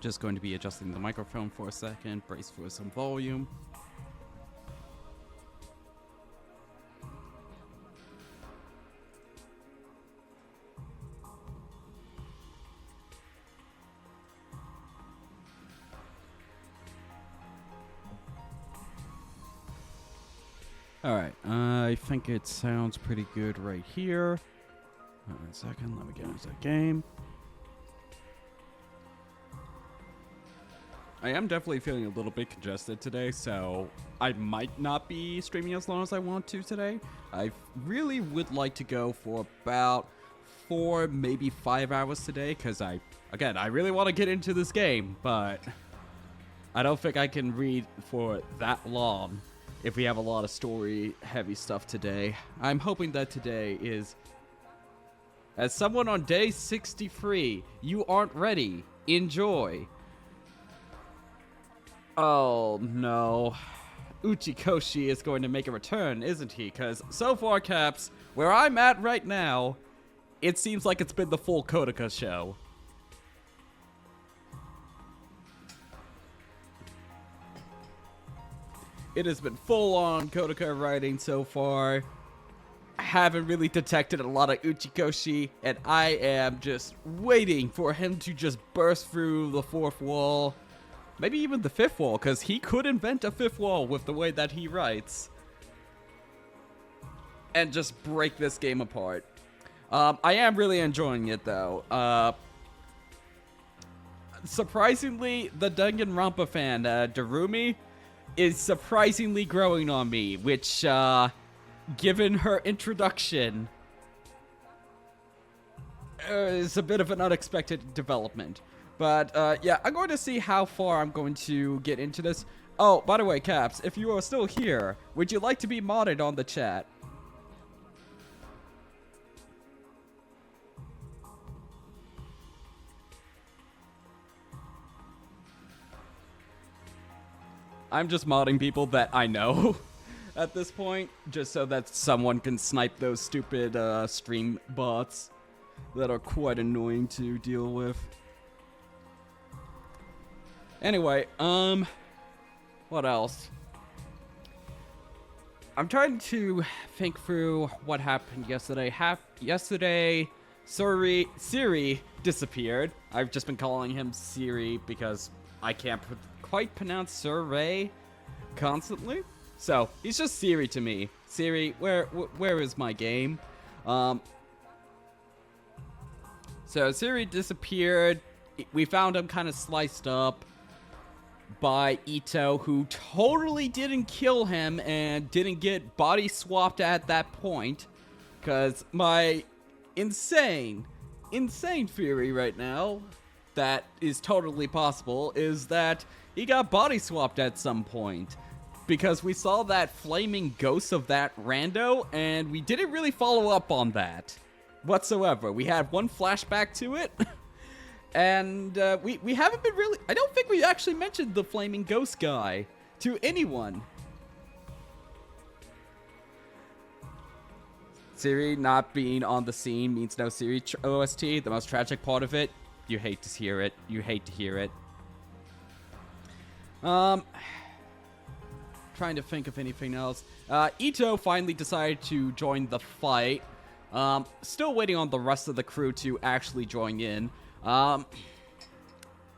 Just going to be adjusting the microphone for a second. Brace for some volume. Alright, I think it sounds pretty good right here. Hold on a second, let me get into the game. I am definitely feeling a little bit congested today, so I might not be streaming as long as I want to today. I really would like to go for about 4, maybe 5 hours today, because I really want to get into this game, but I don't think I can read for that long if we have a lot of story-heavy stuff today. I'm hoping that today is... As someone on day 63, you aren't ready. Enjoy. Oh, no. Uchikoshi is going to make a return, isn't he? Because so far, Caps, where I'm at right now, it seems like it's been the full Kodoka show. It has been full-on Kodoka writing so far. I haven't really detected a lot of Uchikoshi, and I am just waiting for him to just burst through the 4th wall. Maybe even the 5th wall, because he could invent a 5th wall with the way that he writes. And just break this game apart. I am really enjoying it, though. Surprisingly, the Danganronpa fan, Darumi, is surprisingly growing on me, which, given her introduction, is a bit of an unexpected development. But, yeah, I'm going to see how far I'm going to get into this. Oh, by the way, Caps, if you are still here, would you like to be modded on the chat? I'm just modding people that I know at this point, just so that someone can snipe those stupid stream bots that are quite annoying to deal with. Anyway, what else? I'm trying to think through what happened yesterday. Yesterday, Siri disappeared. I've just been calling him Siri because I can't quite pronounce Survey constantly. So, he's just Siri to me. Siri, where is my game? So, Siri disappeared. We found him kind of sliced up by Ito, who totally didn't kill him and didn't get body swapped at that point. Because my insane theory right now, that is totally possible, is that he got body swapped at some point. Because we saw that flaming ghost of that rando, and we didn't really follow up on that whatsoever. We had one flashback to it, and we haven't been really... I don't think we actually mentioned the flaming ghost guy to anyone. Siri not being on the scene means no Siri OST. The most tragic part of it, you hate to hear it. You hate to hear it. Trying to think of anything else. Ito finally decided to join the fight. Still waiting on the rest of the crew to actually join in. What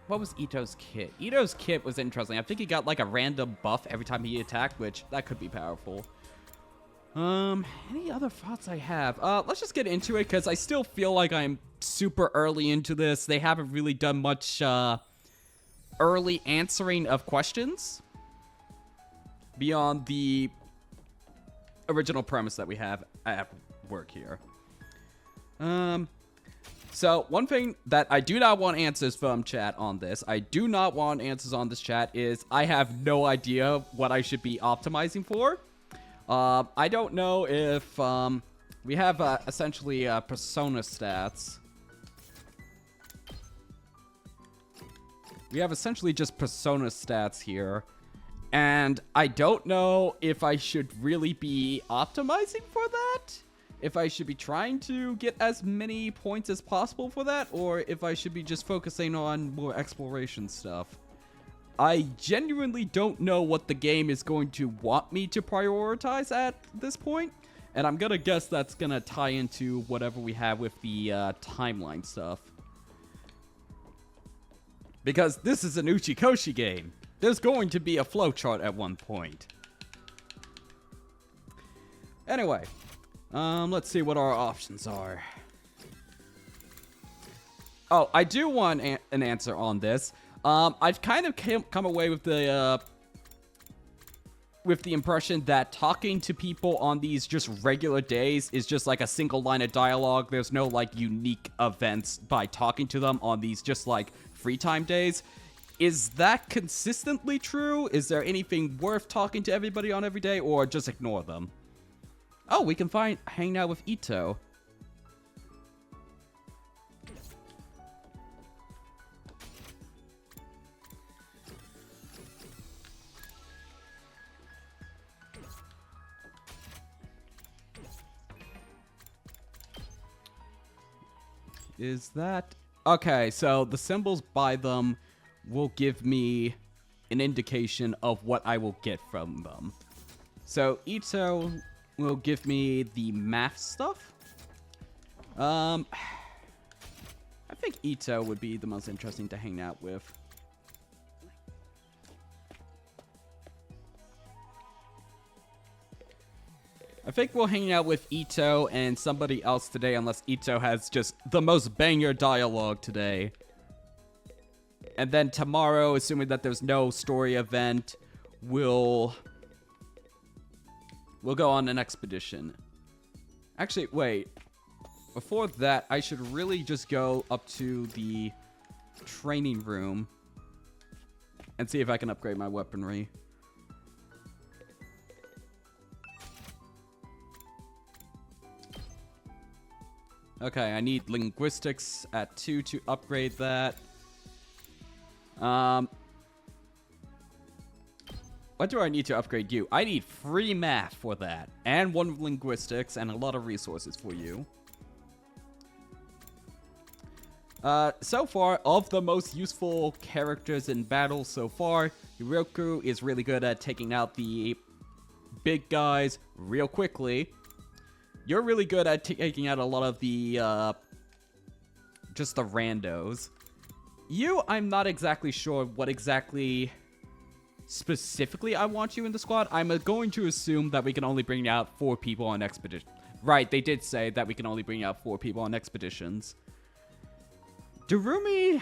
was Ito's kit? Ito's kit was interesting. I think he got like a random buff every time he attacked, which that could be powerful. Any other thoughts I have? Let's just get into it, because I still feel like I'm super early into this. They haven't really done much, early answering of questions beyond the original premise that we have at work here. So one thing that I do not want answers from chat on this, I do not want answers on this chat, is I have no idea what I should be optimizing for. I don't know if, we have, essentially, persona stats. We have essentially just persona stats here. And I don't know if I should really be optimizing for that. if I should be trying to get as many points as possible for that, or if I should be just focusing on more exploration stuff. I genuinely don't know what the game is going to want me to prioritize at this point, and I'm gonna guess that's gonna tie into whatever we have with the timeline stuff. Because this is an Uchikoshi game. There's going to be a flowchart at one point. Anyway, let's see what our options are. Oh, I do want an answer on this. I've kind of come away with the impression that talking to people on these just regular days is just like a single line of dialogue. There's no like unique events by talking to them on these just like free time days. Is that consistently true? Is there anything worth talking to everybody on every day, or just ignore them? Oh, we can hang out with Ito. Is that... Okay, so the symbols by them will give me an indication of what I will get from them. So Ito will give me the math stuff. I think Ito would be the most interesting to hang out with. I think we'll hang out with Ito and somebody else today, unless Ito has just the most banger dialogue today. And then tomorrow, assuming that there's no story event, we'll go on an expedition. Actually, wait. Before that, I should really just go up to the training room and see if I can upgrade my weaponry. Okay, I need linguistics at 2 to upgrade that. What do I need to upgrade you? I need free math for that, and 1 linguistics, and a lot of resources for you. So far, of the most useful characters in battle so far, Hiroku is really good at taking out the big guys real quickly. You're really good at taking out a lot of the, just the randos. You, I'm not exactly sure what exactly specifically I want you in the squad. I'm going to assume that we can only bring out 4 people on expedition. Right, they did say that we can only bring out 4 people on expeditions. Darumi,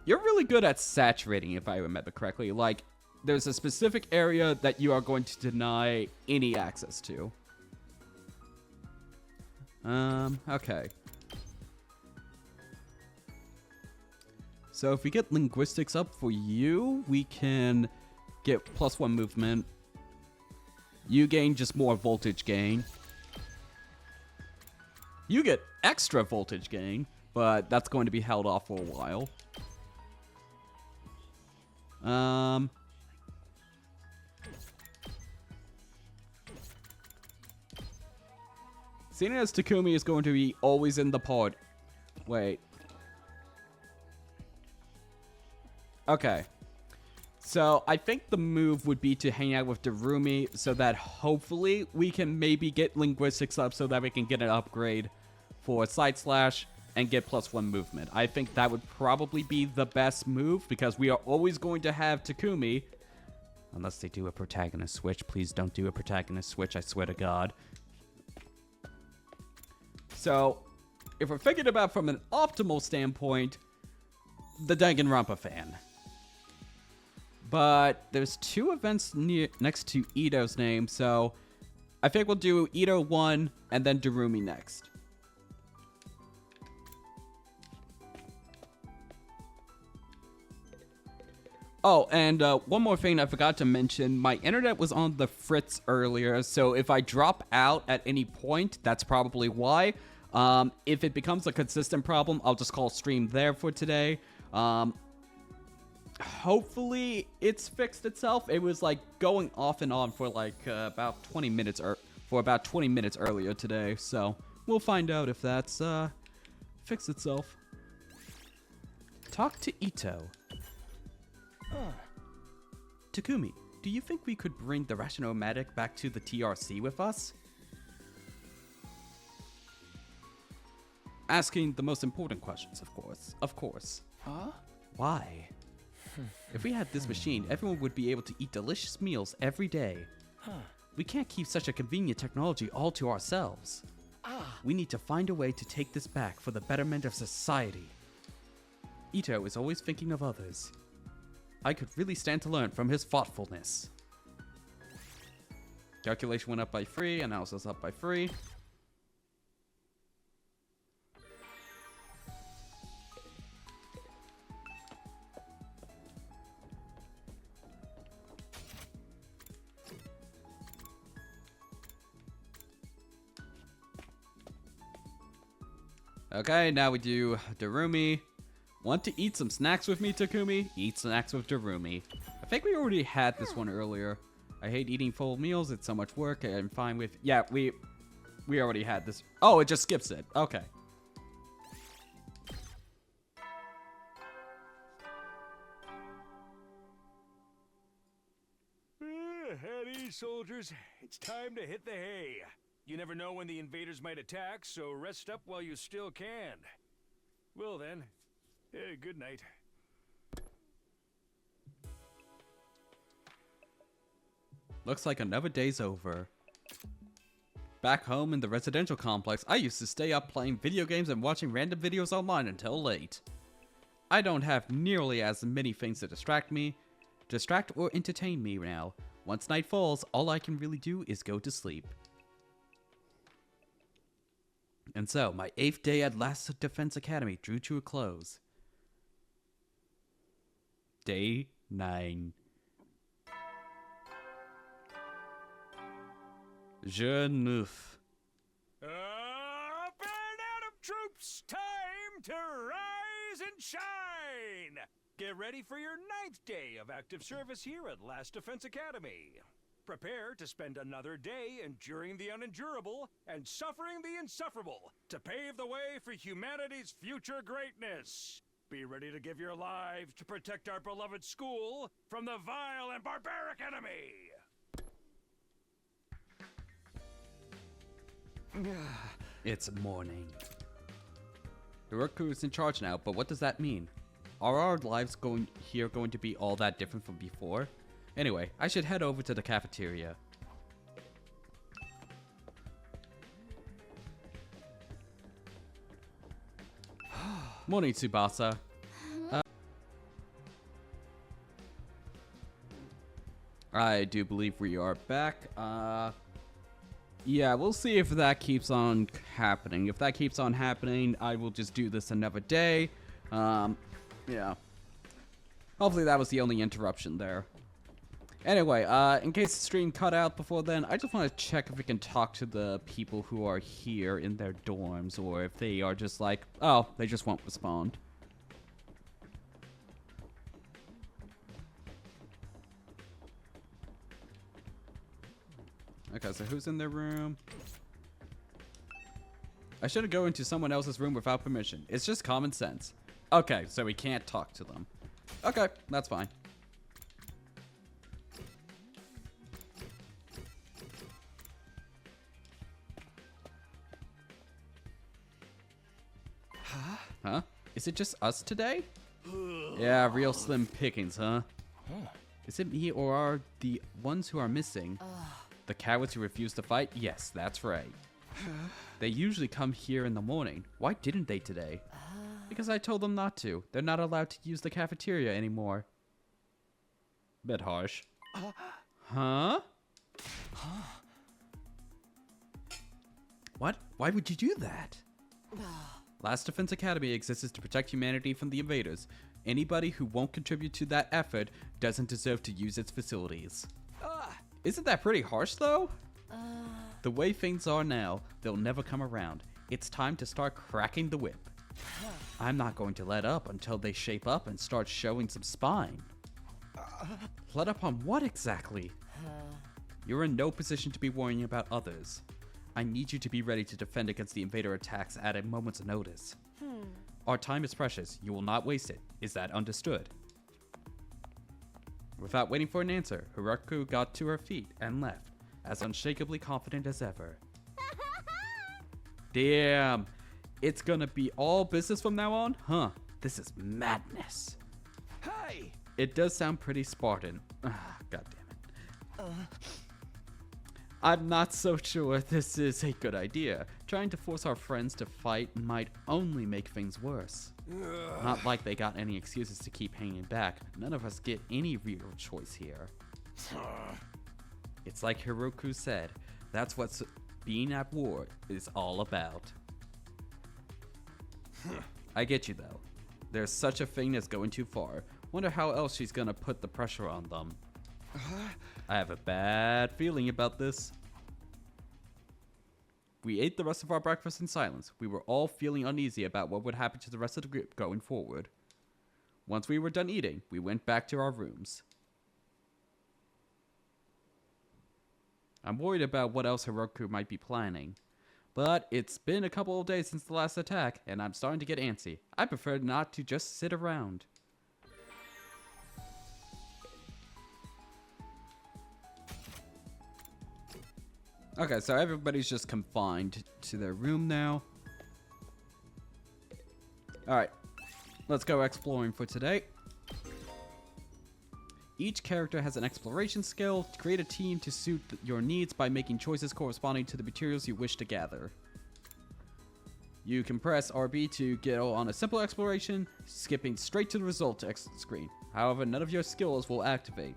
you're really good at saturating, if I remember correctly. Like, there's a specific area that you are going to deny any access to. Okay. So if we get linguistics up for you, we can get +1 movement. You gain just more voltage gain. You get extra voltage gain, but that's going to be held off for a while. Seeing as Takumi is going to be always in the pod. Wait. Okay. So, I think the move would be to hang out with Darumi so that hopefully we can maybe get linguistics up so that we can get an upgrade for Side Slash and get +1 movement. I think that would probably be the best move because we are always going to have Takumi. Unless they do a protagonist switch. Please don't do a protagonist switch, I swear to God. So, if we're thinking about from an optimal standpoint, the Danganronpa fan. But there's 2 events next to Ito's name, so I think we'll do Ito 1 and then Darumi next. Oh, and one more thing I forgot to mention. My internet was on the fritz earlier, so if I drop out at any point, that's probably why. If it becomes a consistent problem, I'll just call stream there for today. hopefully it's fixed itself. It was like going off and on for like about 20 minutes earlier today. So we'll find out if that's fixed itself. Talk to Ito. Takumi, do you think we could bring the Rashinomatic back to the TRC with us? Asking the most important questions, of course. Of course. Huh? Why? If we had this machine, everyone would be able to eat delicious meals every day. We can't keep such a convenient technology all to ourselves. We need to find a way to take this back for the betterment of society. Ito is always thinking of others. I could really stand to learn from his thoughtfulness. Calculation went up by 3, analysis up by 3. Okay, now we do Darumi. Want to eat some snacks with me, Takumi? Eat snacks with Darumi. I think we already had this one earlier. I hate eating full meals. It's so much work. I'm fine with... Yeah, we already had this. Oh, it just skips it. Okay. At ease, soldiers. It's time to hit the hay. You never know when the invaders might attack, so rest up while you still can. Well then, good night. Looks like another day's over. Back home in the residential complex, I used to stay up playing video games and watching random videos online until late. I don't have nearly as many things to distract or entertain me now. Once night falls, all I can really do is go to sleep. And so, my 8th day at Last Defense Academy drew to a close. Day 9. Je neuf. Burn out of troops! Time to rise and shine! Get ready for your 9th day of active service here at Last Defense Academy. Prepare to spend another day enduring the unendurable and suffering the insufferable to pave the way for humanity's future greatness. Be ready to give your lives to protect our beloved school from the vile and barbaric enemy. It's morning. Hiroku is in charge now, but what does that mean? Are our lives going to be all that different from before? Anyway, I should head over to the cafeteria. Morning, Tsubasa. I do believe we are back. Yeah, we'll see if that keeps on happening. If that keeps on happening, I will just do this another day. Yeah. Hopefully that was the only interruption there. Anyway, in case the stream cut out before then, I just want to check if we can talk to the people who are here in their dorms, or if they are just like, oh, they just won't respond. Okay, so who's in their room? I shouldn't go into someone else's room without permission. It's just common sense. Okay, so we can't talk to them. Okay, that's fine. Huh? Is it just us today? Yeah, real slim pickings, huh? Is it me or are the ones who are missing? The cowards who refuse to fight? Yes, that's right. They usually come here in the morning. Why didn't they today? Because I told them not to. They're not allowed to use the cafeteria anymore. Bit harsh. Huh? What? Why would you do that? Last Defense Academy exists to protect humanity from the invaders. Anybody who won't contribute to that effort doesn't deserve to use its facilities. Isn't that pretty harsh, though? The way things are now, they'll never come around. It's time to start cracking the whip. I'm not going to let up until they shape up and start showing some spine. Let up on what exactly? You're in no position to be worrying about others. I need you to be ready to defend against the invader attacks at a moment's notice. Our time is precious. You will not waste it. Is that understood? Without waiting for an answer, Haruko got to her feet and left, as unshakably confident as ever. Damn. It's gonna be all business from now on? Huh. This is madness. Hey! It does sound pretty Spartan. God damn it. I'm not so sure this is a good idea. Trying to force our friends to fight might only make things worse. Not like they got any excuses to keep hanging back. None of us get any real choice here. It's like Hiroku said, that's what being at war is all about. I get you though. There's such a thing as going too far. Wonder how else she's gonna put the pressure on them. I have a bad feeling about this. We ate the rest of our breakfast in silence. We were all feeling uneasy about what would happen to the rest of the group going forward. Once we were done eating, we went back to our rooms. I'm worried about what else Hiroku might be planning. But it's been a couple of days since the last attack, and I'm starting to get antsy. I prefer not to just sit around. Okay, so everybody's just confined to their room now. Alright, let's go exploring for today. Each character has an exploration skill. Create a team to suit your needs by making choices corresponding to the materials you wish to gather. You can press RB to get on a simple exploration, skipping straight to the result screen. However, none of your skills will activate.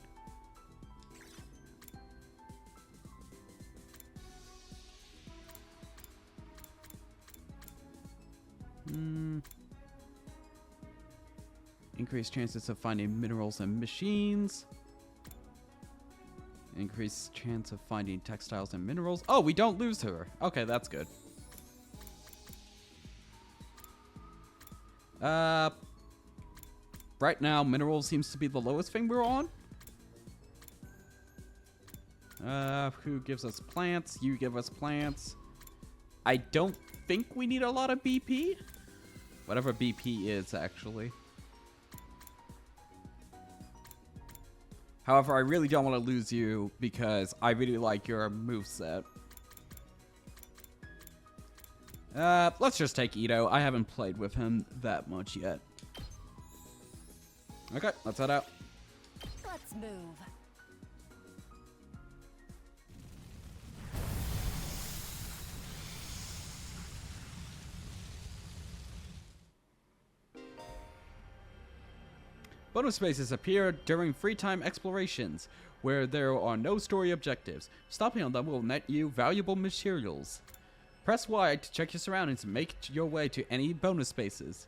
Increased chances of finding minerals and machines. Increased chance of finding textiles and minerals. Oh, we don't lose her. Okay, that's good. Right now, minerals seems to be the lowest thing we're on. Who gives us plants? You give us plants. I don't think we need a lot of BP. Whatever BP is, actually. However, I really don't want to lose you because I really like your moveset. Let's just take Ito. I haven't played with him that much yet. Okay, let's head out. Let's move. Bonus spaces appear during free time explorations, where there are no story objectives. Stopping on them will net you valuable materials. Press Y to check your surroundings and make your way to any bonus spaces.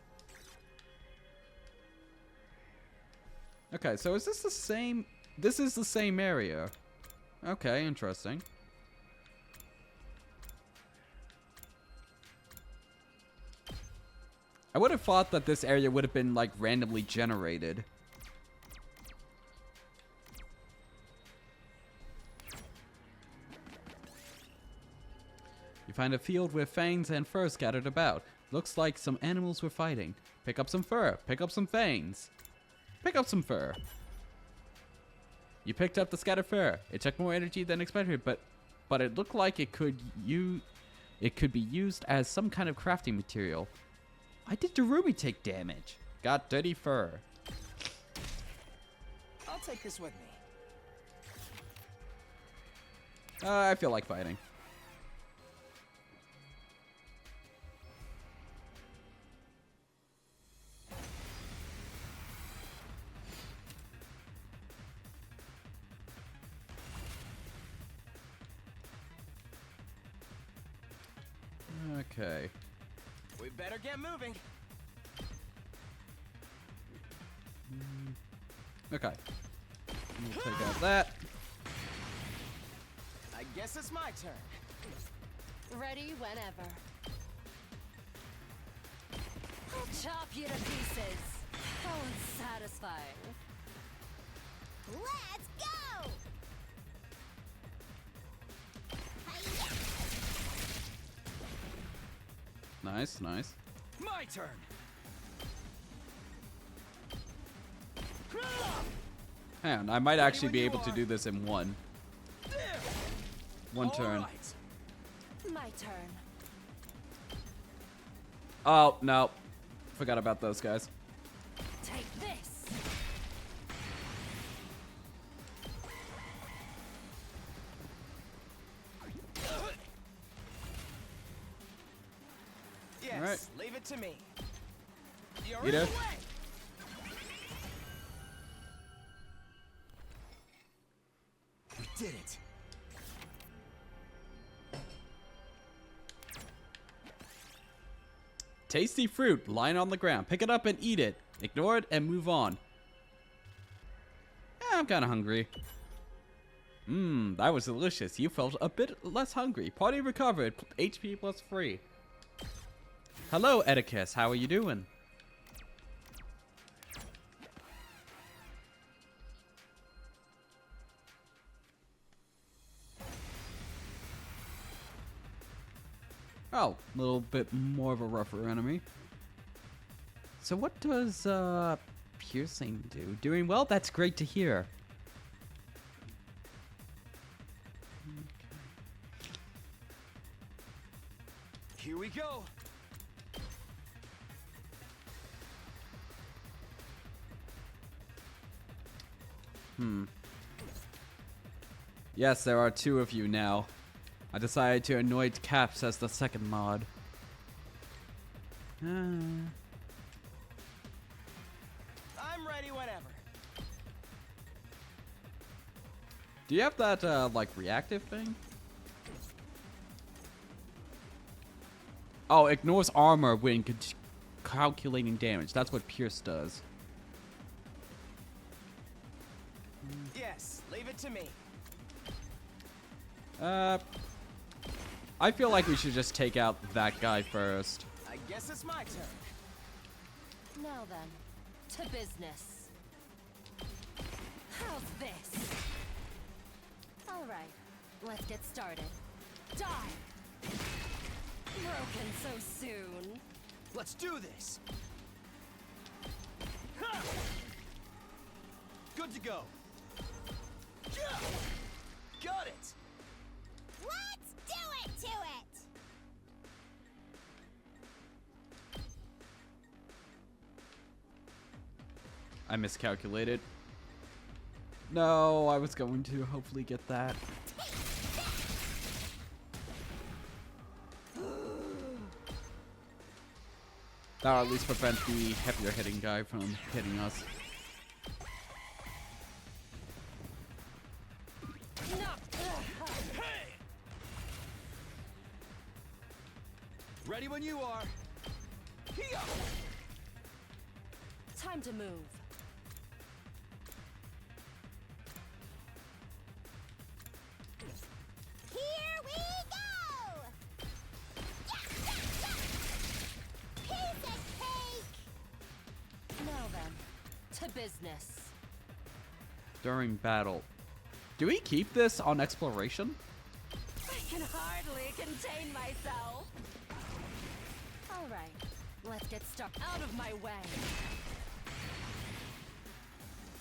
Okay, so is this the same? This is the same area. Okay, interesting. I would have thought that this area would have been like randomly generated. You find a field with fangs and fur scattered about. Looks like some animals were fighting. Pick up some fur. Pick up some fangs. Pick up some fur. You picked up the scattered fur. It took more energy than expected, but it looked like it could be used as some kind of crafting material. Why did Darumi take damage? Got dirty fur. I'll take this with me. I feel like fighting. Okay. We better get moving. Okay. We'll take out that. I guess it's my turn. Ready whenever. I'll chop you to pieces. How unsatisfying. Let's go! Hi-ya! Nice, nice. My turn. Hang on, I might actually be able to do this in one turn. All right. My turn. Oh, no. Forgot about those guys. Take this! Yes, All right. leave it to me. You're Ito? in the way. We did it. Tasty fruit lying on the ground. Pick it up and eat it. Ignore it and move on. I'm kind of hungry. That was delicious. You felt a bit less hungry. Party recovered. HP plus 3. Hello, Edicus. How are you doing? Oh, a little bit more of a rougher enemy. So what does piercing do? Doing well? That's great to hear. Here we go. Yes, there are 2 of you now. I decided to anoint Caps as the second mod. I'm ready whenever. Do you have that, like, reactive thing? Oh, ignores armor when calculating damage. That's what Pierce does. Yes, leave it to me. I feel like we should just take out that guy first. I guess it's my turn. Now then, to business. How's this? Alright, let's get started. Die! Broken so soon. Let's do this. Ha! Good to go. Yeah! Got it. Let's do it to it! I miscalculated. No, I was going to hopefully get that. That'll at least prevent the heavier hitting guy from hitting us. Hey! Ready when you are. Here. Time to move. Here we go! Piece of cake! Now then, to business. During battle. Do we keep this on exploration? I can hardly contain myself. All right, let's get started. Out of my way.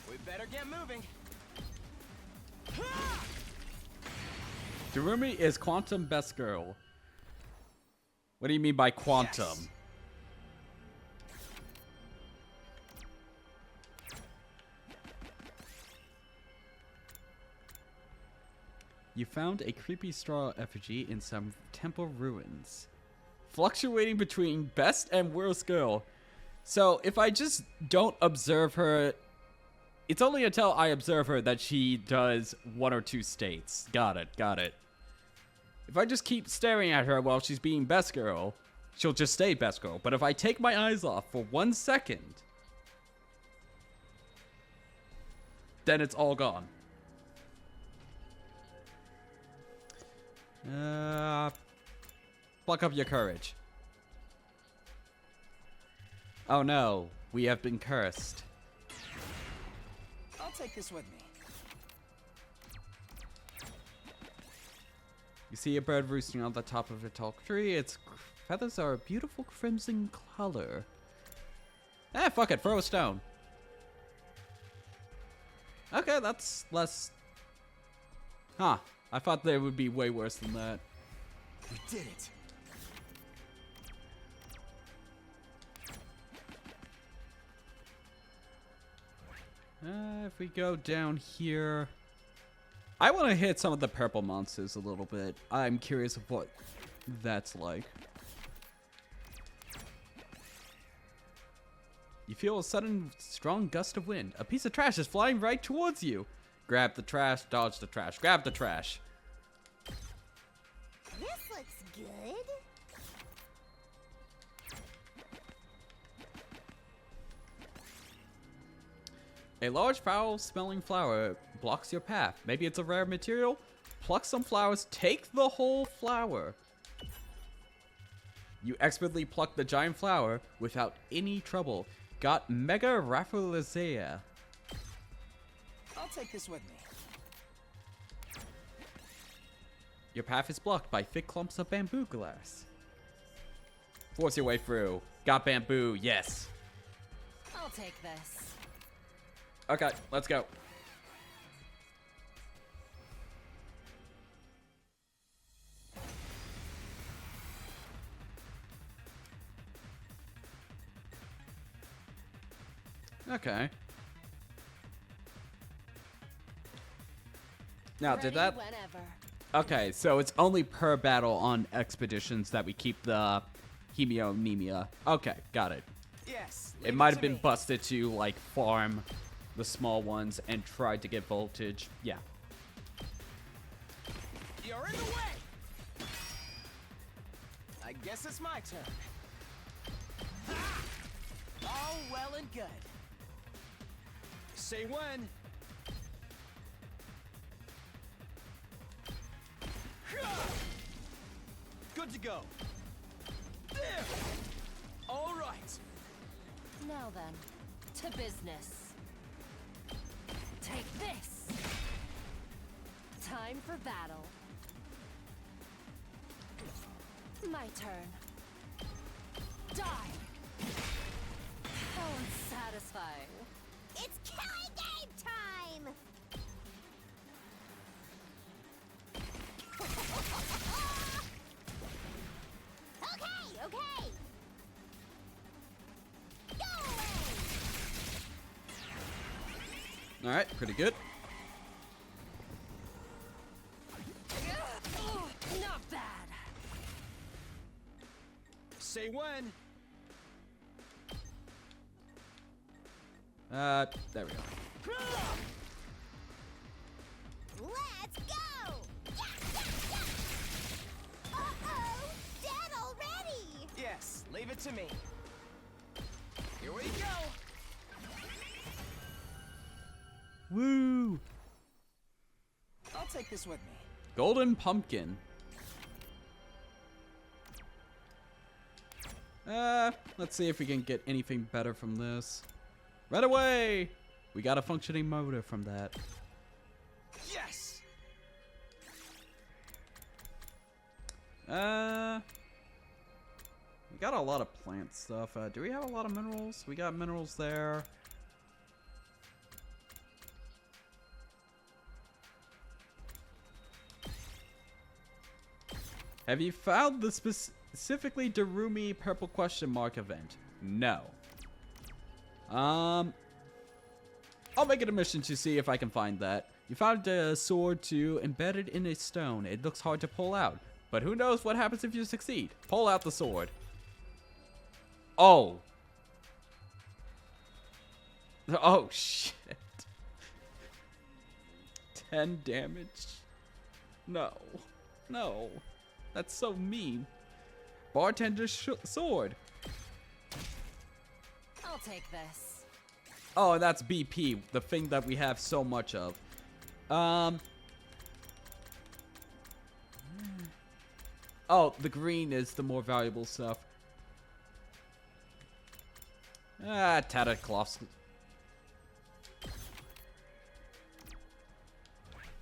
We better get moving. Darumi is Quantum Best Girl. What do you mean by quantum? Yes. You found a creepy straw effigy in some temple ruins. Fluctuating between best and worst girl. So if I just don't observe her, it's only until I observe her that she does 1 or 2 states. Got it, got it. If I just keep staring at her while she's being best girl, she'll just stay best girl. But if I take my eyes off for 1 second, then it's all gone. Pluck up your courage. Oh no, we have been cursed. I'll take this with me. You see a bird roosting on the top of a tall tree. Its feathers are a beautiful crimson color. Eh, fuck it. Throw a stone. Okay, that's less... Huh. I thought they would be way worse than that. We did it. If we go down here... I want to hit some of the purple monsters a little bit. I'm curious of what that's like. You feel a sudden strong gust of wind. A piece of trash is flying right towards you. Grab the trash, dodge the trash, grab the trash. This looks good. A large foul-smelling flower blocks your path. Maybe it's a rare material? Pluck some flowers, take the whole flower. You expertly pluck the giant flower without any trouble. Got Mega Rafflesia. I'll take this with me. Your path is blocked by thick clumps of bamboo glass. Force your way through. Got bamboo, yes. I'll take this. Okay, let's go. Okay. Now, did that... Whenever. Okay, so it's only per battle on expeditions that we keep the Hemionemia. Okay, got it. Yes. It might have been busted to, like, farm the small ones and tried to get voltage. Yeah. You're in the way. I guess it's my turn. All well and good. Say when. Good to go. There. All right. Now then, to business. Take this. Time for battle. My turn. Die. How unsatisfying. It's killing game time! Okay, okay. Go away! Alright, pretty good. Not bad. Say when. There we go. Let's go! Yeah, yeah, yeah. Uh-oh! Dead already! Yes, leave it to me. Here we go. Woo! I'll take this with me. Golden pumpkin. Let's see if we can get anything better from this. Right away! We got a functioning motor from that. Yes. We got a lot of plant stuff. Do we have a lot of minerals? We got minerals there. Have you found the specifically Darumi purple question mark event? No. I'll make it a mission to see if I can find that. You found a sword too embedded in a stone. It looks hard to pull out, but who knows what happens if you succeed. Pull out the sword. Oh. Oh shit. 10 damage. No. No. That's so mean. Bartender's sword. I'll take this. Oh, and that's BP, the thing that we have so much of. Oh, the green is the more valuable stuff. Tattered cloths.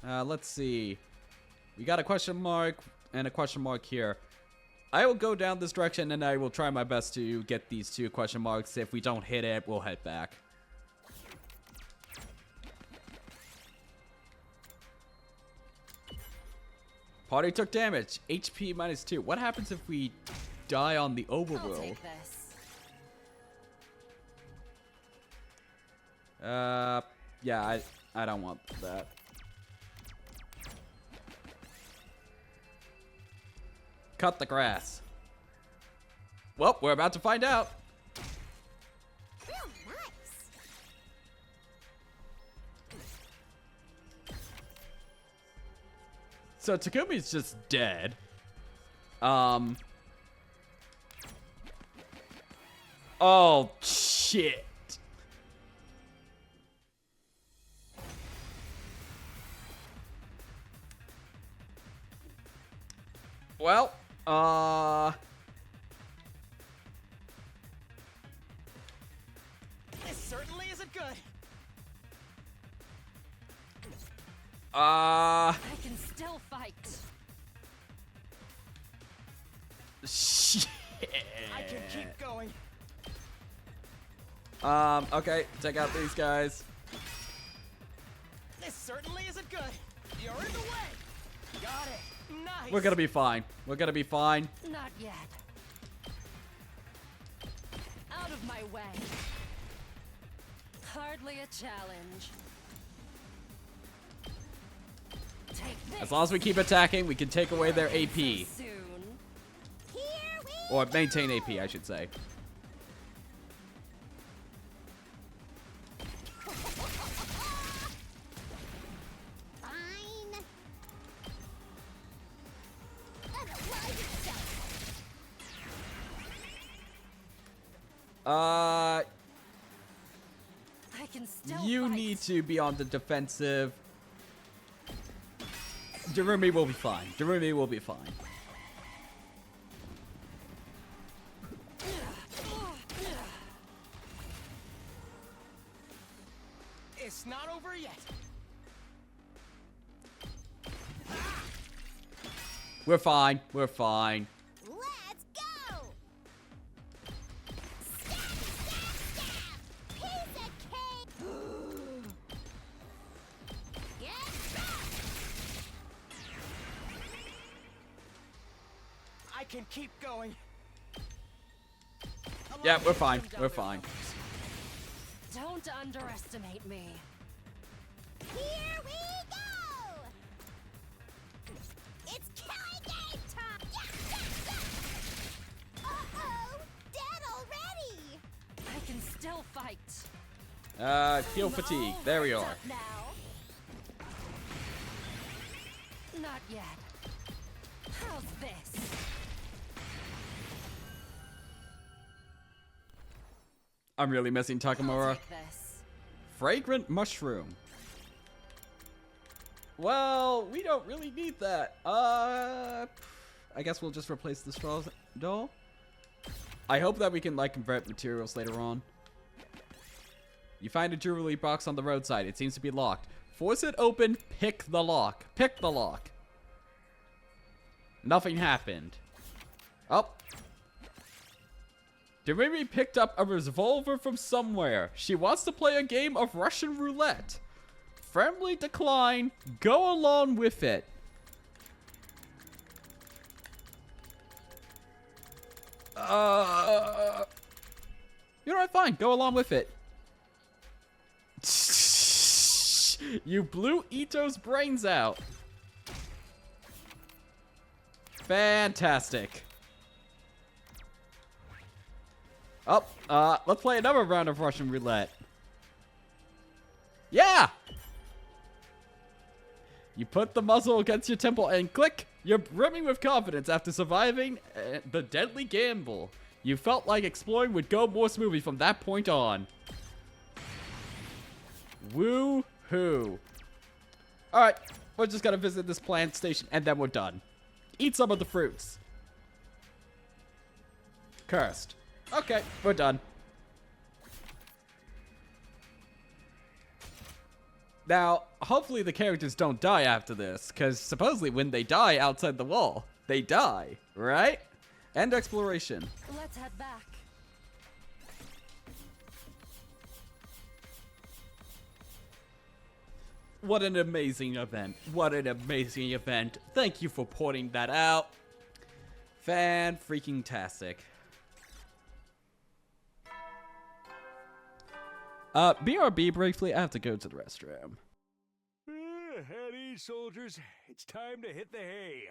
Let's see. We got a question mark. and a question mark here. I will go down this direction, and I will try my best to get these 2 question marks. If we don't hit it, we'll head back. Party took damage. HP -2. What happens if we die on the I'll overworld? take this. Yeah, I don't want that. Cut the grass. Well, we're about to find out. Real nice. So Takumi's just dead. Oh, shit. Well, This certainly isn't good. I can still fight. Shit. I can keep going. Okay, check out these guys. This certainly isn't good. You're in the way. Got it. Nice. We're gonna be fine. We're gonna be fine. Not yet. Out of my way. Hardly a challenge. Take this. As long as we keep attacking, we can take away their AP. Soon. Or maintain AP, I should say. Fine. I can still You fight. need to be on the defensive. Darumi will be fine. Darumi will be fine. It's not over yet. We're fine. We're fine. Let's go. Stab, stab, stab. Piece of cake. Get back. I can keep going. Yeah, we're fine. We're fine. Don't underestimate me. Here we go. It's killing game time. Yeah, yeah, yeah. Uh-oh, dead already. I can still fight. Feel fatigue. There we are. Now. Not yet. How's this? I'm really missing I'll Takamura. take this. Fragrant mushroom. Well, we don't really need that. I guess we'll just replace the straw doll. I hope that we can like convert materials later on. You find a jewelry box on the roadside. It seems to be locked. Force it open. Pick the lock. Pick the lock. Nothing happened. Oh. Darumi picked up a revolver from somewhere. She wants to play a game of Russian roulette. Friendly decline. Go along with it. You're right, fine. Go along with it. You blew Ito's brains out. Fantastic. Oh, let's play another round of Russian roulette. Yeah! You put the muzzle against your temple and click! You're brimming with confidence after surviving the deadly gamble. You felt like exploring would go more smoothly from that point on. Woo-hoo. Alright, we're just gonna visit this plant station and then we're done. Eat some of the fruits. Cursed. Okay, we're done. Now, hopefully the characters don't die after this, because supposedly when they die outside the wall, they die, right? End exploration. Let's head back. What an amazing event. What an amazing event. Thank you for pointing that out. Fan-freaking-tastic. BRB briefly, I have to go to the restroom. At ease, soldiers. It's time to hit the hay.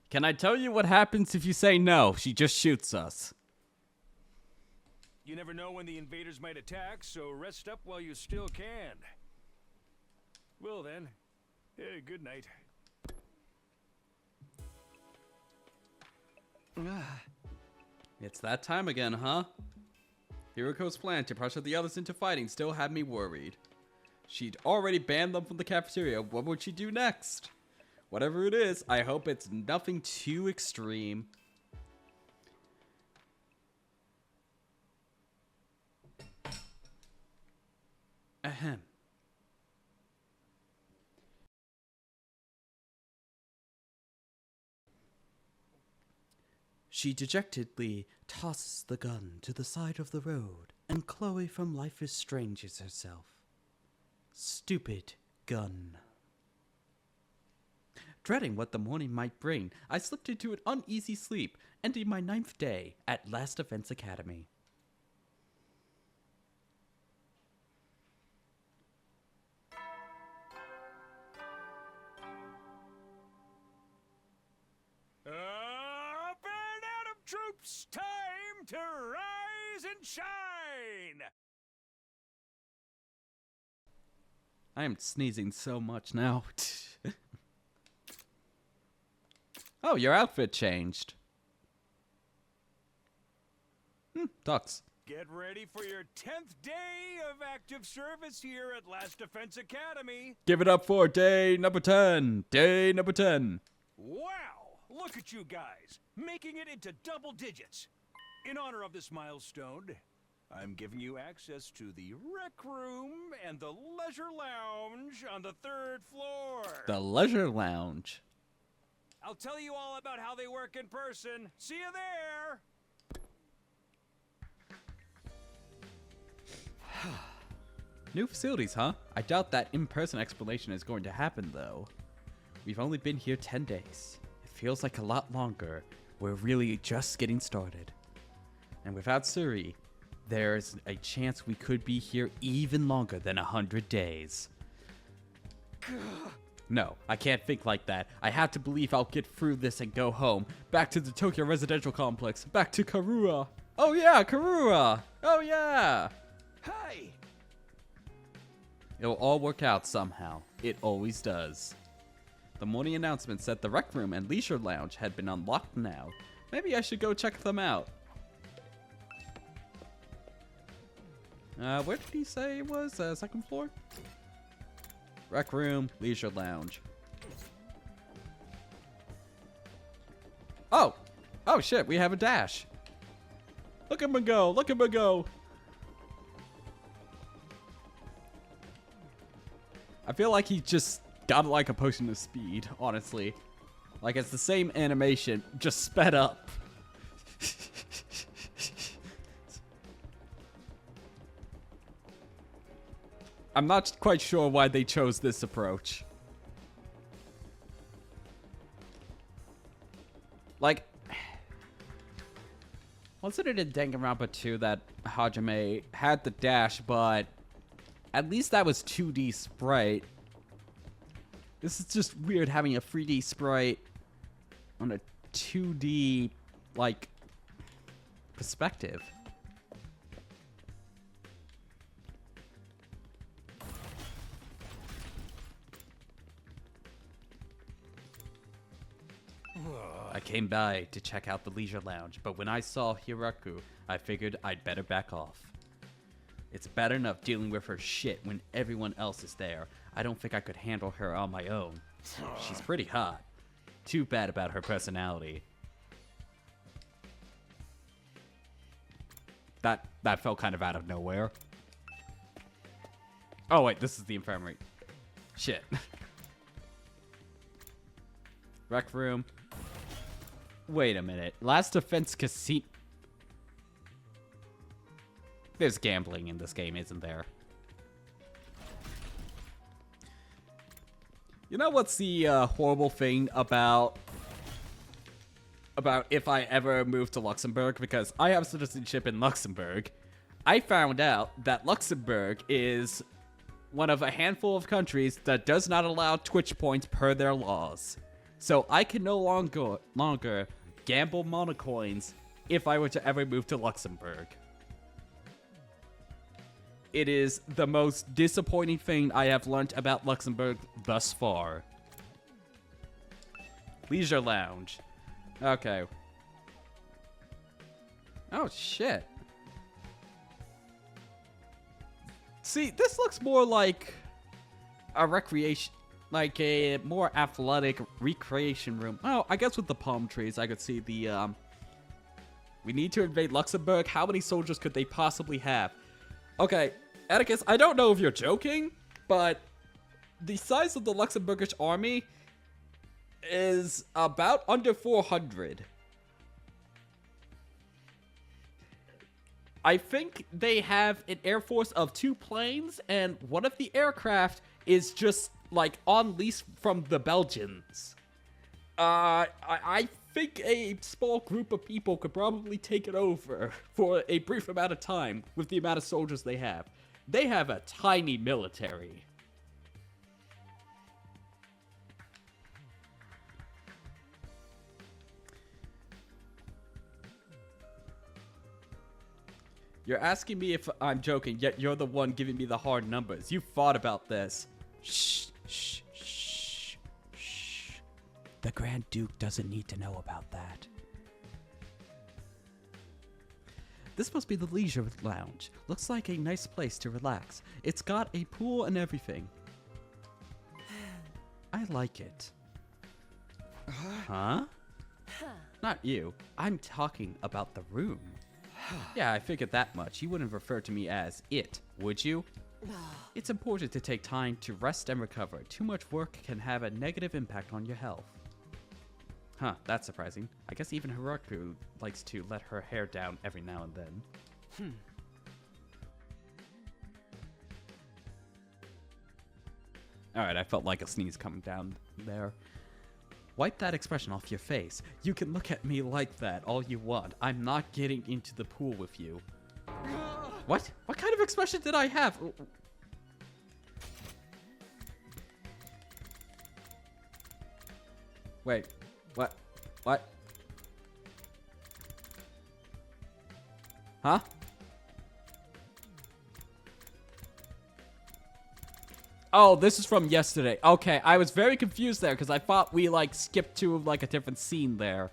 Can I tell you what happens if you say no? She just shoots us. You never know when the invaders might attack, so rest up while you still can. Well then, good night. It's that time again, huh? Hiriko's plan to pressure the others into fighting still had me worried. She'd already banned them from the cafeteria. What would she do next? Whatever it is, I hope it's nothing too extreme. Ahem. She dejectedly tosses the gun to the side of the road, and Chloe from Life is Strange is herself. Stupid gun. Dreading what the morning might bring, I slipped into an uneasy sleep, ending my 9th day at Last Defense Academy. Band out of troops, time to rise and shine! I am sneezing so much now. Oh, your outfit changed. Ducks. Get ready for your 10th day of active service here at Last Defense Academy. Give it up for day number 10. Day number 10. Wow! Look at you guys, making it into double digits. In honor of this milestone, I'm giving you access to the rec room and the leisure lounge on the 3rd floor. The leisure lounge. I'll tell you all about how they work in person. See you there! New facilities, huh? I doubt that in-person explanation is going to happen, though. We've only been here 10 days. It feels like a lot longer. We're really just getting started. And without Suri, there's a chance we could be here even longer than 100 days. No, I can't think like that. I have to believe I'll get through this and go home. Back to the Tokyo residential complex. Back to Karura. Oh yeah, Karura! Oh yeah! Hi! It'll all work out somehow. It always does. The morning announcement said the rec room and leisure lounge had been unlocked now. Maybe I should go check them out. Where did he say it was? 2nd floor? Rec room, leisure lounge. Oh! Oh shit, we have a dash. Look at him go, look at him go. I feel like he just got like a potion of speed, honestly. Like it's the same animation, just sped up. I'm not quite sure why they chose this approach. Like, wasn't it in Danganronpa 2 that Hajime had the dash, but at least that was 2D sprite. This is just weird having a 3D sprite on a 2D, like, perspective. I came by to check out the leisure lounge, but when I saw Hiraku, I figured I'd better back off. It's bad enough dealing with her shit when everyone else is there. I don't think I could handle her on my own. She's pretty hot. Too bad about her personality. That felt kind of out of nowhere. Oh wait, this is the infirmary. Shit. Rec room. Wait a minute. Last Defense Casino. There's gambling in this game, isn't there? You know what's the horrible thing about if I ever move to Luxembourg? Because I have citizenship in Luxembourg. I found out that Luxembourg is one of a handful of countries that does not allow Twitch points per their laws. So I can no longer gamble monocoins if I were to ever move to Luxembourg. It is the most disappointing thing I have learned about Luxembourg thus far. Leisure Lounge. Okay. Oh, shit. See, this looks more like a recreation, like a more athletic recreation room. Oh, I guess with the palm trees, I could see the, we need to invade Luxembourg. How many soldiers could they possibly have? Okay, Atticus, I don't know if you're joking, but the size of the Luxembourgish army is about under 400. I think they have an air force of 2 planes, and one of the aircraft is just, like, on lease from the Belgians. I think a small group of people could probably take it over for a brief amount of time with the amount of soldiers they have. They have a tiny military. You're asking me if I'm joking, yet you're the one giving me the hard numbers. You thought about this. Shh, shh, shh, shh. The Grand Duke doesn't need to know about that. This must be the leisure lounge. Looks like a nice place to relax. It's got a pool and everything. I like it. Huh? Not you. I'm talking about the room. Yeah, I figured that much. You wouldn't refer to me as it, would you? It's important to take time to rest and recover. Too much work can have a negative impact on your health. Huh, that's surprising. I guess even Hiraku likes to let her hair down every now and then. Alright, I felt like a sneeze coming down there. Wipe that expression off your face. You can look at me like that all you want. I'm not getting into the pool with you. What? What kind of expression did I have? Wait. What? What? Huh? Oh, this is from yesterday. Okay, I was very confused there because I thought we, like, skipped to, like, a different scene there.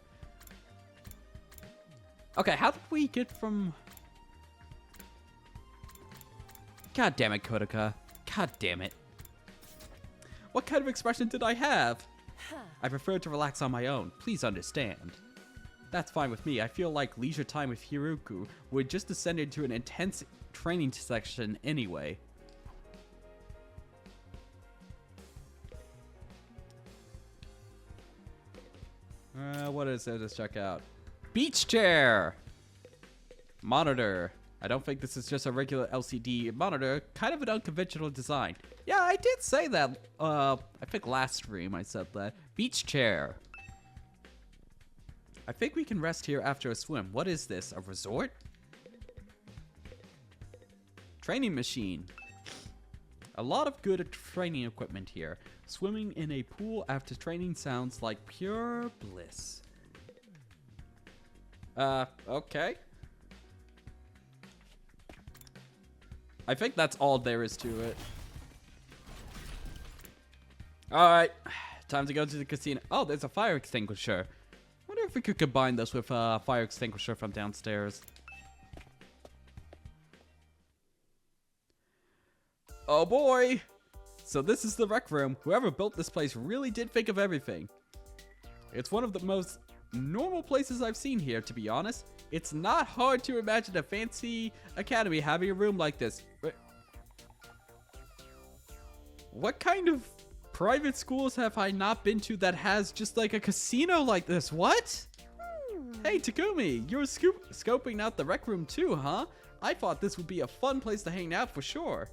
Okay, how did we get from... God damn it, Kodaka. God damn it. What kind of expression did I have? I prefer to relax on my own. Please understand. That's fine with me. I feel like leisure time with Hiraku would just descend into an intense training section anyway. What is there to check out? Beach chair! Monitor. I don't think this is just a regular LCD monitor, kind of an unconventional design. Yeah, I did say that, I think last stream I said that. Beach chair. I think we can rest here after a swim. What is this, a resort? Training machine. A lot of good training equipment here. Swimming in a pool after training sounds like pure bliss. Okay. I think that's all there is to it. Alright, time to go to the casino. Oh, there's a fire extinguisher. Wonder if we could combine this with a fire extinguisher from downstairs. Oh boy! So this is the rec room. Whoever built this place really did think of everything. It's one of the most normal places I've seen here, to be honest. It's not hard to imagine a fancy academy having a room like this. What kind of private schools have I not been to that has just like a casino like this? What? Hey, Takumi, you're scoping out the rec room too, huh? I thought this would be a fun place to hang out for sure.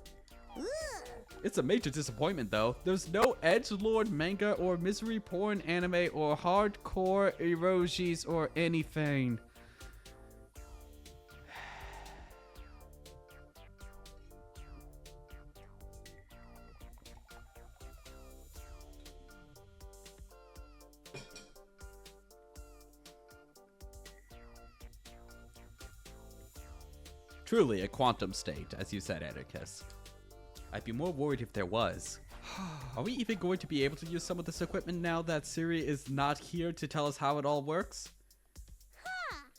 It's a major disappointment though. There's no edgelord manga or misery porn anime or hardcore erojis or anything. Truly a quantum state, as you said, Atticus. I'd be more worried if there was. Are we even going to be able to use some of this equipment now that Siri is not here to tell us how it all works?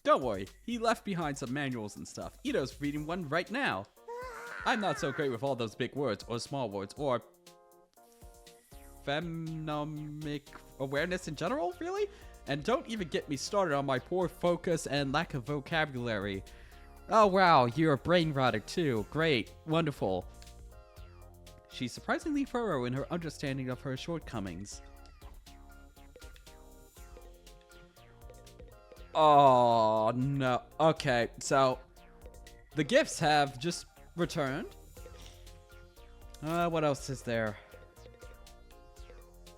Don't worry, he left behind some manuals and stuff. Ito's reading one right now. I'm not so great with all those big words, or small words, or phenonomic awareness in general, really? And don't even get me started on my poor focus and lack of vocabulary. Oh wow, you're a brain rotter too. Great, wonderful. She's surprisingly thorough in her understanding of her shortcomings. Oh no. Okay, so the gifts have just returned. What else is there?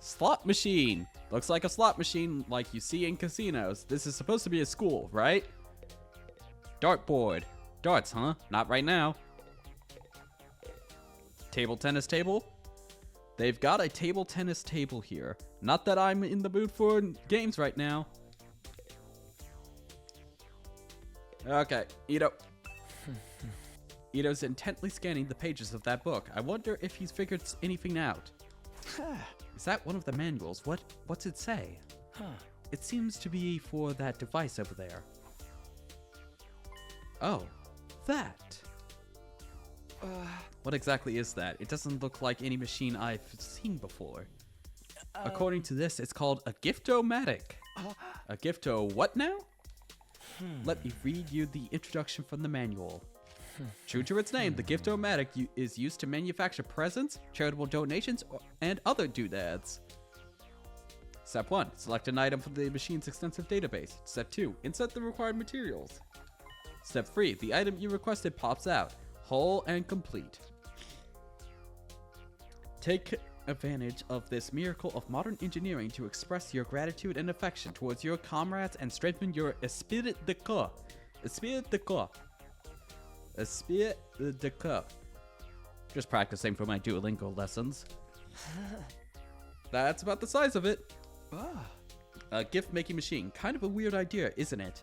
Slot machine. Looks like a slot machine like you see in casinos. This is supposed to be a school, right? Dartboard. Darts, huh? Not right now. Table tennis table? They've got a table tennis table here. Not that I'm in the mood for games right now. Okay, Ito. Ito's intently scanning the pages of that book. I wonder if he's figured anything out. Is that one of the manuals? What's it say? It seems to be for that device over there. Oh, that. What exactly is that? It doesn't look like any machine I've seen before. According to this, it's called a Giftomatic. A Gifto what now? Let me read you the introduction from the manual. True to its name, the Giftomatic is used to manufacture presents, charitable donations, and other doodads. Step 1. Select an item from the machine's extensive database. Step 2. Insert the required materials. Step 3. The item you requested pops out, whole and complete. Take advantage of this miracle of modern engineering to express your gratitude and affection towards your comrades and strengthen your esprit de corps. Esprit de corps. Esprit de corps. Just practicing for my Duolingo lessons. That's about the size of it. A gift-making machine. Kind of a weird idea, isn't it?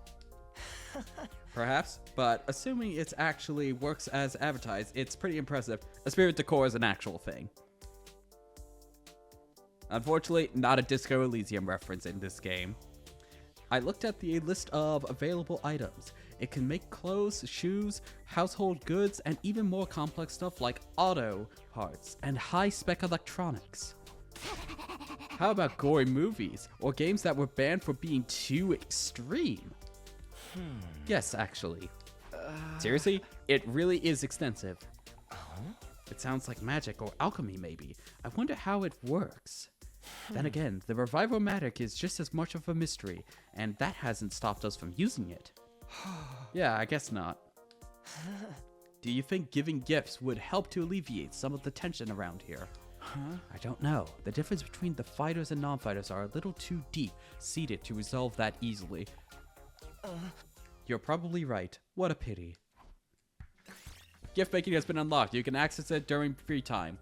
Perhaps, but assuming it actually works as advertised, it's pretty impressive. Esprit de corps is an actual thing. Unfortunately, not a Disco Elysium reference in this game. I looked at the list of available items. It can make clothes, shoes, household goods, and even more complex stuff like auto parts and high-spec electronics. How about gory movies or games that were banned for being too extreme? Yes, actually. Seriously, it really is extensive. It sounds like magic or alchemy, maybe. I wonder how it works. Then again, the Revivomatic is just as much of a mystery, and that hasn't stopped us from using it. Yeah, I guess not. Do you think giving gifts would help to alleviate some of the tension around here? Huh? I don't know. The difference between the fighters and non-fighters are a little too deep-seated to resolve that easily. You're probably right. What a pity. Gift making has been unlocked. You can access it during free time.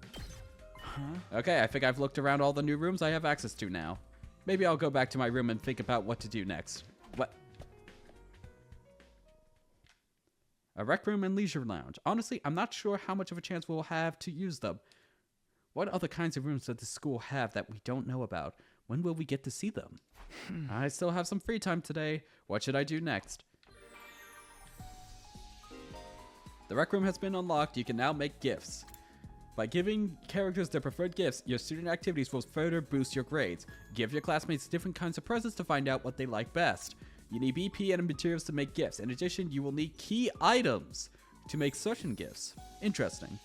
Huh? Okay, I think I've looked around all the new rooms I have access to now. Maybe I'll go back to my room and think about what to do next. What? A rec room and leisure lounge. Honestly, I'm not sure how much of a chance we'll have to use them. What other kinds of rooms does the school have that we don't know about? When will we get to see them? I still have some free time today. What should I do next? The rec room has been unlocked. You can now make gifts. By giving characters their preferred gifts, your student activities will further boost your grades. Give your classmates different kinds of presents to find out what they like best. You need BP and materials to make gifts. In addition, you will need key items to make certain gifts. Interesting.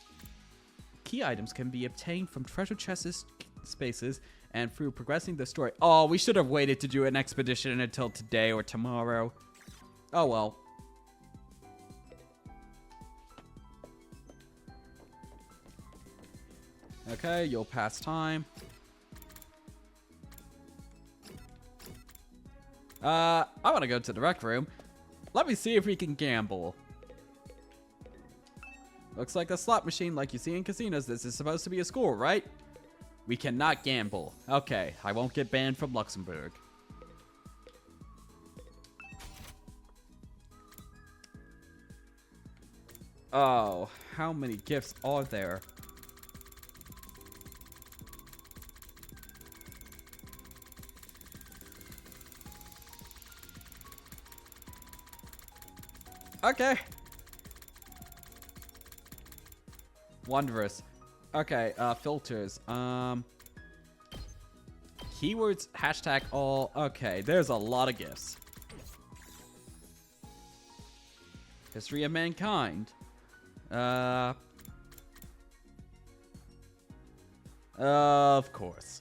Key items can be obtained from treasure chests, spaces, and through progressing the story. Oh, we should have waited to do an expedition until today or tomorrow. Oh well. Okay, you'll pass time. I want to go to the rec room. Let me see if we can gamble. Looks like a slot machine like you see in casinos. This is supposed to be a school, right? We cannot gamble. Okay, I won't get banned from Luxembourg. Oh, how many gifts are there? Okay. Wondrous. Okay, filters. Keywords, hashtag all. Okay, there's a lot of gifts. History of mankind. Of course.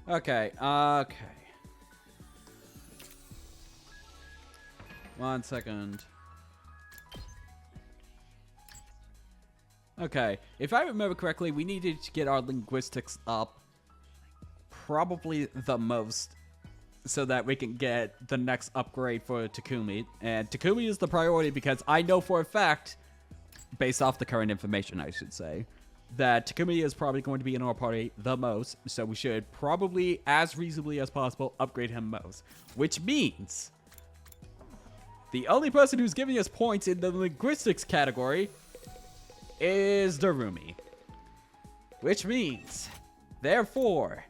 Okay, okay. 1 second. Okay, if I remember correctly, we needed to get our linguistics up probably the most so that we can get the next upgrade for Takumi. And Takumi is the priority because I know for a fact, based off the current information, I should say, that Takumi is probably going to be in our party the most, so we should probably, as reasonably as possible, upgrade him most. Which means the only person who's giving us points in the linguistics category is Darumi. Which means, therefore,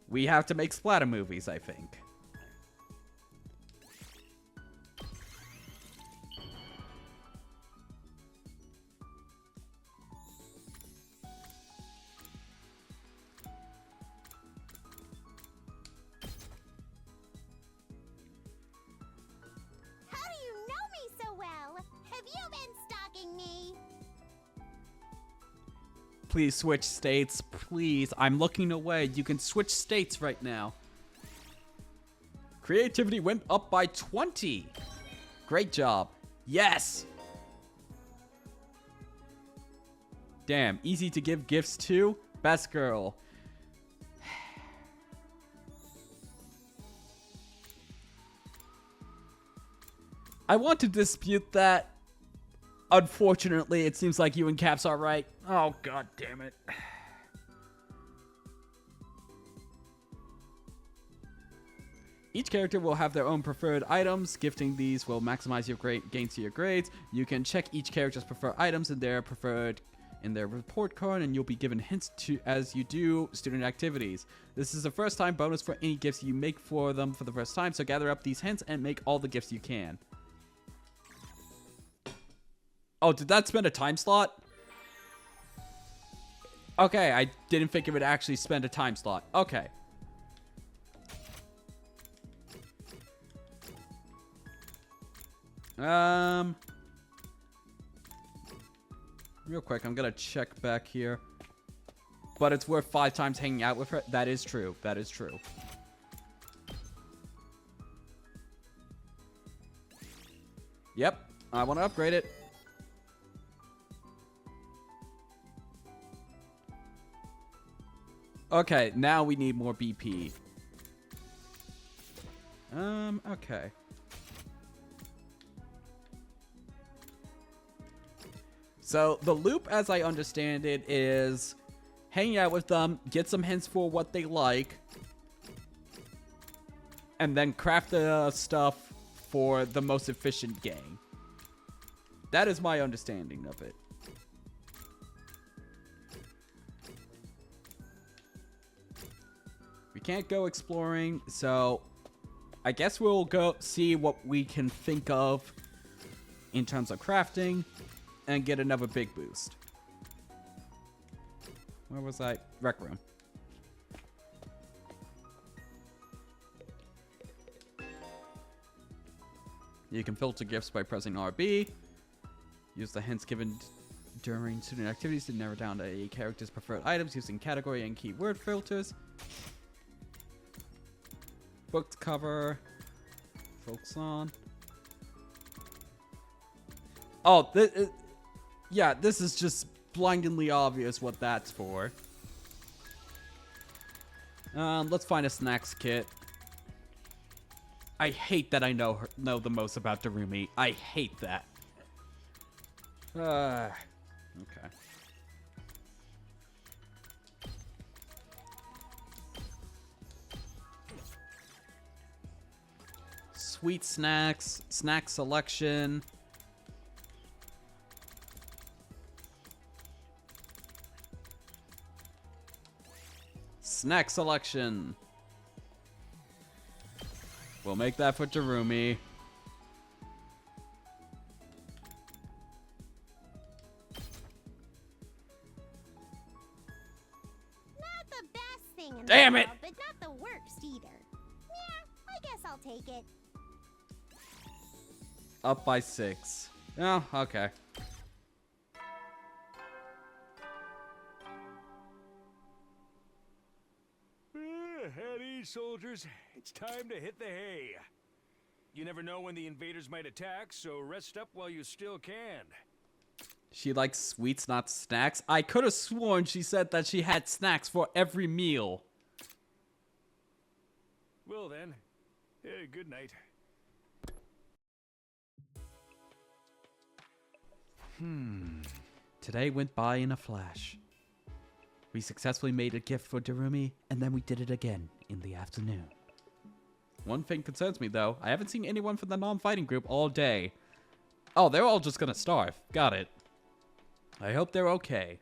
we have to make splatter movies, I think. Please switch states, please. I'm looking away. You can switch states right now. Creativity went up by 20. Great job. Yes. Damn, easy to give gifts to. Best girl. I want to dispute that. Unfortunately, it seems like you and Caps are right. Oh, god damn it. Each character will have their own preferred items. Gifting these will maximize your gains to your grades. You can check each character's preferred items in their report card, and you'll be given hints as you do student activities. This is a first time bonus for any gifts you make for them for the first time, so gather up these hints and make all the gifts you can. Oh, did that spend a time slot? Okay, I didn't think it would actually spend a time slot. Okay. Real quick, I'm gonna check back here. But it's worth 5 times hanging out with her. That is true. That is true. Yep, I want to upgrade it. Okay, now we need more BP. Okay. So the loop, as I understand it, is hang out with them, get some hints for what they like, and then craft the stuff for the most efficient gang. That is my understanding of it. We can't go exploring, so I guess we'll go see what we can think of in terms of crafting and get another big boost. Where was I? Rec room. You can filter gifts by pressing RB. Use the hints given during student activities to narrow down a character's preferred items using category and keyword filters. Booked cover. Focus on. Oh, yeah, this is just blindingly obvious what that's for. Let's find a snacks kit. I hate that I know the most about Darumi. I hate that. Okay. Sweet snacks, snack selection. Snack selection. We'll make that for Darumi. Not the best thing in Damn the it! world, but not the worst either. Yeah, I guess I'll take it. Up by 6. Oh, okay. At ease, soldiers. It's time to hit the hay. You never know when the invaders might attack, so rest up while you still can. She likes sweets, not snacks. I could have sworn she said that she had snacks for every meal. Well then, good night. Today went by in a flash. We successfully made a gift for Darumi, and then we did it again in the afternoon. One thing concerns me, though. I haven't seen anyone from the non-fighting group all day. Oh, they're all just gonna starve. Got it. I hope they're okay.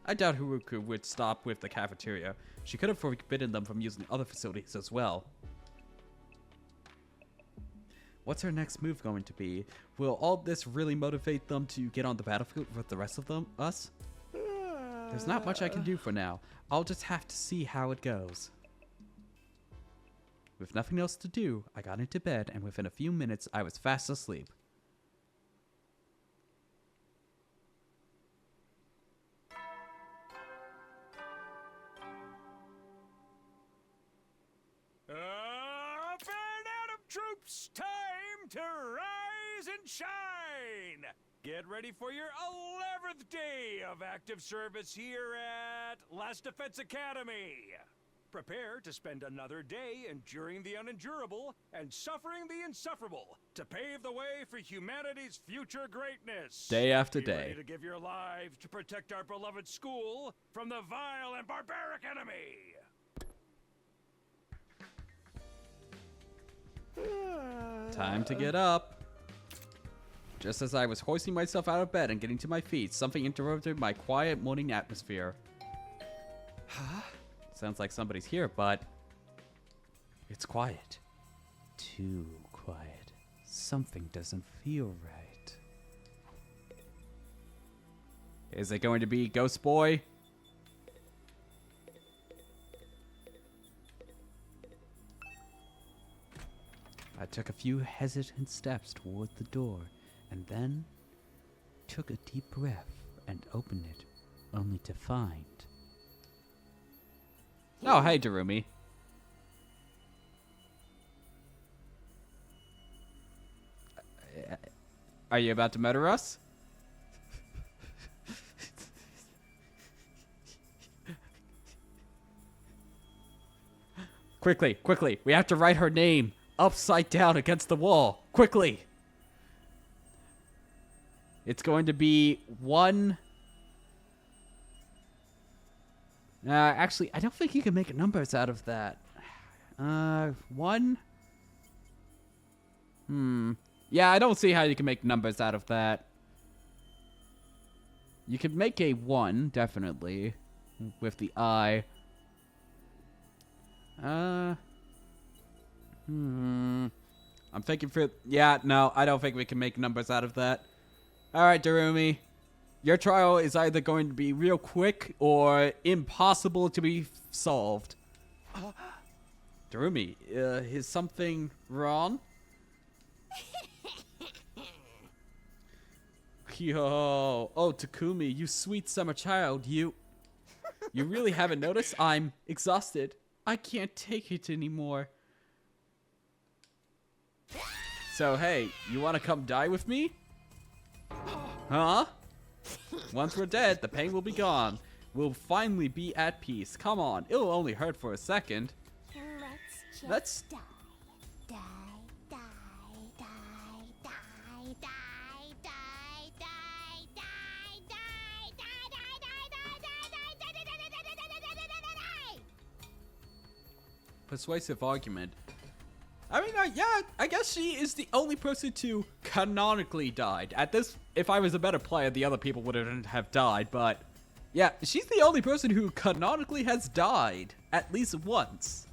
I doubt Haruka would stop with the cafeteria. She could have forbidden them from using other facilities as well. What's her next move going to be? Will all this really motivate them to get on the battlefield with the rest of us? There's not much I can do for now. I'll just have to see how it goes. With nothing else to do, I got into bed, and within a few minutes, I was fast asleep. Band out of troops! Time to rise and shine! Get ready for your 11th day of active service here at Last Defense Academy. Prepare to spend another day enduring the unendurable and suffering the insufferable to pave the way for humanity's future greatness. Day after Be day. ready to give your lives to protect our beloved school from the vile and barbaric enemy. Time to get up. Just as I was hoisting myself out of bed and getting to my feet, something interrupted my quiet morning atmosphere. Huh? Sounds like somebody's here, but it's quiet. Too quiet. Something doesn't feel right. Is it going to be Ghost Boy? I took a few hesitant steps toward the door, and then took a deep breath and opened it, only to find... Oh, hey, Darumi. Are you about to murder us? Quickly, quickly. We have to write her name upside down against the wall. Quickly. It's going to be 1. Actually, I don't think you can make numbers out of that. 1. Yeah, I don't see how you can make numbers out of that. You could make a 1, definitely, with the I. I'm thinking for... Yeah, no, I don't think we can make numbers out of that. Alright, Darumi. Your trial is either going to be real quick or impossible to be solved. Darumi, is something wrong? Yo, oh, Takumi, you sweet summer child, you really haven't noticed? I'm exhausted. I can't take it anymore. So, hey, you want to come die with me? Huh? Once we're dead, the pain will be gone. We'll finally be at peace. Come on, it'll only hurt for a second. Let's die. Die, die, die, die, die, die, die, die, die. Persuasive argument. I mean, yeah, I guess she is the only person to canonically died. At this, if I was a better player, the other people wouldn't have died, but yeah, she's the only person who canonically has died at least once.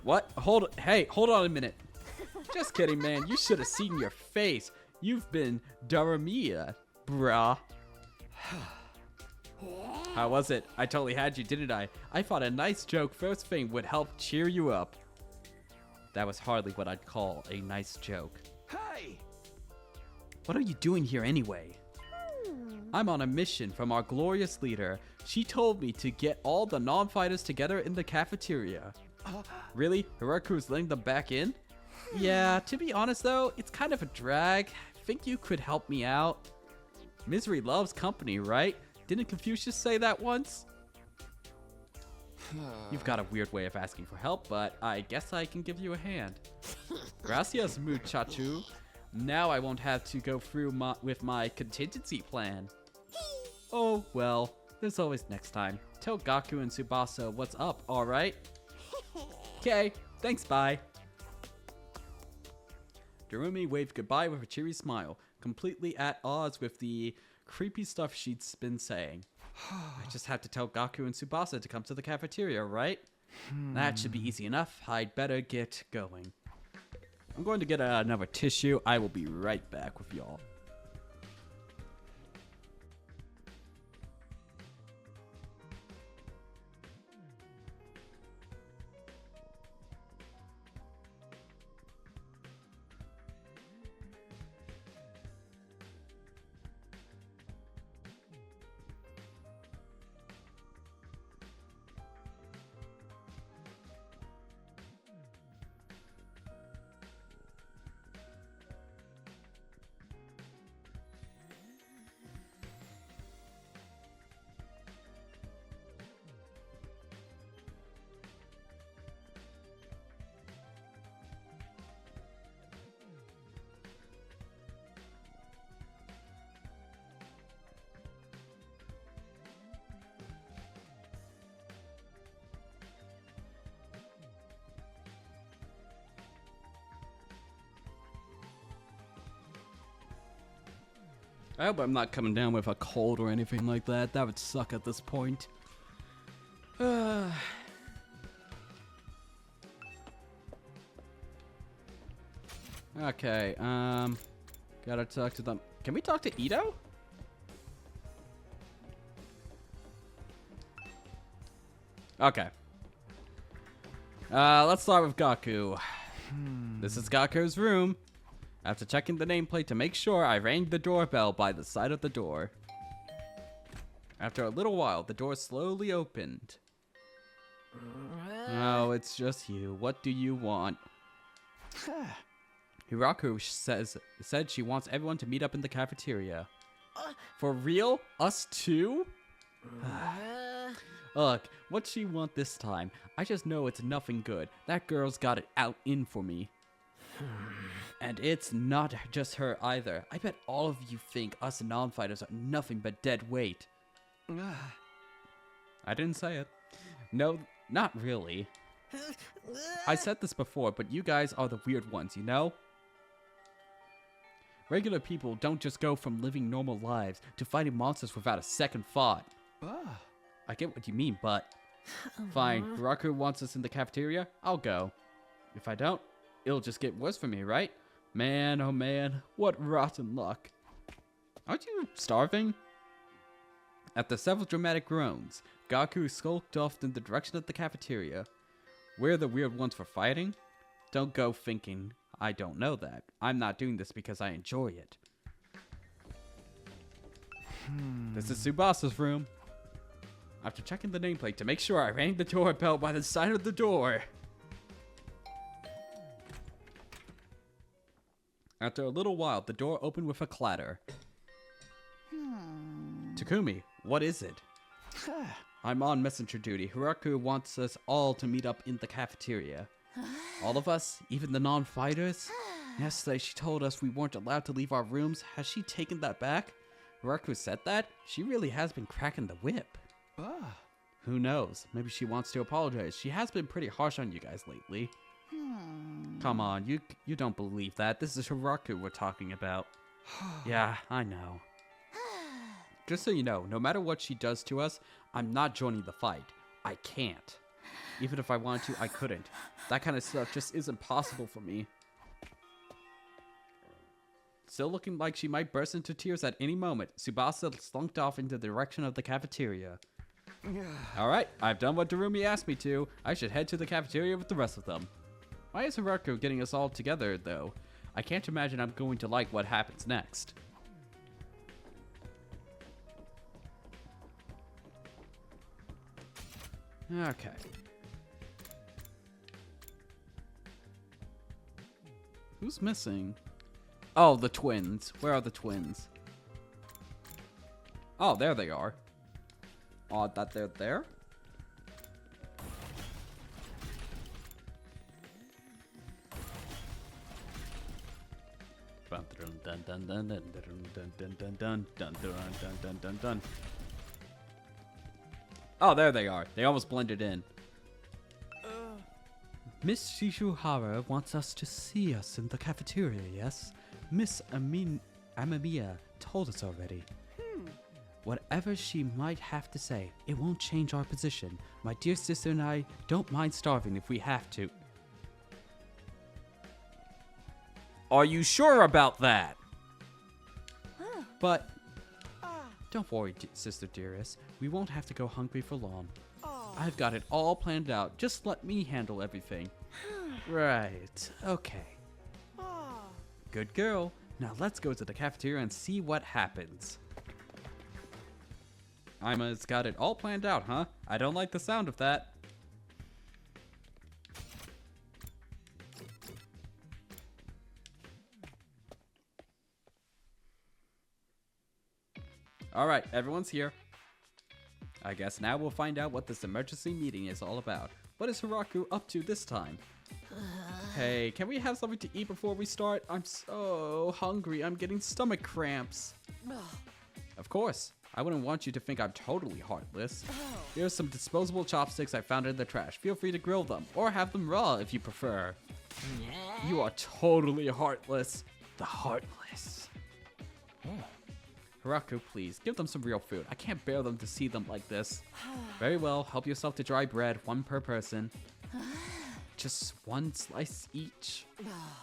What? Hey, hold on a minute. Just kidding, man. You should have seen your face. You've been Daramiya, brah. How was it? I totally had you, didn't I? I thought a nice joke first thing would help cheer you up. That was hardly what I'd call a nice joke. Hey! What are you doing here anyway? I'm on a mission from our glorious leader. She told me to get all the non-fighters together in the cafeteria. Really? Hiraku's letting them back in? Yeah, to be honest though, it's kind of a drag. Think you could help me out? Misery loves company, right? Didn't Confucius say that once? You've got a weird way of asking for help, but I guess I can give you a hand. Gracias, muchacho. Now I won't have to go through with my contingency plan. Oh, well, there's always next time. Tell Gaku and Tsubasa what's up, alright? Okay, thanks, bye. Darumi waved goodbye with a cheery smile, completely at odds with the creepy stuff she'd been saying. I just have to tell Gaku and Tsubasa to come to the cafeteria, right? That should be easy enough. I'd better get going. I'm going to get another tissue. I will be right back with y'all. I hope I'm not coming down with a cold or anything like that. That would suck at this point. Okay, gotta talk to them. Can we talk to Ito? Okay. Let's start with Gaku. This is Gaku's room. After checking the nameplate to make sure, I rang the doorbell by the side of the door. After a little while, the door slowly opened. Oh, it's just you. What do you want? Hiraku said she wants everyone to meet up in the cafeteria. For real? Us too? Look, what she want this time? I just know it's nothing good. That girl's got it out in for me. And it's not just her either. I bet all of you think us non-fighters are nothing but dead weight. I didn't say it. No, not really. I said this before, but you guys are the weird ones, you know? Regular people don't just go from living normal lives to fighting monsters without a second thought. I get what you mean, but... Fine, Hiraku wants us in the cafeteria, I'll go. If I don't, it'll just get worse for me, right? Man, oh man, what rotten luck. Aren't you starving? After several dramatic groans, Gaku skulked off in the direction of the cafeteria. We're the weird ones for fighting? Don't go thinking I don't know that. I'm not doing this because I enjoy it. This is Tsubasa's room. After checking the nameplate to make sure, I rang the doorbell by the side of the door. After a little while, the door opened with a clatter. Takumi, what is it? I'm on messenger duty. Hiraku wants us all to meet up in the cafeteria. All of us? Even the non-fighters? Yesterday she told us we weren't allowed to leave our rooms. Has she taken that back? Hiraku said that? She really has been cracking the whip. Who knows? Maybe she wants to apologize. She has been pretty harsh on you guys lately. Come on, you don't believe that. This is Hiraku we're talking about. Yeah, I know. Just so you know, no matter what she does to us, I'm not joining the fight. I can't. Even if I wanted to, I couldn't. That kind of stuff just isn't possible for me. Still looking like she might burst into tears at any moment, Tsubasa slunk off into the direction of the cafeteria. Alright, I've done what Darumi asked me to. I should head to the cafeteria with the rest of them. Why is Hiraku getting us all together, though? I can't imagine I'm going to like what happens next. Okay. Who's missing? Oh, the twins. Where are the twins? Oh, there they are. Odd that they're there. Oh, there they are. They almost blended in. Miss Shishuhara wants us to see us in the cafeteria, yes? Miss Amamiya told us already. Whatever she might have to say, it won't change our position. My dear sister and I don't mind starving if we have to. Are you sure about that? But don't worry, sister dearest. We won't have to go hungry for long. I've got it all planned out. Just let me handle everything. Right. Okay. Good girl. Now let's go to the cafeteria and see what happens. Ima's got it all planned out, huh? I don't like the sound of that. Alright, everyone's here. I guess now we'll find out what this emergency meeting is all about. What is Hiraku up to this time? Hey, can we have something to eat before we start? I'm so hungry. I'm getting stomach cramps. Of course. I wouldn't want you to think I'm totally heartless. Here's some disposable chopsticks I found in the trash. Feel free to grill them, or have them raw if you prefer. You are totally heartless. The heartless. Hiraku, please, give them some real food. I can't bear them to see them like this. Very well, help yourself to dry bread, one per person. Just one slice each.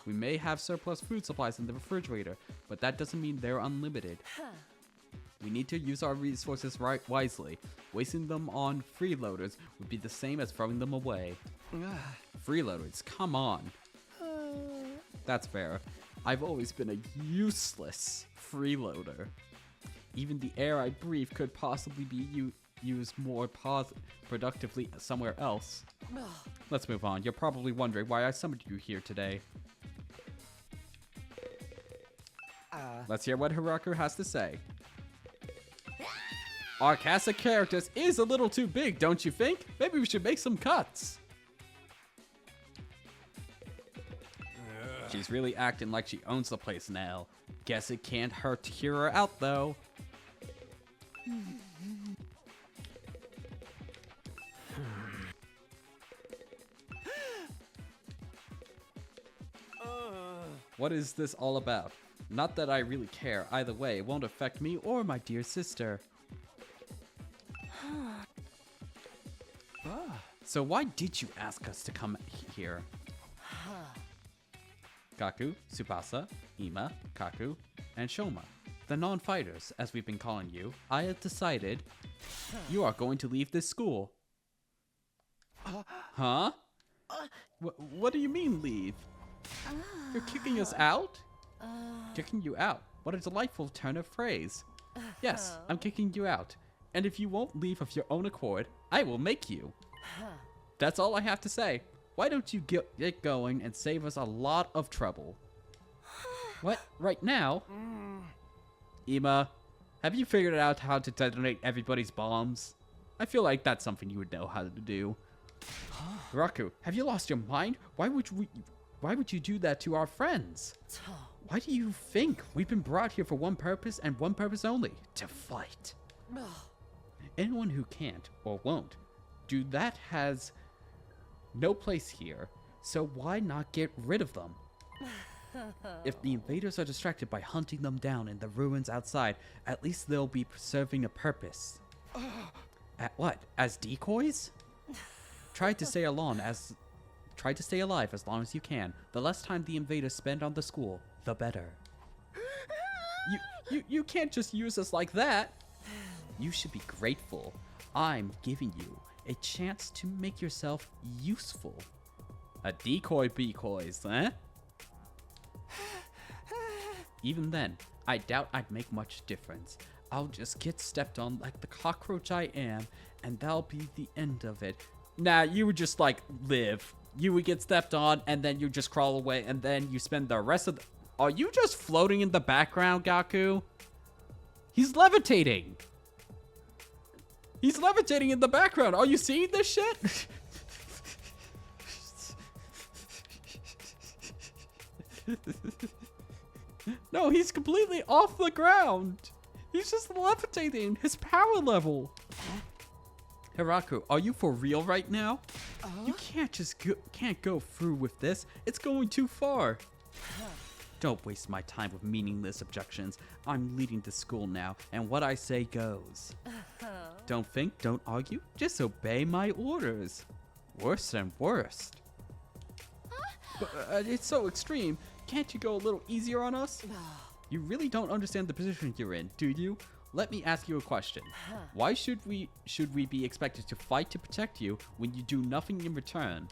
We may have surplus food supplies in the refrigerator, but that doesn't mean they're unlimited. We need to use our resources wisely. Wasting them on freeloaders would be the same as throwing them away. Freeloaders, come on. That's fair. I've always been a useless freeloader. Even the air I breathe could possibly be used more productively somewhere else. Let's move on. You're probably wondering why I summoned you here today. Let's hear what Hiraku has to say. Our cast of characters is a little too big, don't you think? Maybe we should make some cuts. She's really acting like she owns the place now. Guess it can't hurt to hear her out, though. What is this all about? Not that I really care. Either way, it won't affect me or my dear sister. So why did you ask us to come here? Gaku, Tsubasa, Ima, Kaku, and Shoma. The non-fighters, as we've been calling you, I have decided you are going to leave this school. Huh? What do you mean, leave? You're kicking us out? Kicking you out. What a delightful turn of phrase. Yes, I'm kicking you out. And if you won't leave of your own accord, I will make you. That's all I have to say. Why don't you get going and save us a lot of trouble? What? Right now? Ima, have you figured out how to detonate everybody's bombs? I feel like that's something you would know how to do. Raku, have you lost your mind? Why would you do that to our friends? Why do you think we've been brought here for one purpose and one purpose only? To fight. Anyone who can't or won't do that has no place here, so why not get rid of them? If the invaders are distracted by hunting them down in the ruins outside, at least they'll be serving a purpose. At what? As decoys? Try to stay alive as long as you can. The less time the invaders spend on the school, the better. You can't just use us like that. You should be grateful. I'm giving you a chance to make yourself useful. A decoys, eh? Even then, I doubt I'd make much difference. I'll just get stepped on like the cockroach I am, and that'll be the end of it. Nah, you would just like live. You would get stepped on, and then you just crawl away, and then you spend the rest of the... Are you just floating in the background, Gaku? He's levitating. He's levitating in the background. Are you seeing this shit? No, he's completely off the ground. He's just levitating. His power level. Hiraku, are you for real right now? You can't go through with this. It's going too far. Don't waste my time with meaningless objections. I'm leading the school now, and what I say goes. Don't think, don't argue, just obey my orders. Worse and worst. But, it's so extreme. Can't you go a little easier on us? You really don't understand the position you're in, do you? Let me ask you a question. Why should we be expected to fight to protect you when you do nothing in return?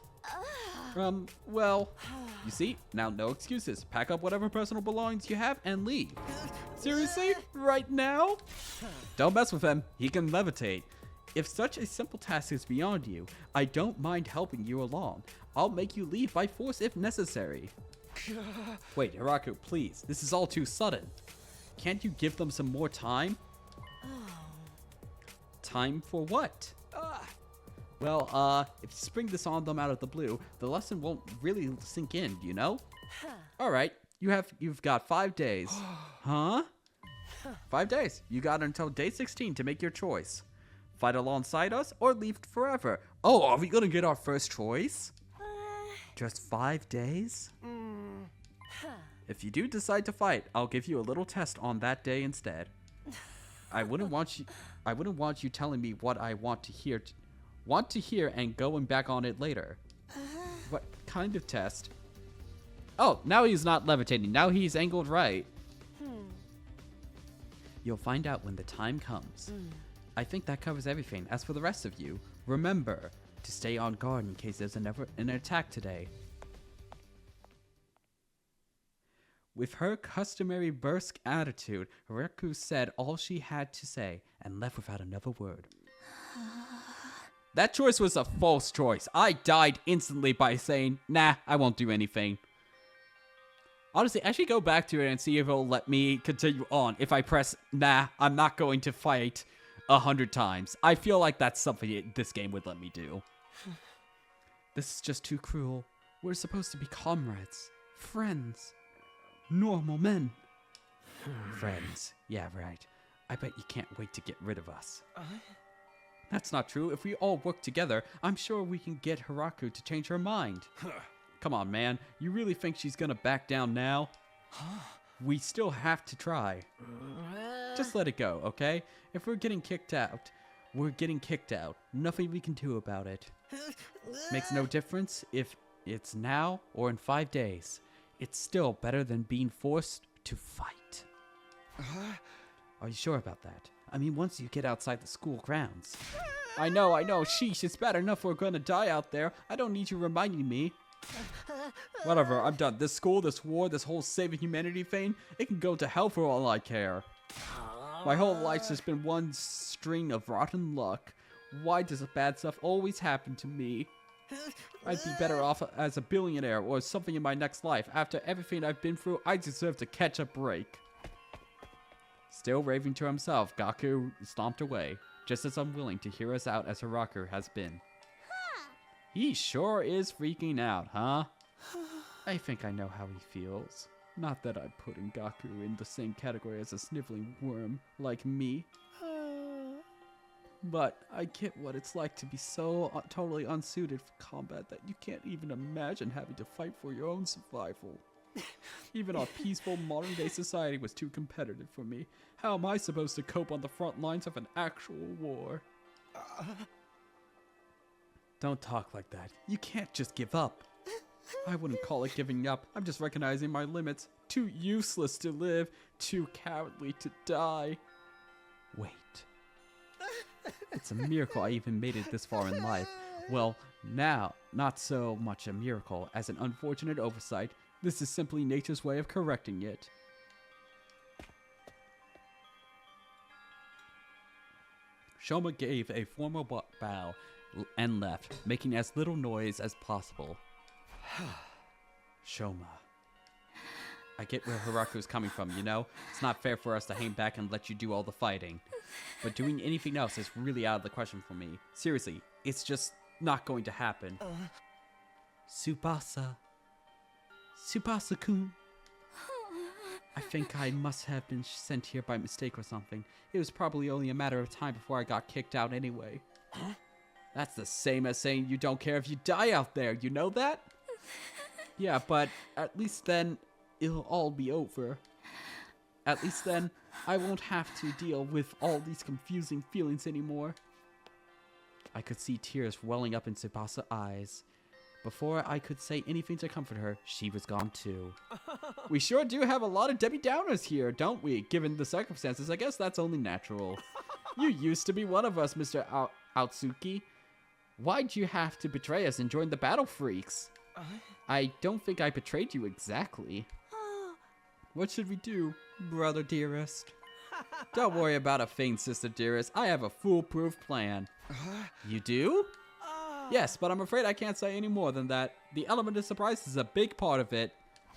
Well, you see, now no excuses. Pack up whatever personal belongings you have and leave. Seriously? Right now? Don't mess with him. He can levitate. If such a simple task is beyond you, I don't mind helping you along. I'll make you leave by force if necessary. Wait, Hiraku, please. This is all too sudden. Can't you give them some more time? Time for what? Well, if you spring this on them out of the blue, the lesson won't really sink in, you know? All right, you've got 5 days. Huh? 5 days. You got until day 16 to make your choice. Fight alongside us or leave forever. Oh, are we gonna get our first choice? Just 5 days? If you do decide to fight, I'll give you a little test on that day instead. I wouldn't want you telling me what I want to hear and going back on it later. What kind of test? Oh, now he's not levitating. Now he's angled right. You'll find out when the time comes. I think that covers everything. As for the rest of you, remember to stay on guard in case there's an attack today. With her customary brusque attitude, Hiraku said all she had to say and left without another word. That choice was a false choice. I died instantly by saying, nah, I won't do anything. Honestly, I should go back to it and see if it'll let me continue on. If I press, nah, I'm not going to fight 100 times. I feel like that's something this game would let me do. This is just too cruel. We're supposed to be comrades, friends, normal men. Friends, yeah, right. I bet you can't wait to get rid of us. That's not true. If we all work together, I'm sure we can get Hiraku to change her mind. Come on, man. You really think she's gonna back down now? We still have to try. Just let it go, okay? If we're getting kicked out, we're getting kicked out. Nothing we can do about it. Makes no difference if it's now or in 5 days. It's still better than being forced to fight. Are you sure about that? I mean, once you get outside the school grounds. I know. Sheesh, it's bad enough we're gonna die out there. I don't need you reminding me. Whatever, I'm done. This school, this war, this whole saving humanity thing, it can go to hell for all I care. My whole life's just been one string of rotten luck. Why does bad stuff always happen to me? I'd be better off as a billionaire or something in my next life. After everything I've been through, I deserve to catch a break. Still raving to himself, Gaku stomped away, just as unwilling to hear us out as Hiraku has been. He sure is freaking out, huh? I think I know how he feels. Not that I'd putting Gaku in the same category as a sniveling worm like me. But I get what it's like to be so totally unsuited for combat that you can't even imagine having to fight for your own survival. Even our peaceful modern-day society was too competitive for me. How am I supposed to cope on the front lines of an actual war? Don't talk like that. You can't just give up. I wouldn't call it giving up. I'm just recognizing my limits. Too useless to live, too cowardly to die. Wait. It's a miracle I even made it this far in life. Well, now, not so much a miracle as an unfortunate oversight. This is simply nature's way of correcting it. Shoma gave a formal bow and left, making as little noise as possible. Shoma. I get where Hiraku's coming from, you know? It's not fair for us to hang back and let you do all the fighting. But doing anything else is really out of the question for me. Seriously, it's just not going to happen. Tsubasa. Tsubasa-kun. I think I must have been sent here by mistake or something. It was probably only a matter of time before I got kicked out anyway. That's the same as saying you don't care if you die out there, you know that? Yeah, but at least then it'll all be over. At least then I won't have to deal with all these confusing feelings anymore. I could see tears welling up in Tsubasa's eyes. Before I could say anything to comfort her, she was gone too. We sure do have a lot of Debbie Downers here, don't we? Given the circumstances, I guess that's only natural. You used to be one of us, Mr. Aotsuki. Why'd you have to betray us and join the Battle Freaks? I don't think I betrayed you exactly. What should we do, brother dearest? Don't worry about a thing, sister dearest. I have a foolproof plan. You do? Yes, but I'm afraid I can't say any more than that. The element of surprise is a big part of it.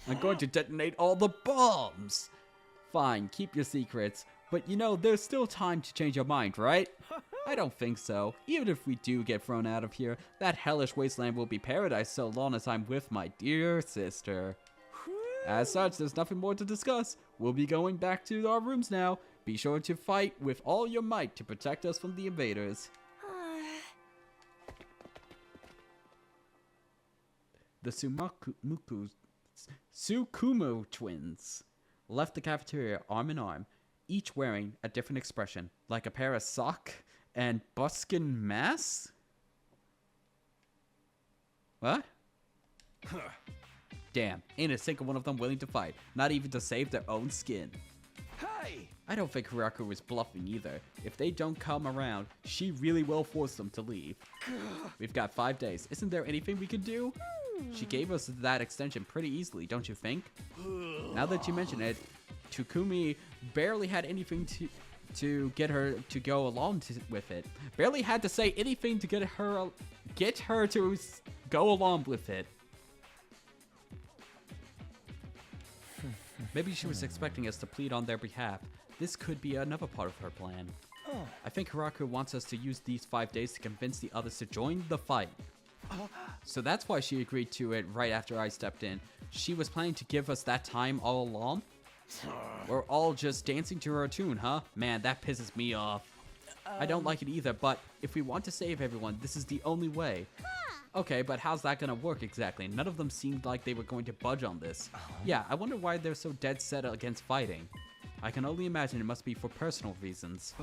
I'm going to detonate all the bombs. Fine, keep your secrets. But you know, there's still time to change your mind, right? I don't think so. Even if we do get thrown out of here, that hellish wasteland will be paradise so long as I'm with my dear sister. As such, there's nothing more to discuss. We'll be going back to our rooms now. Be sure to fight with all your might to protect us from the invaders. The Tsukumo twins left the cafeteria arm in arm, each wearing a different expression, like a pair of sock and buskin masks? What? Damn, ain't a single one of them willing to fight, not even to save their own skin. Hey! I don't think Hiraku was bluffing either. If they don't come around, she really will force them to leave. We've got 5 days. Isn't there anything we could do? She gave us that extension pretty easily, don't you think? Now that you mention it, Takumi barely had anything to get her to go along with it. Barely had to say anything to get her to go along with it. Maybe she was expecting us to plead on their behalf. This could be another part of her plan. I think Hiraku wants us to use these 5 days to convince the others to join the fight. So that's why she agreed to it right after I stepped in. She was planning to give us that time all along? We're all just dancing to her tune, huh? Man, that pisses me off. I don't like it either, but if we want to save everyone, this is the only way. Okay, but how's that gonna work exactly? None of them seemed like they were going to budge on this. Yeah, I wonder why they're so dead set against fighting. I can only imagine it must be for personal reasons.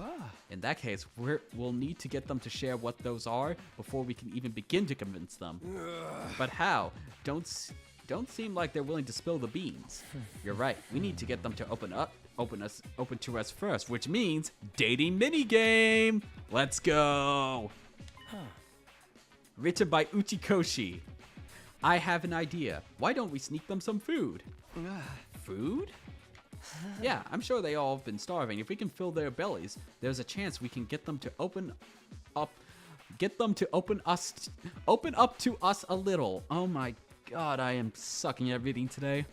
In that case, we'll need to get them to share what those are before we can even begin to convince them. But how? Don't seem like they're willing to spill the beans. You're right. We need to get them to open to us first, which means dating minigame. Let's go. Written by Uchikoshi. I have an idea. Why don't we sneak them some food? Food? Yeah, I'm sure they all have been starving. If we can fill their bellies, there's a chance we can get them to open up to us a little. Oh my god, I am sucking everything today.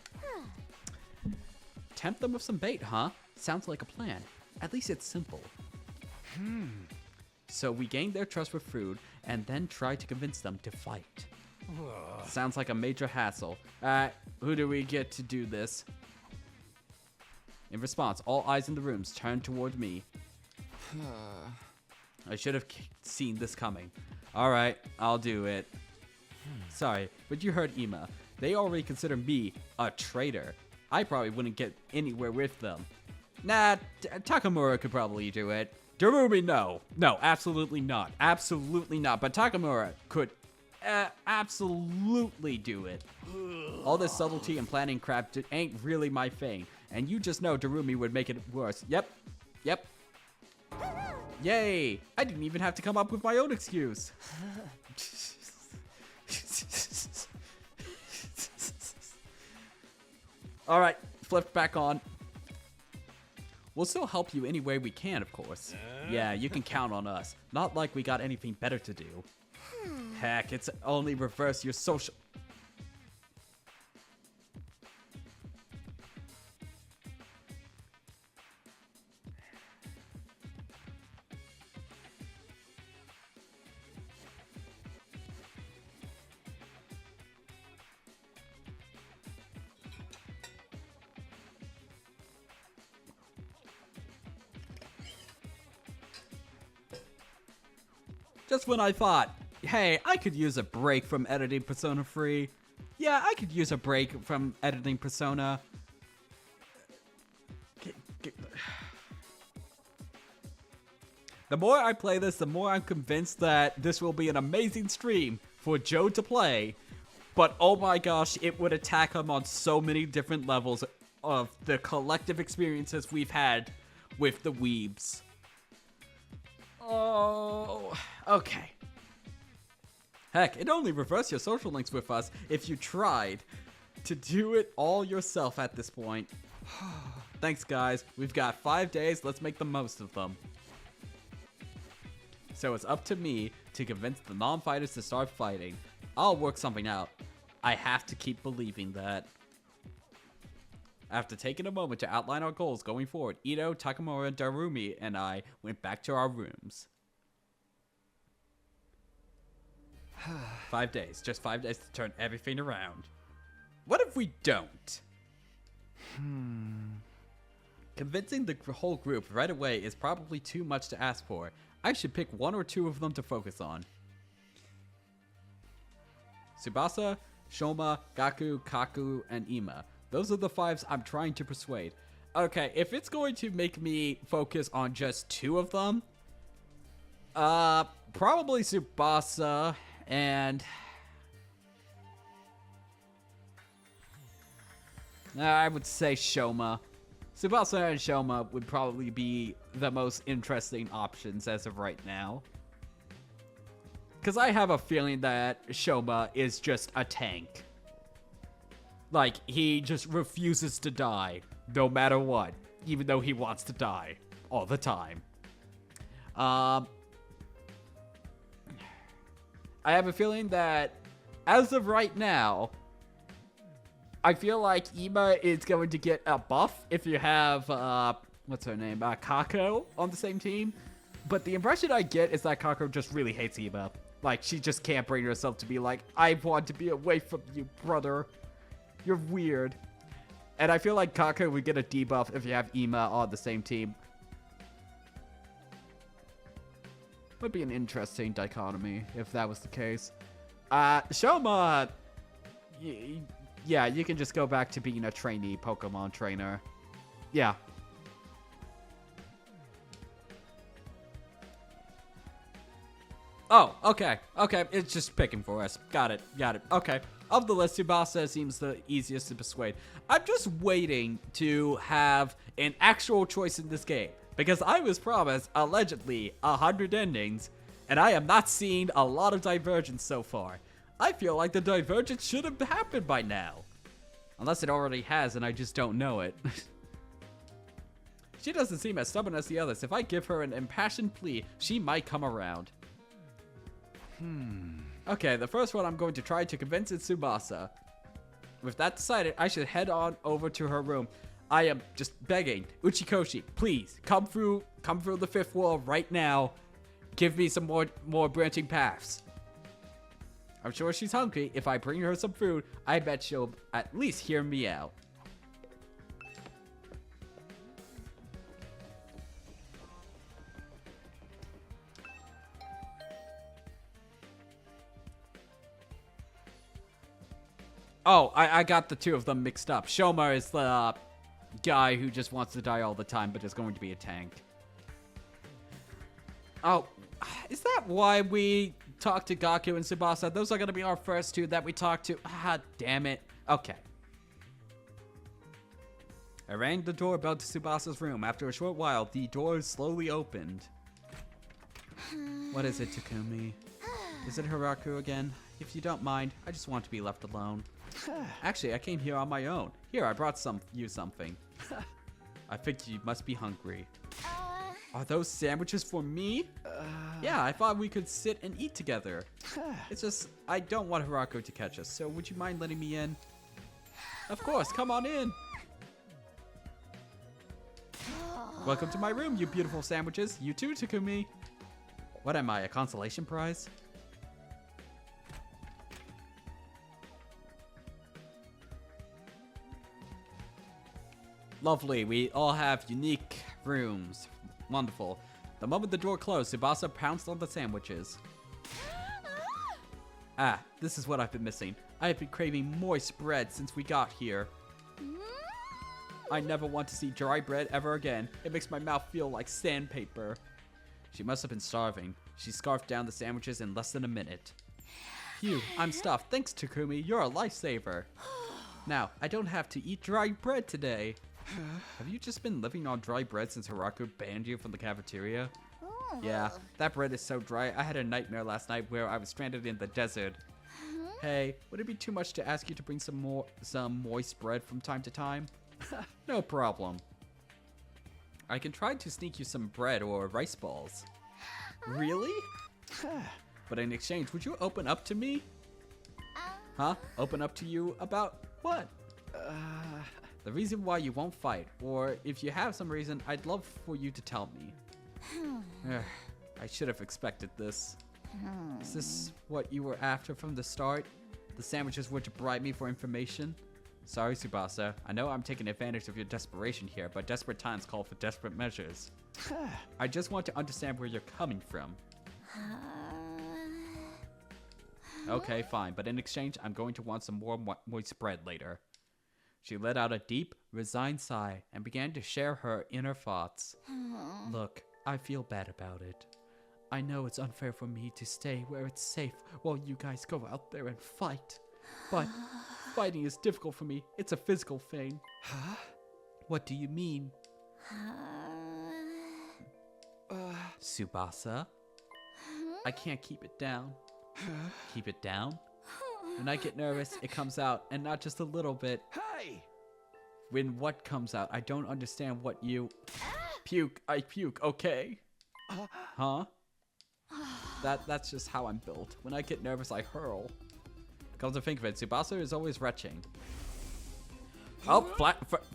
Tempt them with some bait, huh? Sounds like a plan. At least it's simple. So we gain their trust with food and then try to convince them to fight. Sounds like a major hassle. Who do we get to do this? In response, all eyes in the rooms turn toward me. I should have seen this coming. Alright, I'll do it. Sorry, but you heard Ima. They already consider me a traitor. I probably wouldn't get anywhere with them. Nah, Takamura could probably do it. Darumi, no. No, absolutely not. Absolutely not. But Takamura could absolutely do it. All this subtlety and planning crap ain't really my thing. And you just know Darumi would make it worse. Yep. Yay! I didn't even have to come up with my own excuse. Alright, flipped back on. We'll still help you any way we can, of course. Yeah, you can count on us. Not like we got anything better to do. Heck, it's only reverse your social... Just when I thought, hey, I could use a break from editing Persona 3. Yeah, I could use a break from editing Persona. The more I play this, the more I'm convinced that this will be an amazing stream for Joe to play. But oh my gosh, it would attack him on so many different levels of the collective experiences we've had with the weebs. Oh, okay. Heck, it only reversed your social links with us if you tried to do it all yourself at this point. Thanks, guys. We've got 5 days. Let's make the most of them. So it's up to me to convince the non-fighters to start fighting. I'll work something out. I have to keep believing that. After taking a moment to outline our goals going forward, Ito, Takamura, Darumi, and I went back to our rooms. 5 days. Just 5 days to turn everything around. What if we don't? Convincing the whole group right away is probably too much to ask for. I should pick 1 or 2 of them to focus on. Tsubasa, Shoma, Gaku, Kaku, and Ima. Those are the 5s I'm trying to persuade. Okay, if it's going to make me focus on just 2 of them, probably Tsubasa and... I would say Shoma. Tsubasa and Shoma would probably be the most interesting options as of right now. Because I have a feeling that Shoma is just a tank. Like, he just refuses to die, no matter what, even though he wants to die all the time. I have a feeling that, as of right now, I feel like Ima is going to get a buff if you have, what's her name, Kako on the same team. But the impression I get is that Kako just really hates Ima. Like, she just can't bring herself to be like, I want to be away from you, brother. You're weird. And I feel like Kako would get a debuff if you have Ima on the same team. Would be an interesting dichotomy if that was the case. Shoma, yeah, you can just go back to being a trainee Pokemon trainer. Yeah. Oh, okay. Okay, it's just picking for us. Got it. Okay. Of the list, Tsubasa seems the easiest to persuade. I'm just waiting to have an actual choice in this game. Because I was promised, allegedly, 100 endings, and I am not seeing a lot of divergence so far. I feel like the divergence should have happened by now. Unless it already has and I just don't know it. She doesn't seem as stubborn as the others. If I give her an impassioned plea, she might come around. Okay, the first one I'm going to try to convince is Tsubasa. With that decided, I should head on over to her room. I am just begging. Uchikoshi, please, come through the fifth wall right now. Give me some more branching paths. I'm sure she's hungry. If I bring her some food, I bet she'll at least hear me out. Oh, I got the two of them mixed up. Shoma is the guy who just wants to die all the time, but is going to be a tank. Oh, is that why we talked to Gaku and Tsubasa? Those are going to be our first two that we talked to. Ah, damn it. Okay. I rang the doorbell to Tsubasa's room. After a short while, the door slowly opened. What is it, Takumi? Is it Hiraku again? If you don't mind, I just want to be left alone. Actually, I came here on my own. Here, I brought you something. I think you must be hungry. Are those sandwiches for me? Yeah, I thought we could sit and eat together. It's just, I don't want Hiraku to catch us, so would you mind letting me in? Of course, come on in. Welcome to my room, you beautiful sandwiches. You too, Takumi. What am I, a consolation prize? Lovely, we all have unique rooms. Wonderful. The moment the door closed, Tsubasa pounced on the sandwiches. Ah, this is what I've been missing. I have been craving moist bread since we got here. I never want to see dry bread ever again. It makes my mouth feel like sandpaper. She must have been starving. She scarfed down the sandwiches in less than a minute. Phew, I'm stuffed. Thanks, Takumi. You're a lifesaver. Now, I don't have to eat dry bread today. Have you just been living on dry bread since Hiraku banned you from the cafeteria? Yeah, that bread is so dry. I had a nightmare last night where I was stranded in the desert. Hey, would it be too much to ask you to bring some moist bread from time to time? No problem. I can try to sneak you some bread or rice balls. Really? But in exchange, would you open up to me? Huh? Open up to you about what? The reason why you won't fight, or if you have some reason, I'd love for you to tell me. I should have expected this. Is this what you were after from the start? The sandwiches were to bribe me for information? Sorry, Tsubasa. I know I'm taking advantage of your desperation here, but desperate times call for desperate measures. I just want to understand where you're coming from. Okay, fine, but in exchange, I'm going to want some more moist bread later. She let out a deep, resigned sigh and began to share her inner thoughts. Look, I feel bad about it. I know it's unfair for me to stay where it's safe while you guys go out there and fight. But fighting is difficult for me. It's a physical thing. Huh? What do you mean? Tsubasa? I can't keep it down. Keep it down? When I get nervous, it comes out, and not just a little bit. Hey! When what comes out, I don't understand what you... Puke, I puke, okay? Huh? That's just how I'm built. When I get nervous, I hurl. Come to think of it, Tsubasa is always retching. Oh,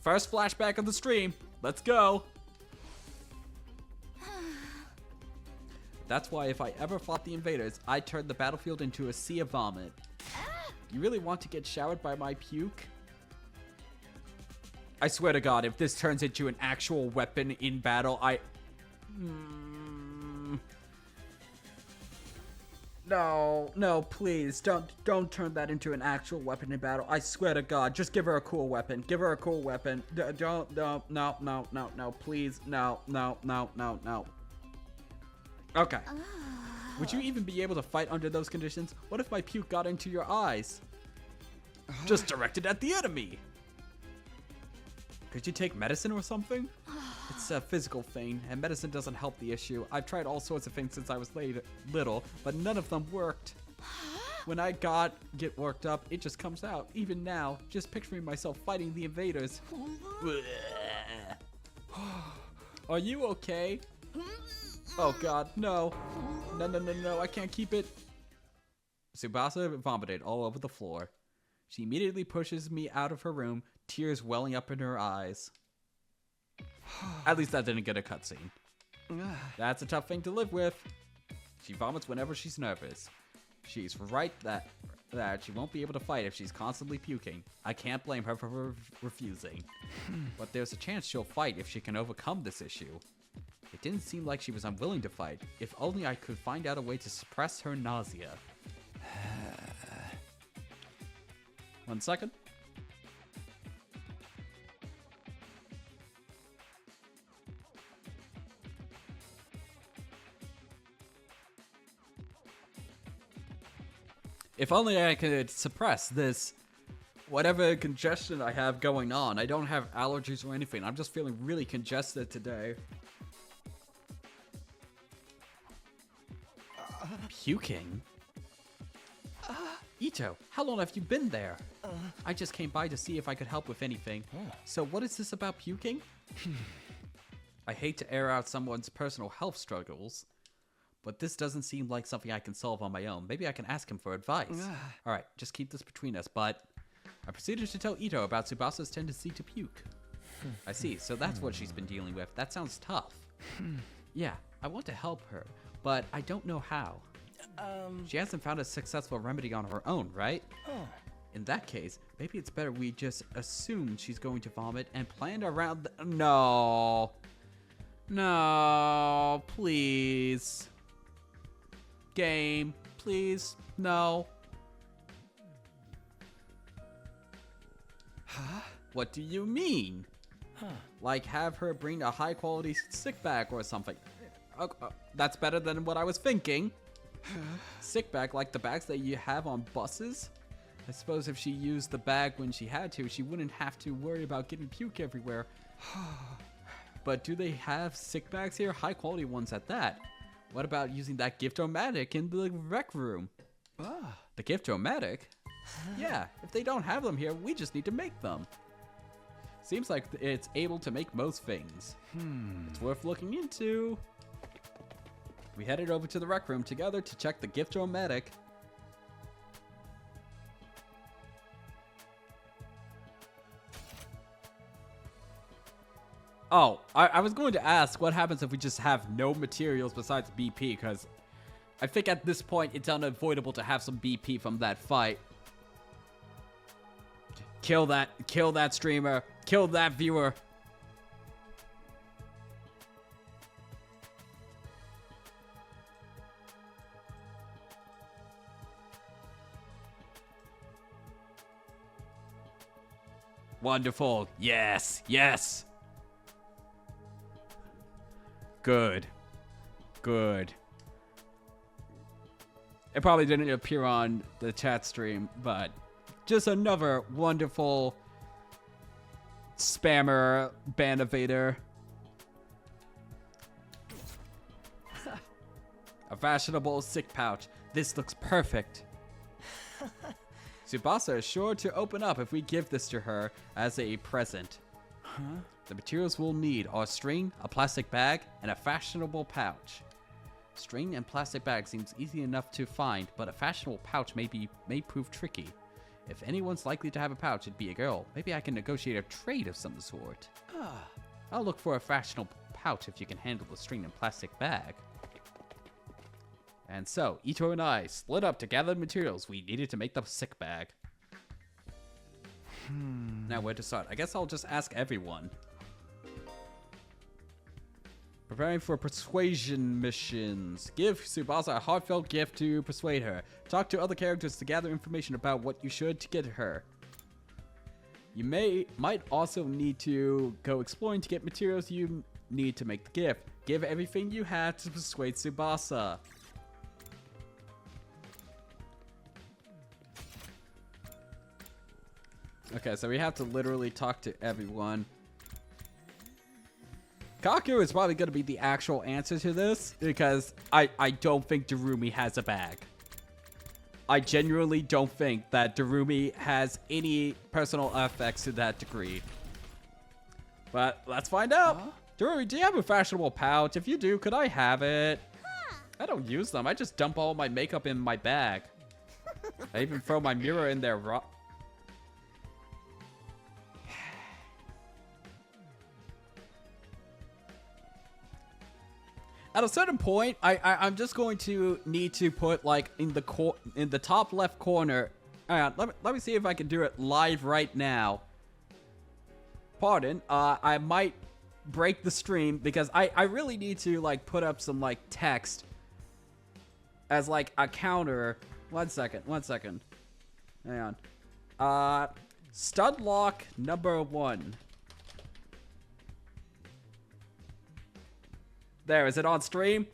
first flashback of the stream. Let's go. That's why if I ever fought the invaders, I'd turn the battlefield into a sea of vomit. You really want to get showered by my puke? I swear to God, if this turns into an actual weapon in battle, No, please, don't turn that into an actual weapon in battle. I swear to God, just give her a cool weapon. Give her a cool weapon. No, please, no. Okay. Would you even be able to fight under those conditions? What if my puke got into your eyes? Just directed at the enemy. Could you take medicine or something? It's a physical thing, and medicine doesn't help the issue. I've tried all sorts of things since I was little, but none of them worked. When I get worked up, it just comes out. Even now, just picturing myself fighting the invaders. Are you okay? Oh God, no, I can't keep it. Tsubasa vomited all over the floor. She immediately pushes me out of her room, tears welling up in her eyes. At least that didn't get a cutscene. That's a tough thing to live with. She vomits whenever she's nervous. She's right that she won't be able to fight if she's constantly puking. I can't blame her for refusing. But there's a chance she'll fight if she can overcome this issue. It didn't seem like she was unwilling to fight. If only I could find out a way to suppress her nausea. 1 second. If only I could suppress this, whatever congestion I have going on. I don't have allergies or anything. I'm just feeling really congested today. Puking? Ito, how long have you been there? I just came by to see if I could help with anything. So what is this about puking? I hate to air out someone's personal health struggles, but this doesn't seem like something I can solve on my own. Maybe I can ask him for advice. Alright, just keep this between us, but I proceeded to tell Ito about Tsubasa's tendency to puke. I see, so that's what she's been dealing with. That sounds tough. Yeah, I want to help her, but I don't know how. She hasn't found a successful remedy on her own, right? In that case, maybe it's better we just assume she's going to vomit and plan around No, please. Game, please, no. What do you mean? Like have her bring a high quality sick bag or something. That's better than what I was thinking. Sick bag like the bags that you have on buses? I suppose if she used the bag when she had to, she wouldn't have to worry about getting puke everywhere. But do they have sick bags here? High quality ones at that. What about using that gift-o-matic in the rec room? The gift-o-matic? Yeah, if they don't have them here, we just need to make them. Seems like it's able to make most things. It's worth looking into. We headed over to the rec room together to check the gift-o-matic. Oh, I was going to ask what happens if we just have no materials besides BP, because I think at this point it's unavoidable to have some BP from that fight. Kill that streamer, kill that viewer. Wonderful. Yes, yes. Good. Good. It probably didn't appear on the chat stream, but just another wonderful spammer ban evader. A fashionable sick pouch. This looks perfect. Tsubasa is sure to open up if we give this to her as a present. The materials we'll need are string, a plastic bag, and a fashionable pouch. String and plastic bag seems easy enough to find, but a fashionable pouch may prove tricky. If anyone's likely to have a pouch, it'd be a girl. Maybe I can negotiate a trade of some sort. I'll look for a fashionable pouch if you can handle the string and plastic bag. And so, Ito and I split up to gather the materials we needed to make the sick bag. Now where to start? I guess I'll just ask everyone. Preparing for persuasion missions. Give Tsubasa a heartfelt gift to persuade her. Talk to other characters to gather information about what you should to get her. You might also need to go exploring to get materials you need to make the gift. Give everything you have to persuade Tsubasa. Okay, so we have to literally talk to everyone. Kaku is probably going to be the actual answer to this, because I don't think Darumi has a bag. I genuinely don't think that Darumi has any personal effects to that degree. But let's find out. Darumi, do you have a fashionable pouch? If you do, could I have it? I don't use them. I just dump all my makeup in my bag. I even throw my mirror in there. At a certain point, I'm just going to need to put like in the top left corner. Hang on, let me see if I can do it live right now. Pardon, I might break the stream because I really need to like put up some like text as like a counter. One second. Hang on. Stud lock number 1. There, is it on stream?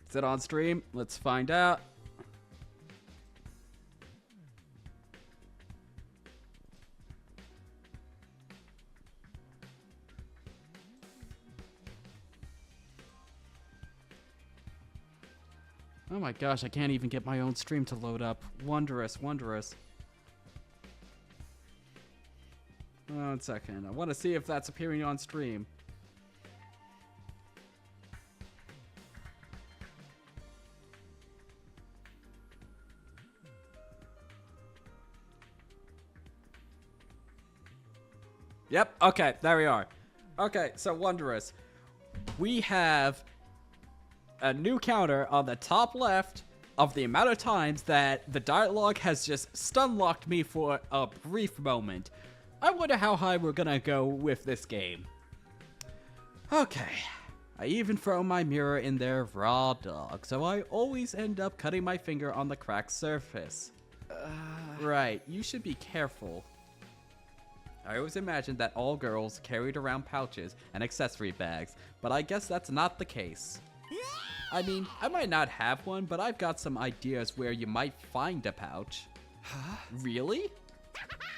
Is it on stream? Let's find out. Oh my gosh, I can't even get my own stream to load up. Wondrous, wondrous. 1 second. I want to see if that's appearing on stream. Yep, okay, there we are. Okay, so wondrous. We have a new counter on the top left of the amount of times that the dialogue has just stun-locked me for a brief moment. I wonder how high we're gonna go with this game. Okay. I even throw my mirror in there raw dog, so I always end up cutting my finger on the cracked surface. Right, you should be careful. I always imagined that all girls carried around pouches and accessory bags, but I guess that's not the case. I mean, I might not have one, but I've got some ideas where you might find a pouch. Huh? Really?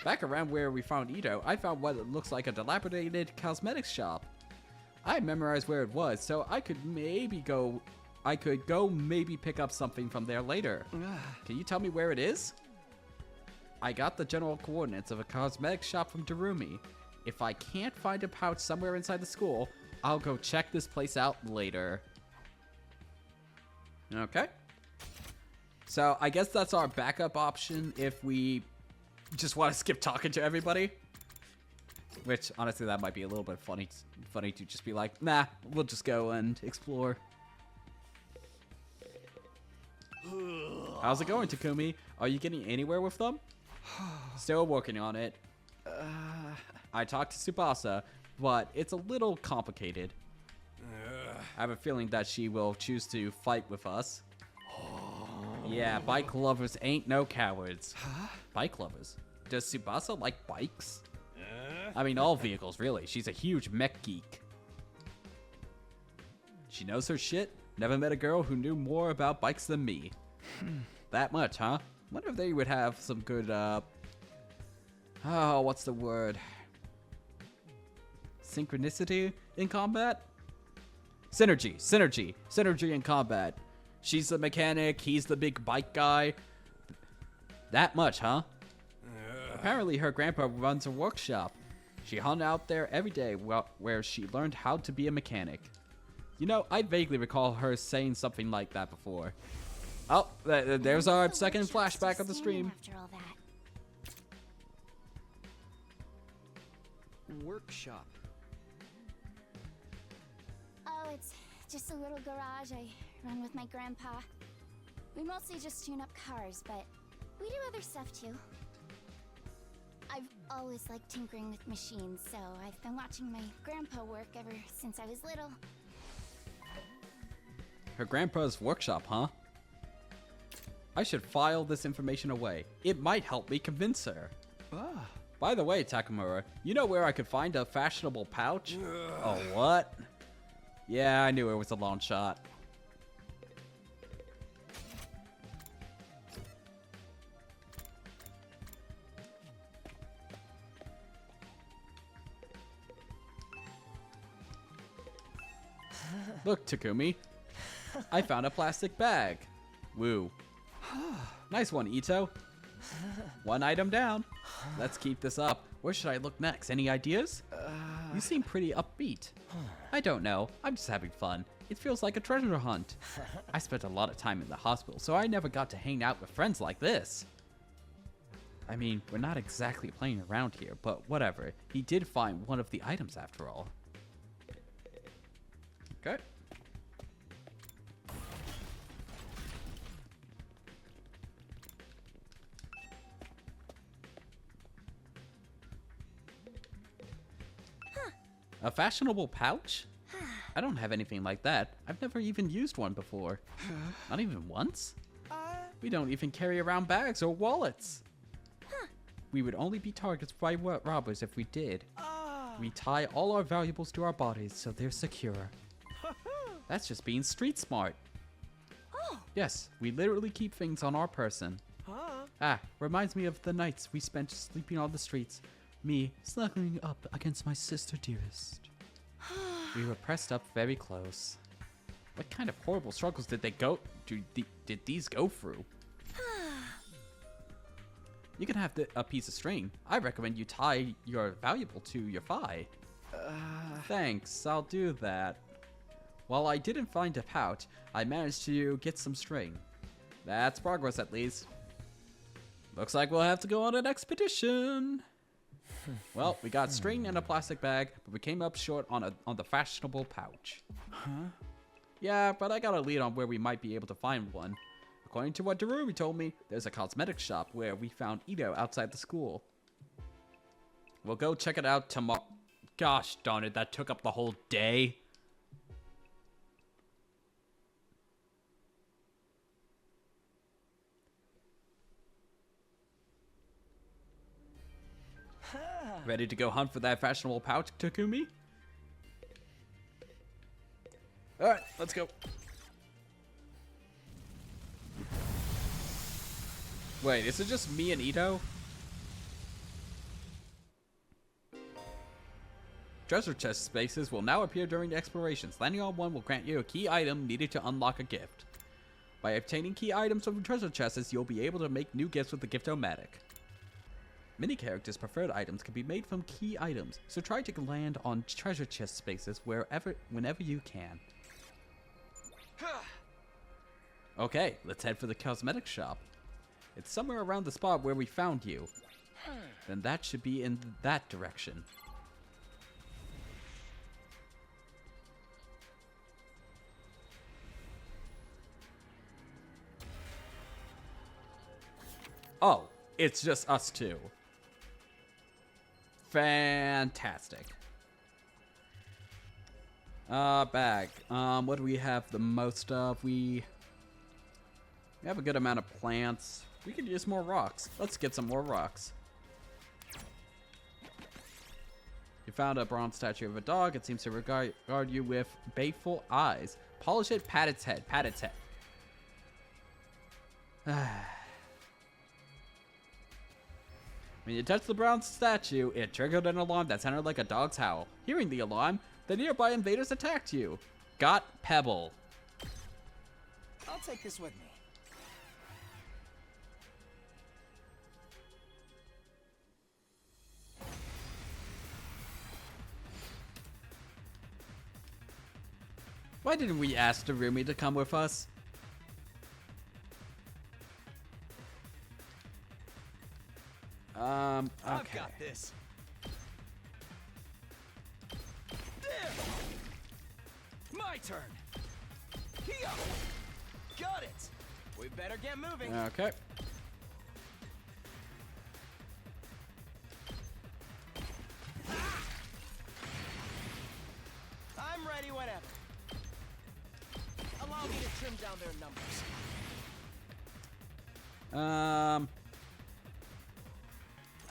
Back around where we found Ito, I found what looks like a dilapidated cosmetics shop. I memorized where it was, so I could go maybe pick up something from there later. Can you tell me where it is? I got the general coordinates of a cosmetics shop from Darumi. If I can't find a pouch somewhere inside the school, I'll go check this place out later. Okay. So I guess that's our backup option if we just want to skip talking to everybody. Which, honestly, that might be a little bit funny to just be like, nah, we'll just go and explore. How's it going, Takumi? Are you getting anywhere with them? Still working on it. I talked to Tsubasa, but it's a little complicated. I have a feeling that she will choose to fight with us. Yeah, bike lovers ain't no cowards. Bike lovers? Does Tsubasa like bikes? I mean, all vehicles, really. She's a huge mech geek. She knows her shit. Never met a girl who knew more about bikes than me. That much, huh? Wonder if they would have some good, oh, what's the word? Synchronicity in combat? Synergy in combat. She's the mechanic, he's the big bike guy. That much, huh? Apparently her grandpa runs a workshop. She hung out there every day where she learned how to be a mechanic. You know, I vaguely recall her saying something like that before. Oh, there's our second flashback of the stream. After all that. Workshop. Oh, it's just a little garage I run with my grandpa. We mostly just tune up cars, but we do other stuff too. I've always liked tinkering with machines, so I've been watching my grandpa work ever since I was little. Her grandpa's workshop, huh? I should file this information away. It might help me convince her. Ah. By the way, Takamura, you know where I could find a fashionable pouch? Oh, what? Yeah, I knew it was a long shot. Look, Takumi. I found a plastic bag. Woo. Nice one, Ito. One item down. Let's keep this up. Where should I look next? Any ideas? You seem pretty upbeat. I don't know. I'm just having fun. It feels like a treasure hunt. I spent a lot of time in the hospital, so I never got to hang out with friends like this. I mean, we're not exactly playing around here, but whatever. He did find one of the items after all. Okay. A fashionable pouch? I don't have anything like that. I've never even used one before. Not even once? We don't even carry around bags or wallets. We would only be targets by robbers if we did. We tie all our valuables to our bodies so they're secure. That's just being street smart. Yes, we literally keep things on our person. Reminds me of the nights we spent sleeping on the streets. Me snuggling up against my sister dearest. We were pressed up very close. What kind of horrible struggles did did these go through? You can have a piece of string. I recommend you tie your valuable to your thigh. Thanks, I'll do that. While I didn't find a pouch, I managed to get some string. That's progress at least. Looks like we'll have to go on an expedition. Well, we got string and a plastic bag, but we came up short on the fashionable pouch. Yeah, but I got a lead on where we might be able to find one. According to what Darumi told me, there's a cosmetics shop where we found Ito outside the school. We'll go check it out tomorrow. Gosh darn it, that took up the whole day. Ready to go hunt for that fashionable pouch, Takumi? Alright, let's go. Wait, is it just me and Ito? Treasure chest spaces will now appear during the explorations. Landing on one will grant you a key item needed to unlock a gift. By obtaining key items from treasure chests, you'll be able to make new gifts with the Gift-O-Matic. Many characters' preferred items can be made from key items, so try to land on treasure chest spaces whenever you can. Okay, let's head for the cosmetic shop. It's somewhere around the spot where we found you. Then that should be in that direction. Oh, it's just us two. Fantastic. Bag. What do we have the most of? We have a good amount of plants. We could use more rocks. Let's get some more rocks. You found a bronze statue of a dog. It seems to regard you with baleful eyes. Polish it, pat its head. Pat its head. When you touched the bronze statue, it triggered an alarm that sounded like a dog's howl. Hearing the alarm, the nearby invaders attacked you. Got Pebble. I'll take this with me. Why didn't we ask the roomie to come with us? Okay. I've got this. There. My turn. Here. Got it. We better get moving. Okay. I'm ready whenever. Allow me to trim down their numbers.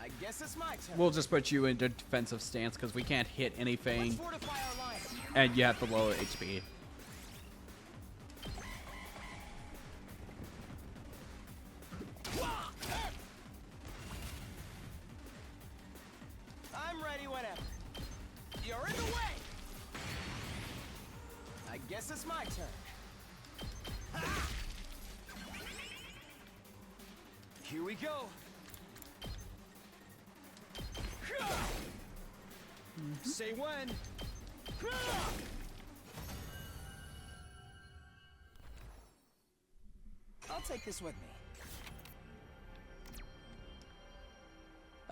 I guess it's my turn. We'll just put you into defensive stance because we can't hit Let's anything, fortify our lines. and you have the lower HP. I'm ready whenever. You're in the way. I guess it's my turn. Here we go. Say when. I'll take this with me.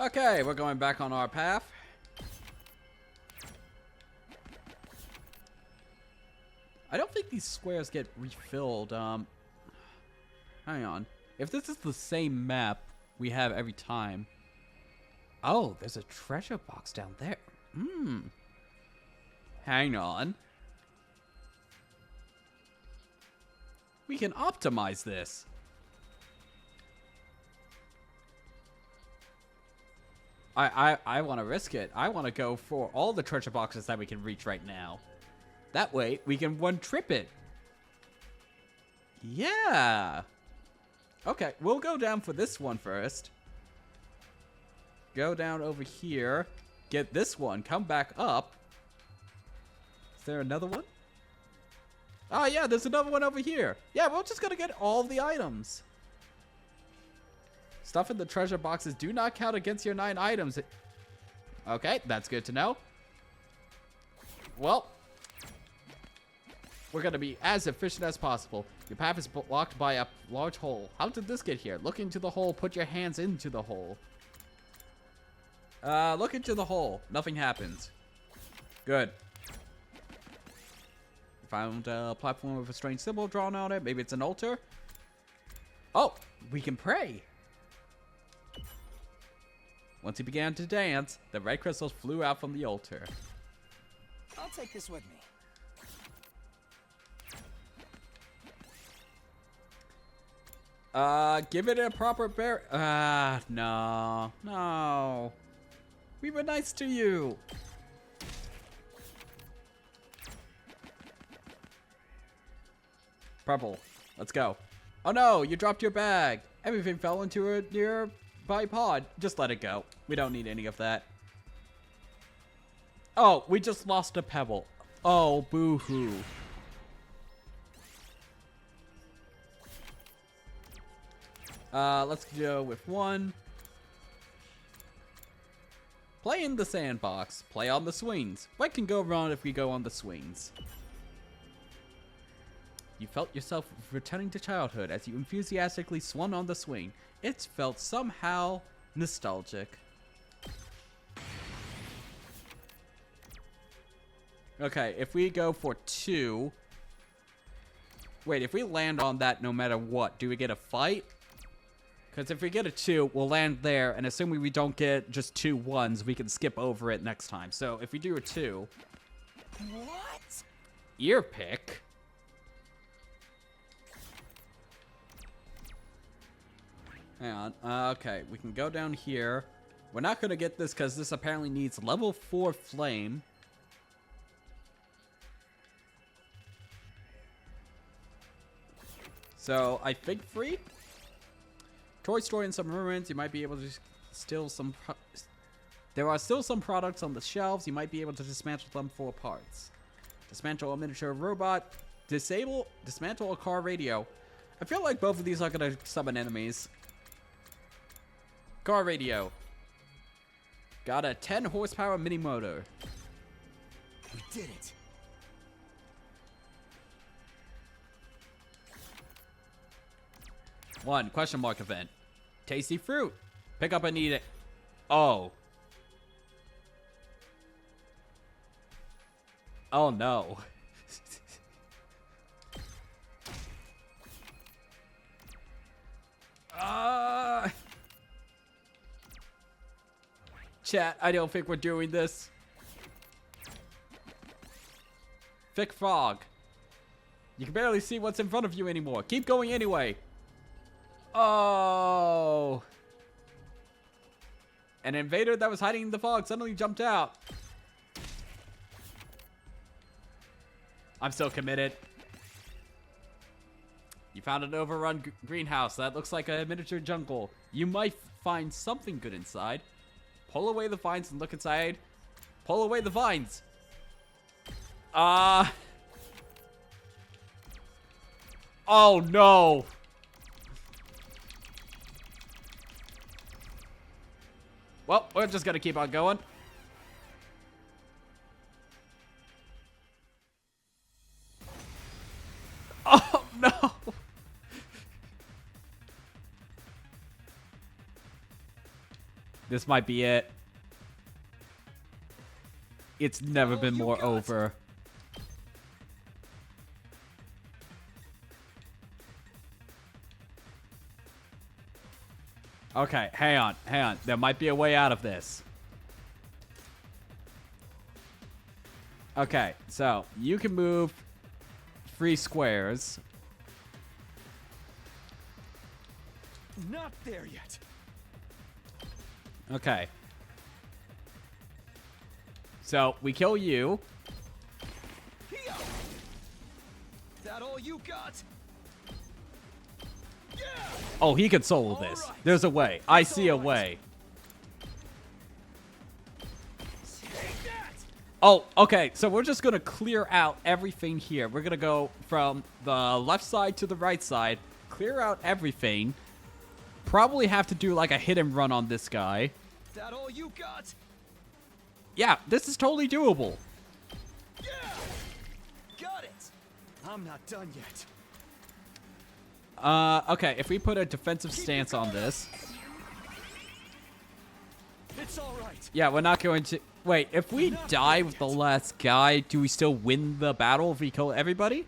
Okay, we're going back on our path. I don't think these squares get refilled. Hang on. If this is the same map we have every time. Oh, there's a treasure box down there. Hang on. We can optimize this. I want to risk it. I want to go for all the treasure boxes that we can reach right now. That way, we can one-trip it. Yeah. Okay, we'll go down for this one first. Go down over here. Get this one. Come back up. Is there another one? Oh, yeah, there's another one over here. Yeah, we're just going to get all the items. Stuff in the treasure boxes do not count against your 9 items. Okay, that's good to know. Well, we're going to be as efficient as possible. Your path is blocked by a large hole. How did this get here? Look into the hole. Put your hands into the hole. Look into the hole. Nothing happens. Good. Found a platform with a strange symbol drawn on it. Maybe it's an altar. Oh, we can pray. Once he began to dance, the red crystals flew out from the altar. I'll take this with me. Give it a proper no. No. We were nice to you. Purple. Let's go. Oh no, you dropped your bag. Everything fell into a nearby pod. Just let it go. We don't need any of that. Oh, we just lost a pebble. Oh, boo-hoo. Let's go with one. Play in the sandbox. Play on the swings. What can go wrong if we go on the swings? You felt yourself returning to childhood as you enthusiastically swung on the swing. It felt somehow nostalgic. Okay, if we go for 2... Wait, if we land on that no matter what, do we get a fight? Because if we get a 2, we'll land there, and assuming we don't get just 2 1s, we can skip over it next time. So if we do a 2... What? Ear pick? Hang on. Okay, we can go down here. We're not going to get this because this apparently needs level 4 flame. So, I think free? Toy store and some ruins, you might be able to steal some... There are still some products on the shelves. You might be able to dismantle them for parts. Dismantle a miniature robot. Dismantle a car radio. I feel like both of these are going to summon enemies. Car radio. Got a 10 horsepower mini motor. We did it. 1 question mark event. Tasty fruit. Pick up and eat it. Oh. Oh no. Chat, I don't think we're doing this. Thick fog. You can barely see what's in front of you anymore. Keep going anyway. Oh. An invader that was hiding in the fog suddenly jumped out. I'm still committed. You found an overrun greenhouse that looks like a miniature jungle. You might find something good inside. Pull away the vines and look inside. Pull away the vines. Oh no. Well, we're just gonna keep on going. Oh no. This might be it. It's never been more over. Okay, hang on. There might be a way out of this. Okay, so you can move 3 squares. Not there yet. Okay. So we kill you. That all you got? Yeah! Oh, he could solo this. All right. There's a way. I It's see a all right. way. Take that! Oh, okay. So we're just going to clear out everything here. We're going to go from the left side to the right side. Clear out everything. Probably have to do like a hit and run on this guy. That all you got? Yeah, this is totally doable. Yeah! Got it! I'm not done yet. Okay, if we put a defensive stance on this. It's all right. Yeah, we're not going to... Wait, if we die with the last guy, do we still win the battle if we kill everybody?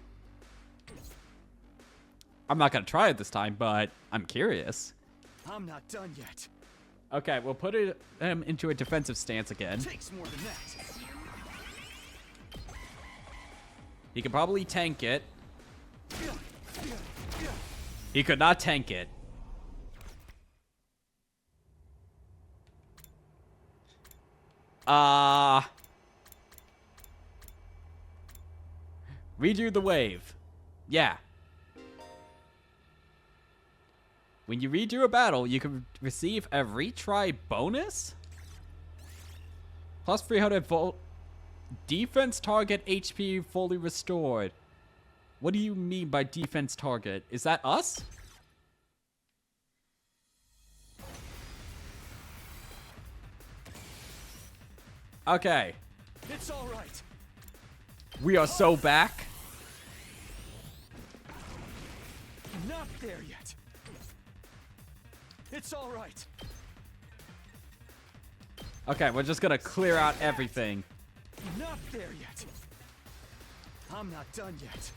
I'm not going to try it this time, but I'm curious. I'm not done yet. Okay, we'll put him into a defensive stance again. Takes more than that. He could probably tank it. He could not tank it. Redo the wave. Yeah. When you redo a battle, you can receive a retry bonus? Plus 300 volt. Defense target HP fully restored. What do you mean by defense target? Is that us? Okay. It's all right. We are so back. Not there yet. It's all right. Okay, we're just gonna clear out everything. Not there yet. I'm not done yet.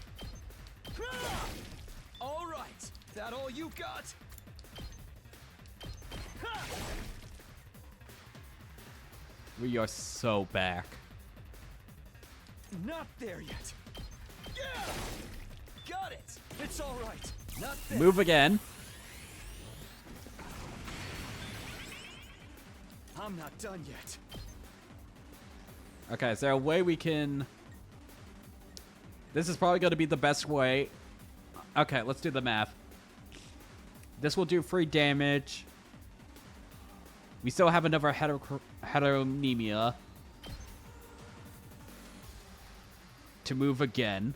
All right. That all you got? We are so back. Not there yet. Yeah! Got it. It's all right. Not there. Move again. I'm not done yet. Okay, is there a way we can... This is probably going to be the best way. Okay, let's do the math. This will do 3 damage. We still have another heteronemia. To move again.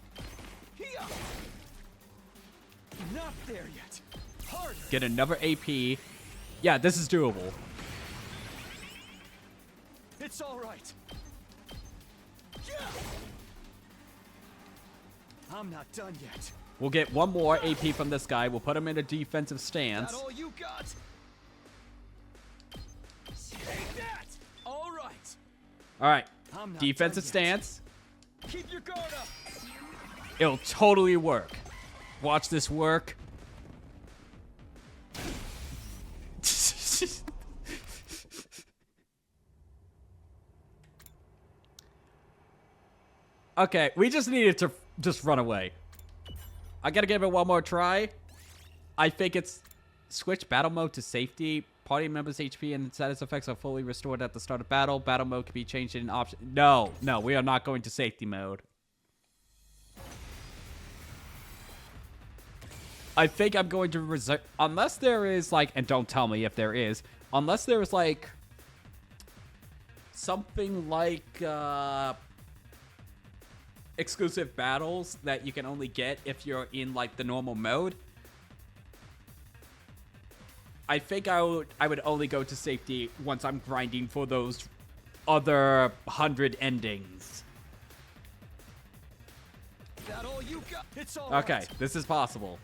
Not there yet. Harder. Get another AP. Yeah, this is doable. It's all right. Yeah. I'm not done yet. We'll get one more AP from this guy. We'll put him in a defensive That stance. all you got? Take that! All right. All right. I'm not Defensive done yet. stance. Keep your guard up. It'll totally work. Watch this work. Okay, we just needed to just run away. I gotta give it one more try. I think it's switch battle mode to safety. Party members' HP and status effects are fully restored at the start of battle. Battle mode can be changed in option. No, we are not going to safety mode. I think I'm going to reserve, unless there is like, and don't tell me if there is, unless there is like something like exclusive battles that you can only get if you're in like the normal mode. I think I would only go to safety once I'm grinding for those other 100 endings. That all you got? It's all Okay, right. this is possible.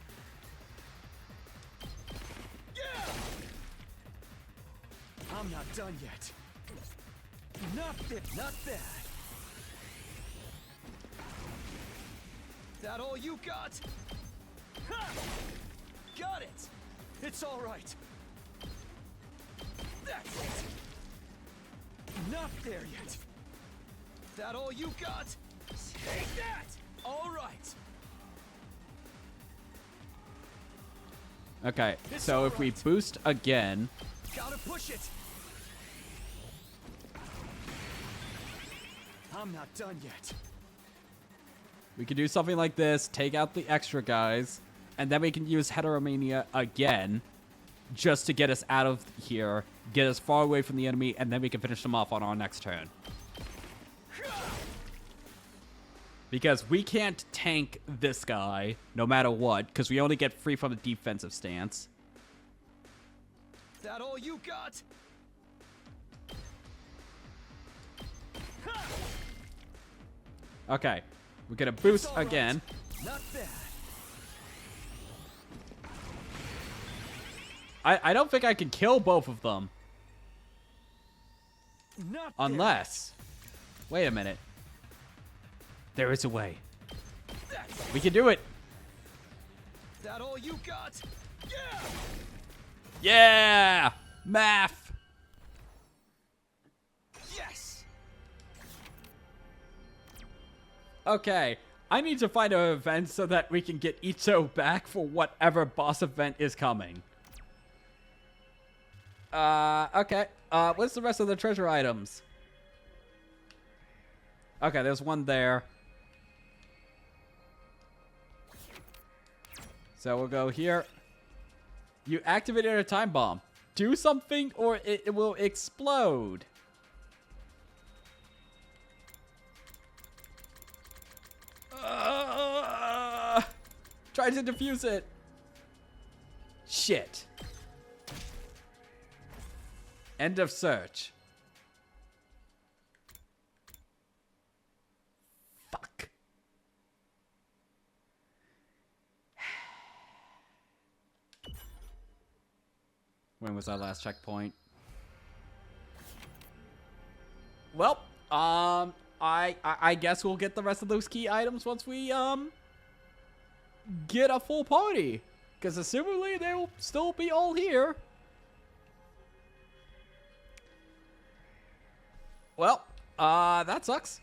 Yeah! I'm not done yet. Not that. That all you got? Ha! Got it. It's all right. That's it. Not there yet. That all you got? Take that. All right. Okay, It's so if we alright. boost again, Gotta push it. I'm not done yet. we can do something like this, take out the extra guys, and then we can use Heteromania again, just to get us out of here, get us far away from the enemy, and then we can finish them off on our next turn. Because we can't tank this guy, no matter what, because we only get free from the defensive stance. That all you got? Okay, we're gonna boost It's all right. again. Not bad. I don't think I can kill both of them, Not unless... Wait a minute. There is a way. there. That's We can do it! that all you got? Yeah! Yeah! Math! Yes! Okay, I need to find an event so that we can get Icho back for whatever boss event is coming. Okay. What's the rest of the treasure items? Okay, there's one there. So we'll go here. You activated a time bomb. Do something or it will explode. Try to defuse it. Shit. End of search. Fuck. When was our last checkpoint? Well, I guess we'll get the rest of those key items once we get a full party, because assumingly they'll still be all here. Well, that sucks.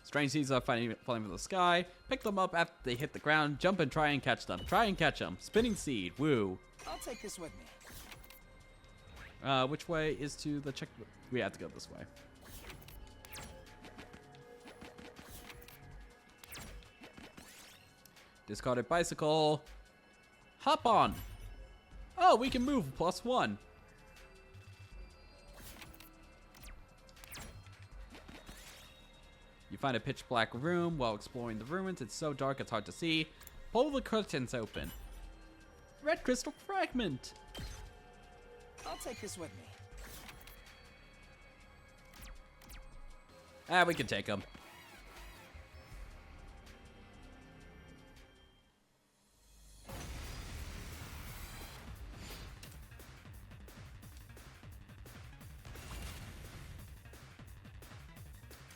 Strange seeds are falling from the sky. Pick them up after they hit the ground. Jump and try and catch them. Try and catch them. Spinning seed. Woo. I'll take this with me. Which way is to the check? We have to go this way. Discarded bicycle. Hop on. Oh, we can move +1. You find a pitch black room while exploring the ruins. It's so dark it's hard to see. Pull the curtains open. Red crystal fragment. I'll take this with me. We can take him.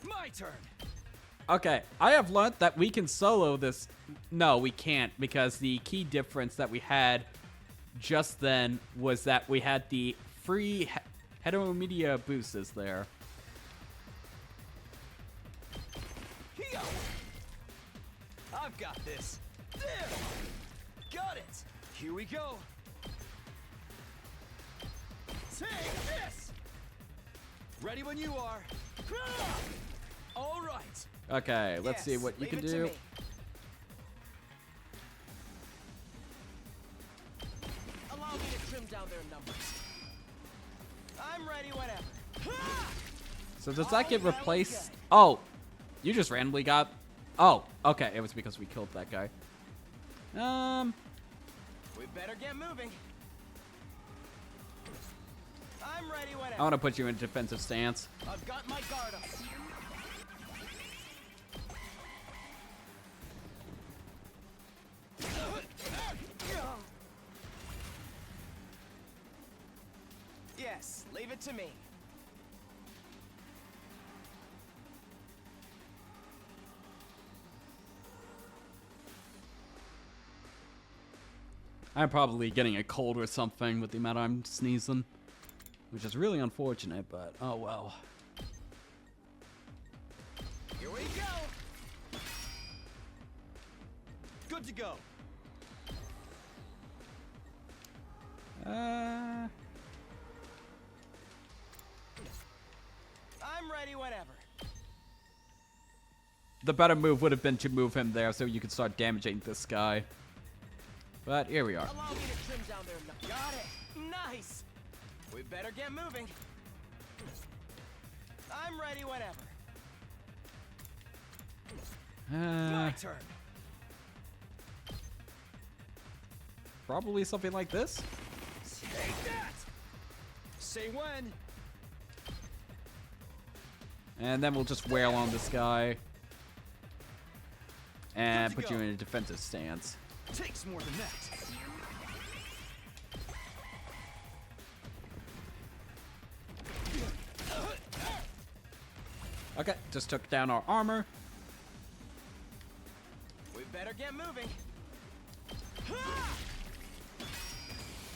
My turn. Okay, I have learned that we can solo this. No, we can't, because the key difference that we had just then was that we had the free heteromedia boosters there. Here. I've got this. There. Got it. Here we go. Take this. Ready when you are. All right. Okay, let's see what you can do. Allow me to trim down their numbers. I'm ready whenever. So does that get replaced? Oh, you just randomly got... Oh, okay, it was because we killed that guy. We better get moving. I'm ready whenever. I want to put you in a defensive stance. I've got my guard up. Yes, leave it to me. I'm probably getting a cold or something with the amount I'm sneezing, which is really unfortunate, but oh well. Here we go. Good to go. I'm ready whenever. The better move would have been to move him there so you could start damaging this guy. But here we are. Allow me to trim down their got it. Nice. We better get moving. I'm ready whenever. My turn. Probably something like this. Take that. Say when. And then we'll just wail on this guy. And Good put to you go. in a defensive stance. Takes more than that. Okay, just took down our armor. We better get moving.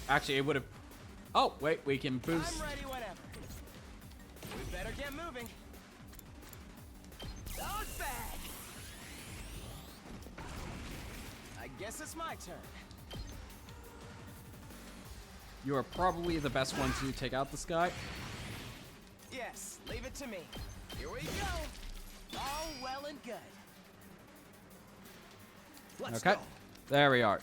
Actually, it would have... Oh, wait, we can boost. I'm ready whenever. We better get moving. Dog bag. I guess it's my turn. You are probably the best one to take out this guy. Yes, leave it to me. Here we go. All well and good. Let's Okay, go. there we are.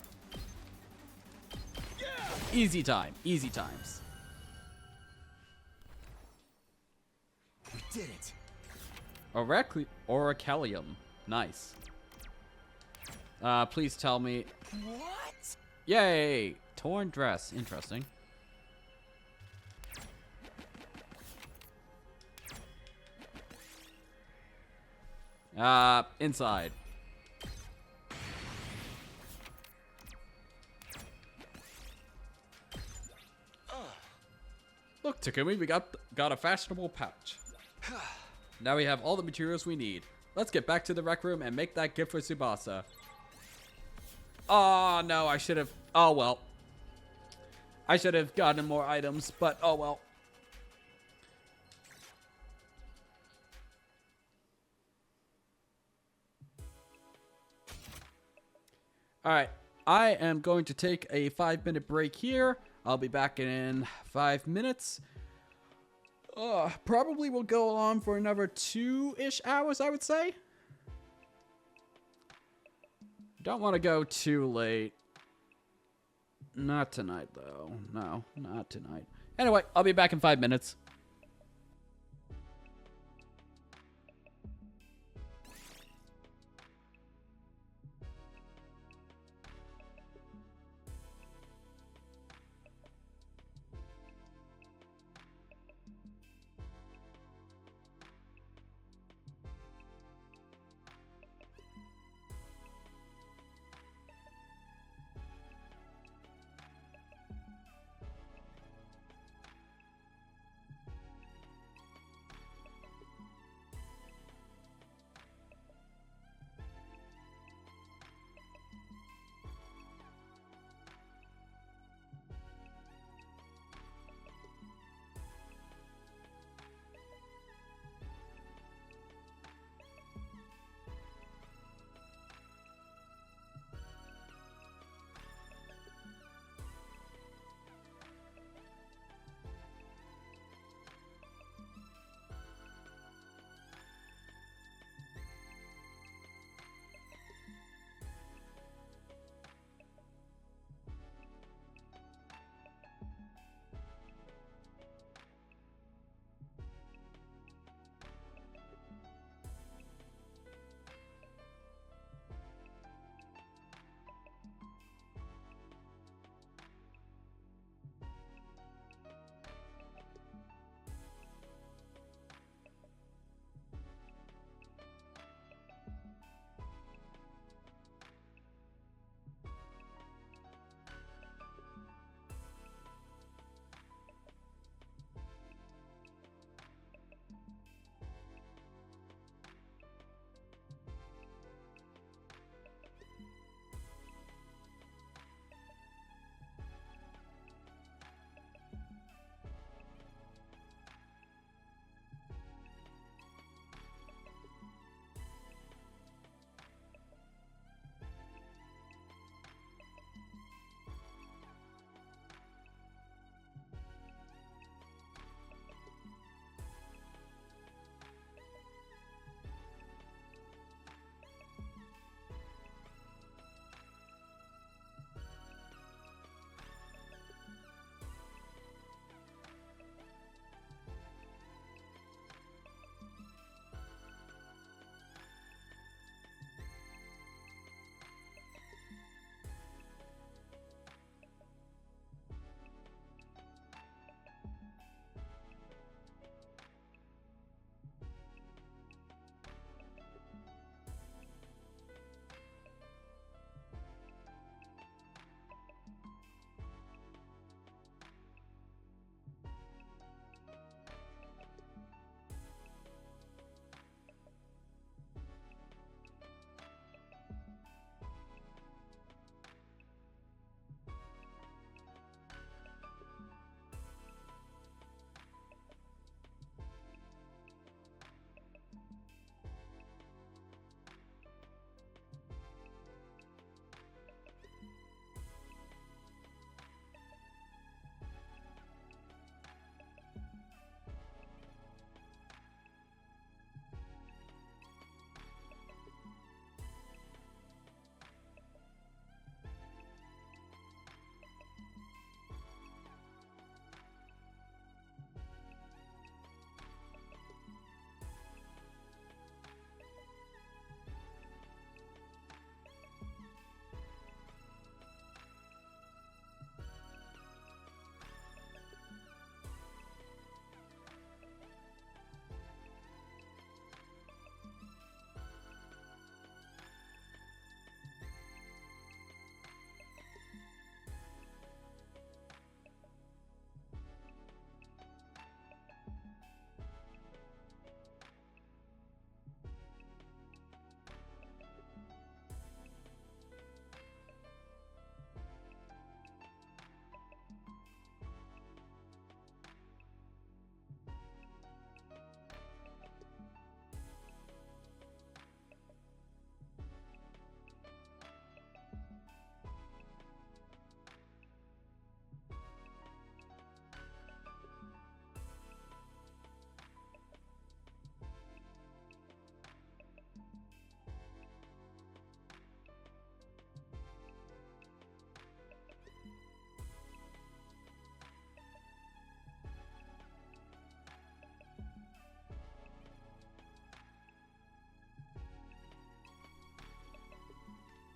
Yeah. Easy time, easy times. We did it. Oracalium, nice. Please tell me. What? Yay! Torn dress, interesting. Inside. Look, Takumi, we got a fashionable pouch. Now we have all the materials we need. Let's get back to the rec room and make that gift for Tsubasa. Oh, no, I should have... Oh, well. I should have gotten more items, but oh, well. Alright, I am going to take a 5-minute break here. I'll be back in 5 minutes. Probably will go on for another 2-ish hours, I would say. Don't want to go too late. Not tonight, though. No, not tonight. Anyway, I'll be back in 5 minutes.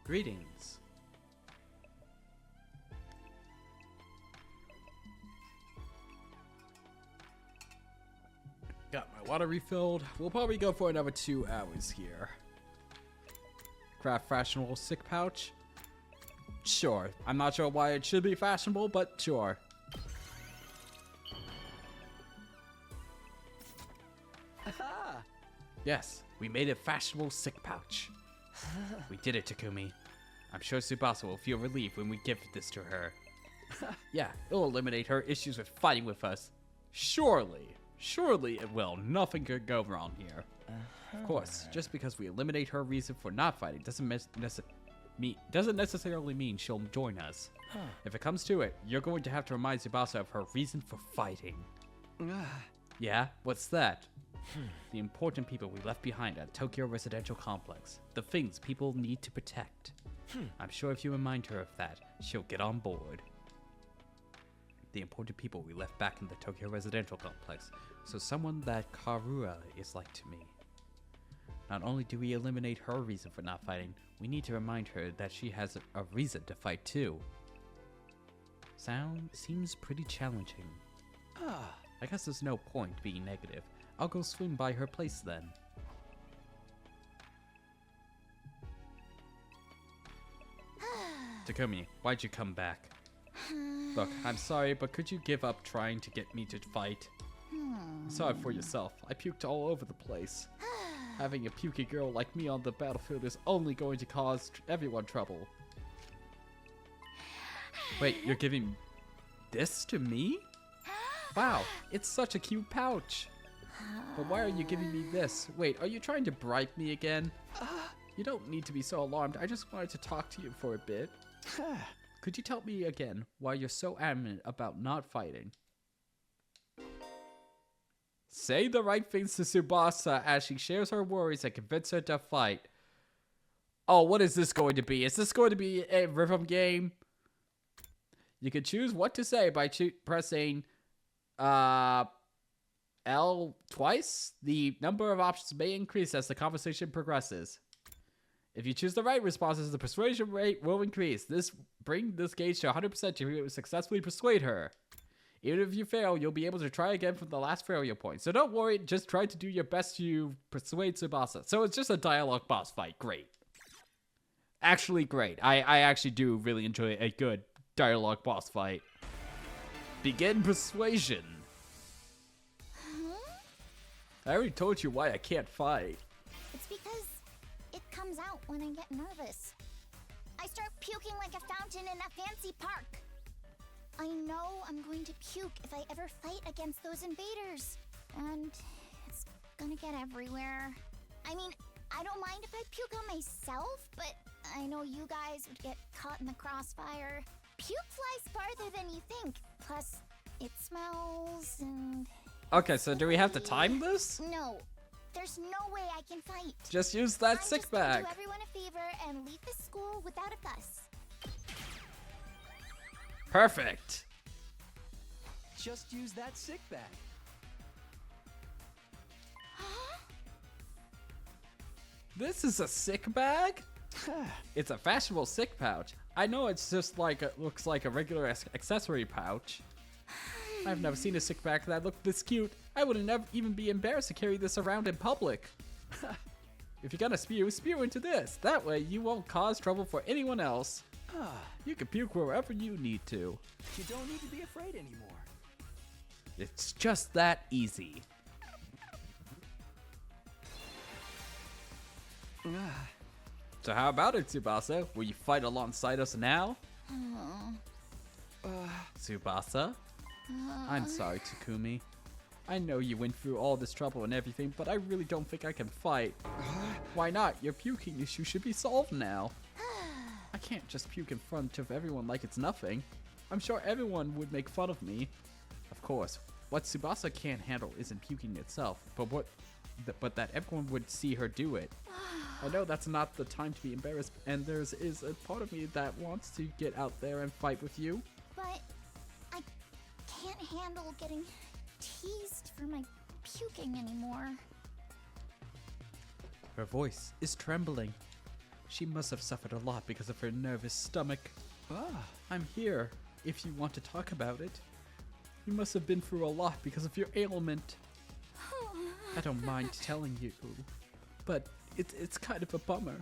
Greetings. Got my water refilled. We'll probably go for another 2 hours here. Craft fashionable sick pouch? Sure. I'm not sure why it should be fashionable, but sure. Aha! Yes, we made a fashionable sick pouch. We did it, Takumi. I'm sure Tsubasa will feel relieved when we give this to her. Yeah, it'll eliminate her issues with fighting with us. Surely it will. Nothing could go wrong here. Of course, just because we eliminate her reason for not fighting doesn't necessarily mean she'll join us. If it comes to it, you're going to have to remind Tsubasa of her reason for fighting. Yeah, what's that? The important people we left behind at Tokyo Residential Complex. The things people need to protect. I'm sure if you remind her of that, she'll get on board. The important people we left back in the Tokyo Residential Complex. So someone that Karura is like to me. Not only do we eliminate her reason for not fighting, we need to remind her that she has a reason to fight too. Seems pretty challenging. I guess there's no point being negative. I'll go swim by her place then. Takumi, why'd you come back? Look, I'm sorry, but could you give up trying to get me to fight? Sorry for yourself. I puked all over the place. Having a pukey girl like me on the battlefield is only going to cause everyone trouble. Wait, you're giving this to me? Wow, it's such a cute pouch. But why are you giving me this? Wait, are you trying to bribe me again? You don't need to be so alarmed. I just wanted to talk to you for a bit. Could you tell me again why you're so adamant about not fighting? Say the right things to Tsubasa as she shares her worries and convince her to fight. Oh, what is this going to be? Is this going to be a rhythm game? You can choose what to say by pressing L twice. The number of options may increase as the conversation progresses. If you choose the right responses, the persuasion rate will increase. Bring this gauge to 100% to successfully persuade her. Even if you fail, you'll be able to try again from the last failure point. So don't worry, just try to do your best to persuade Tsubasa. So it's just a dialogue boss fight. Great. Actually, great. I actually do really enjoy a good dialogue boss fight. Begin persuasion. I already told you why I can't fight. It's because it comes out when I get nervous. I start puking like a fountain in a fancy park. I know I'm going to puke if I ever fight against those invaders. And it's gonna get everywhere. I mean, I don't mind if I puke on myself, but I know you guys would get caught in the crossfire. Puke flies farther than you think. Plus, it smells and... Okay, so do we have to time this? No. There's no way I can fight. Just use that I'm sick just gonna bag. do everyone a favor and leave the school without a fuss. Perfect. Just use that sick bag. This is a sick bag? It's a fashionable sick pouch. I know it's just like looks like a regular accessory pouch. I've never seen a sick bag that looked this cute. I wouldn't even be embarrassed to carry this around in public. If you're gonna spew into this. That way you won't cause trouble for anyone else. You can puke wherever you need to. You don't need to be afraid anymore. It's just that easy. So how about it, Tsubasa? Will you fight alongside us now? Tsubasa? I'm sorry, Takumi. I know you went through all this trouble and everything, but I really don't think I can fight. Why not? Your puking issue should be solved now. I can't just puke in front of everyone like it's nothing. I'm sure everyone would make fun of me. Of course, what Tsubasa can't handle isn't puking itself, but that everyone would see her do it. I know that's not the time to be embarrassed, and there is a part of me that wants to get out there and fight with you. But I can't handle getting teased for my puking anymore. Her voice is trembling. She must have suffered a lot because of her nervous stomach. Ah, I'm here, if you want to talk about it. You must have been through a lot because of your ailment. I don't mind telling you, but it's kind of a bummer.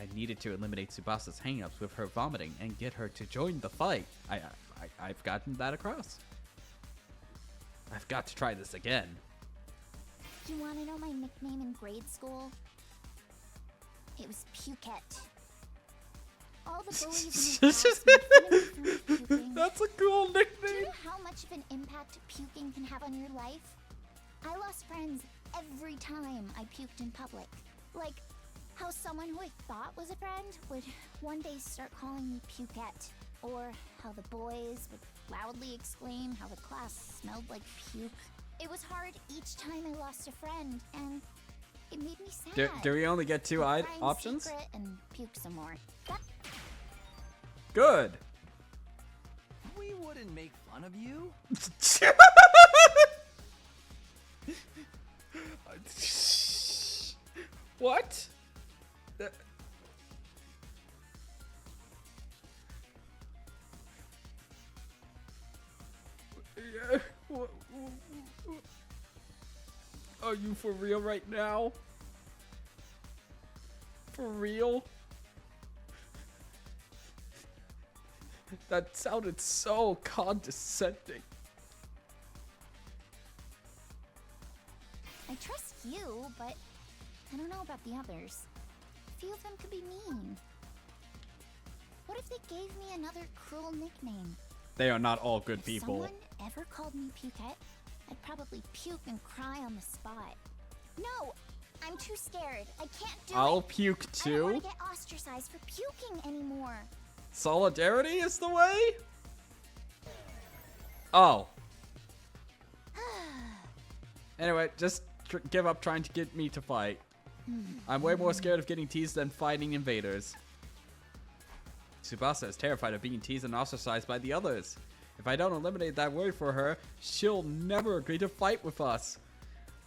I needed to eliminate Tsubasa's hang-ups with her vomiting and get her to join the fight. I've gotten that across. I've got to try this again. You want to know my nickname in grade school? It was Pukette. All the bullies in the class made fun of me for my puking. That's a cool Do you nickname. know how much of an impact puking can have on your life? I lost friends every time I puked in public. Like, how someone who I thought was a friend would one day start calling me Pukette. Or how the boys would loudly exclaim how the class smelled like puke. It was hard each time I lost a friend, and it made me sad. Do we only get two I'd cry in options? secret and puke some more. Good. We wouldn't make fun of you. What? Are you for real right now? For real? That sounded so condescending. I trust you, but I don't know about the others. A few of them could be mean. What if they gave me another cruel nickname? They are not all good If people. someone ever called me Pukette, I'd probably puke and cry on the spot. No, I'm too scared. I can't do I'll it. puke I don't want too. to get ostracized for puking anymore. Solidarity is the way? Oh. Anyway, just give up trying to get me to fight. I'm way more scared of getting teased than fighting invaders. Tsubasa is terrified of being teased and ostracized by the others. If I don't eliminate that worry for her, she'll never agree to fight with us.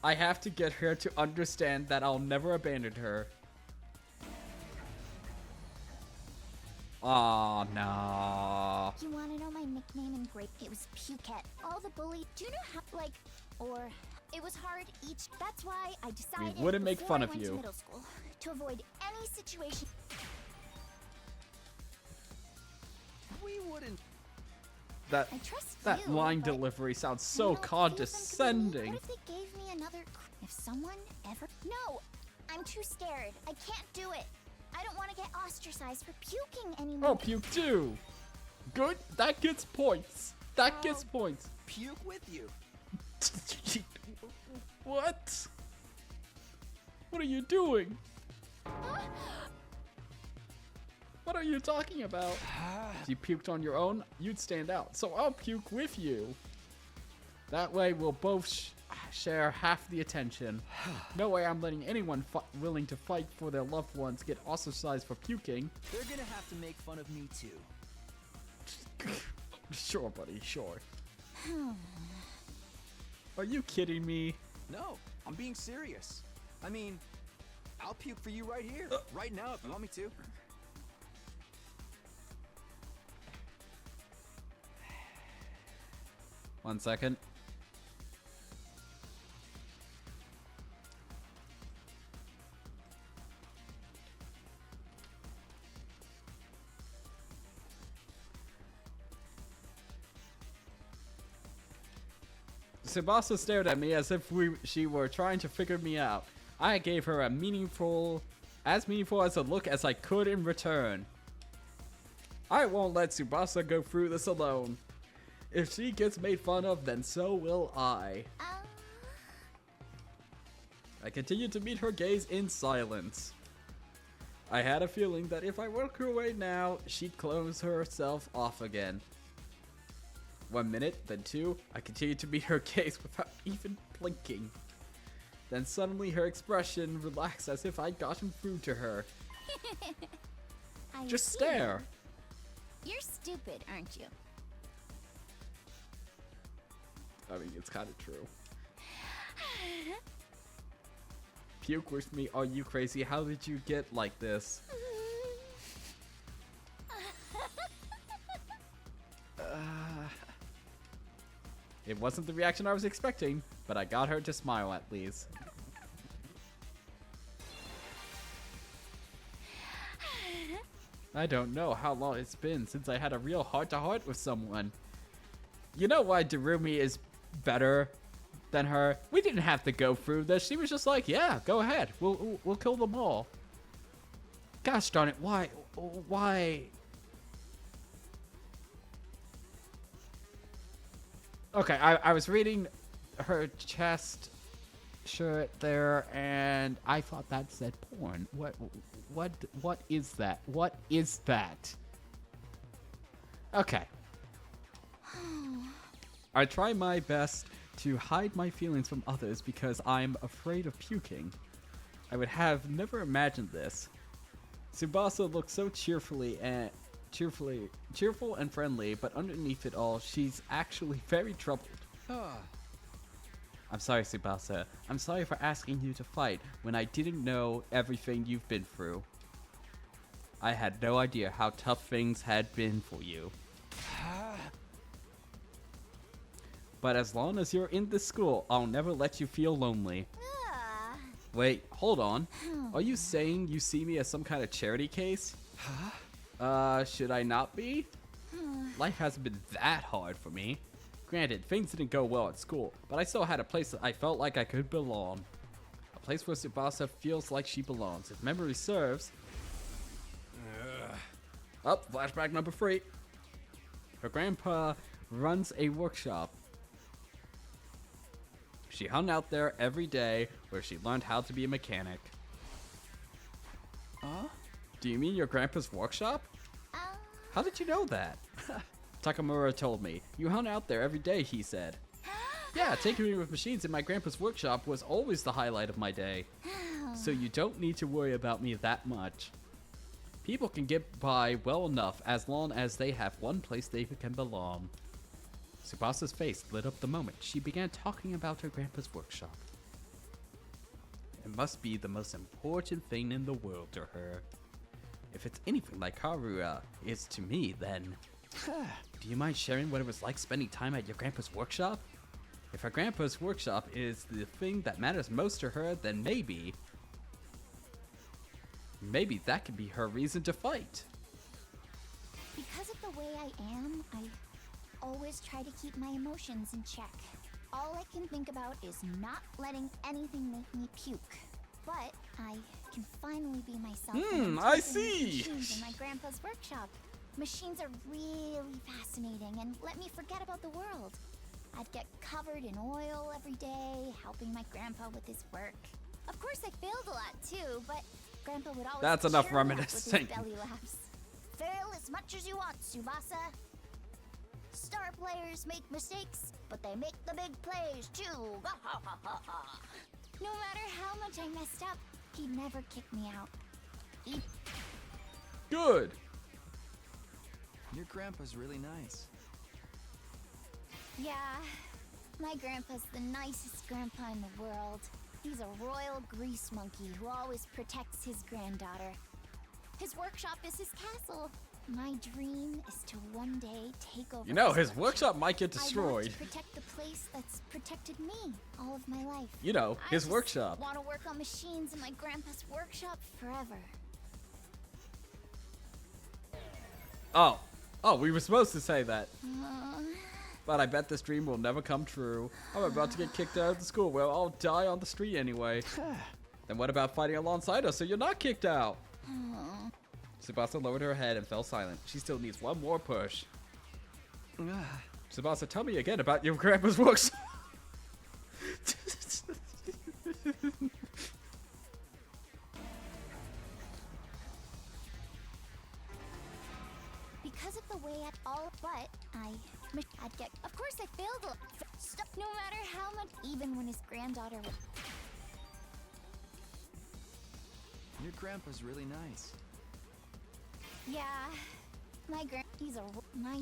I have to get her to understand that I'll never abandon her. Aw, no. You want to know my nickname in grade? It was Pukette. All the bullies. Do you know how, like, or it was hard each. That's why I decided wouldn't make before fun I of went you. to middle school to avoid any situation. We wouldn't. That I trust that you, line but delivery sounds I don't so know, a few of them could be mean. condescending. What if they gave me another? If someone ever? No, I'm too scared. I can't do it. I don't want to get ostracized for puking anymore. Oh, puke too. Good. That gets points. That gets points. Puke with you. What? What are you doing? What are you talking about? If you puked on your own, you'd stand out. So I'll puke with you. That way we'll both share half the attention. No way I'm letting anyone willing to fight for their loved ones get ostracized for puking. They're gonna have to make fun of me too. Sure, buddy, sure. Are you kidding me? No, I'm being serious. I mean, I'll puke for you right here, right now, if you want me to. One second. Tsubasa stared at me as if she were trying to figure me out. I gave her as meaningful as a look as I could in return. I won't let Tsubasa go through this alone. If she gets made fun of, then so will I. I continued to meet her gaze in silence. I had a feeling that if I walked her away now, she'd close herself off again. 1 minute, then 2, I continued to meet her gaze without even blinking. Then suddenly her expression relaxed as if I'd gotten through to her. I Just see. stare. You're stupid, aren't you? I mean, it's kind of true. puke with me? Are you crazy? How did you get like this? It wasn't the reaction I was expecting, but I got her to smile at least. I don't know how long it's been since I had a real heart-to-heart with someone. You know why Darumi is better than her? We didn't have to go through this. She was just like, yeah, go ahead. We'll kill them all. Gosh darn it, why? Okay, I was reading her chest shirt there, and I thought that said porn. What is that? What is that? Okay. I try my best to hide my feelings from others because I'm afraid of puking. I would have never imagined this. Tsubasa looks so cheerful and friendly, but underneath it all, she's actually very troubled. I'm sorry, Tsubasa. I'm sorry for asking you to fight when I didn't know everything you've been through. I had no idea how tough things had been for you. But as long as you're in this school, I'll never let you feel lonely. Wait, hold on. Are you saying you see me as some kind of charity case? Should I not be? Life hasn't been that hard for me. Granted, things didn't go well at school, but I still had a place that I felt like I could belong. A place where Tsubasa feels like she belongs. If memory serves... flashback number 3. Her grandpa runs a workshop. She hung out there every day where she learned how to be a mechanic. Do you mean your grandpa's workshop? How did you know that? Takamura told me. You hung out there every day, he said. Yeah, tinkering with machines in my grandpa's workshop was always the highlight of my day. So you don't need to worry about me that much. People can get by well enough as long as they have one place they can belong. Tsubasa's face lit up the moment she began talking about her grandpa's workshop. It must be the most important thing in the world to her. If it's anything like Haruya is to me, then... Do you mind sharing what it was like spending time at your grandpa's workshop? If her grandpa's workshop is the thing that matters most to her, then maybe that could be her reason to fight. Because of the way I am, I always try to keep my emotions in check. All I can think about is not letting anything make me puke. But I can finally be myself. I see. Machines in my grandpa's workshop. Machines are really fascinating and let me forget about the world. I'd get covered in oil every day, helping my grandpa with his work. Of course, I failed a lot too, but Grandpa would always That's enough cheer me up with reminiscing. his belly laughs. Fail as much as you want, Tsubasa. Star players make mistakes, but they make the big plays too. No matter how much I messed up, he never kicked me out. Good. Your grandpa's really nice. Yeah, my grandpa's the nicest grandpa in the world. He's a royal grease monkey who always protects his granddaughter. His workshop is his castle. My dream is to one day take over. You know, his workshop might get I want destroyed. to protect the place that's protected me all of my life. You know, his workshop. I want to work on machines in my grandpa's workshop forever. Oh, we were supposed to say that. Uh, But I bet this dream will never come true. I'm about to get kicked out of the school where I'll die on the street anyway. Then what about fighting alongside us so you're not kicked out? Tsubasa lowered her head and fell silent. She still needs one more push. Tsubasa, tell me again about your grandpa's workshop. because of the way at all, but I'd get. Of course, I failed. Stuff. No matter how much, even when his granddaughter would. Your grandpa's really nice. Yeah, my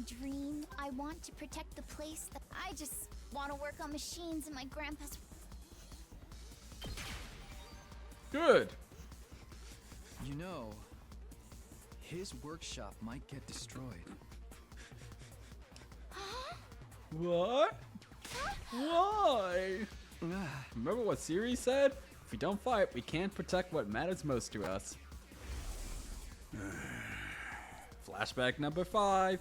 dream. I want to protect the place that I just want to work on machines in my grandpa's. Good. You know, his workshop might get destroyed. What? Why? Remember what Siri said? If we don't fight, we can't protect what matters most to us. Flashback number 5.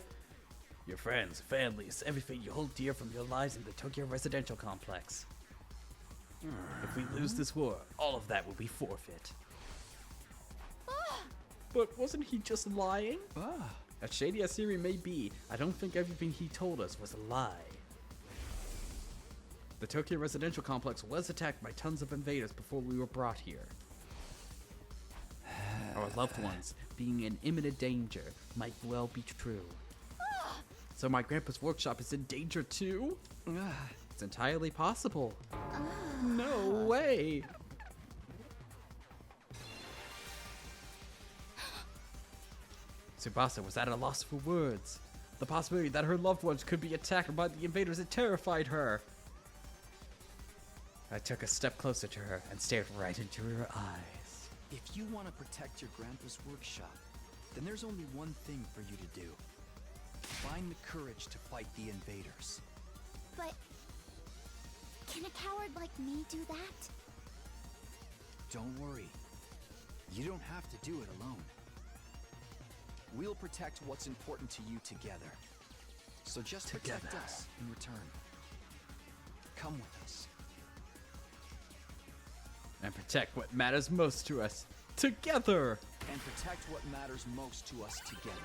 Your friends, families, everything you hold dear from your lives in the Tokyo residential complex. If we lose this war, all of that will be forfeit. But wasn't he just lying? As shady as Siri may be, I don't think everything he told us was a lie. The Tokyo residential complex was attacked by tons of invaders before we were brought here. Our loved ones being in imminent danger might well be true. So my grandpa's workshop is in danger too? It's entirely possible. No way. Tsubasa was at a loss for words. The possibility that her loved ones could be attacked by the invaders had terrified her. I took a step closer to her and stared right into her eyes. If you want to protect your grandpa's workshop, then there's only one thing for you to do. Find the courage to fight the invaders. But can a coward like me do that? Don't worry. You don't have to do it alone. We'll protect what's important to you together. So just protect us in return. Come with us. And protect what matters most to us together. And protect what matters most to us together.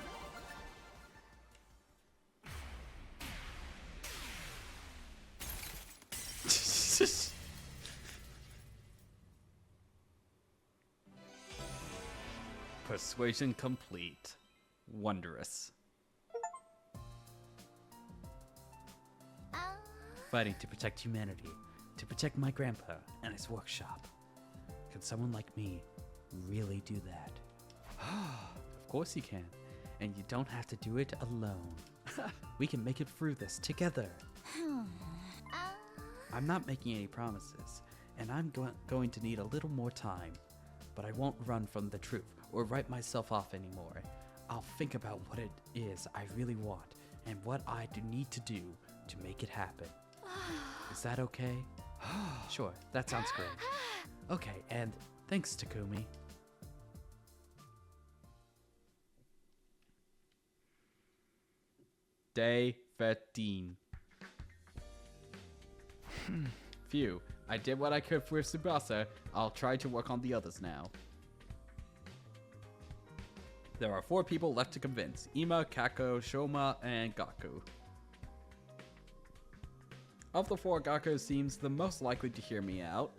Persuasion complete. Wondrous. Fighting to protect humanity, to protect my grandpa and his workshop. Can someone like me really do that? Of course you can, and you don't have to do it alone. We can make it through this together. I'm not making any promises, and I'm going to need a little more time, but I won't run from the truth or write myself off anymore. I'll think about what it is I really want and what I need to do to make it happen. Is that okay? Sure, that sounds great. Okay, and thanks, Takumi. Day 13. Phew, I did what I could for Tsubasa. I'll try to work on the others now. There are 4 people left to convince: Ima, Kako, Shoma, and Gaku. Of the 4, Gaku seems the most likely to hear me out.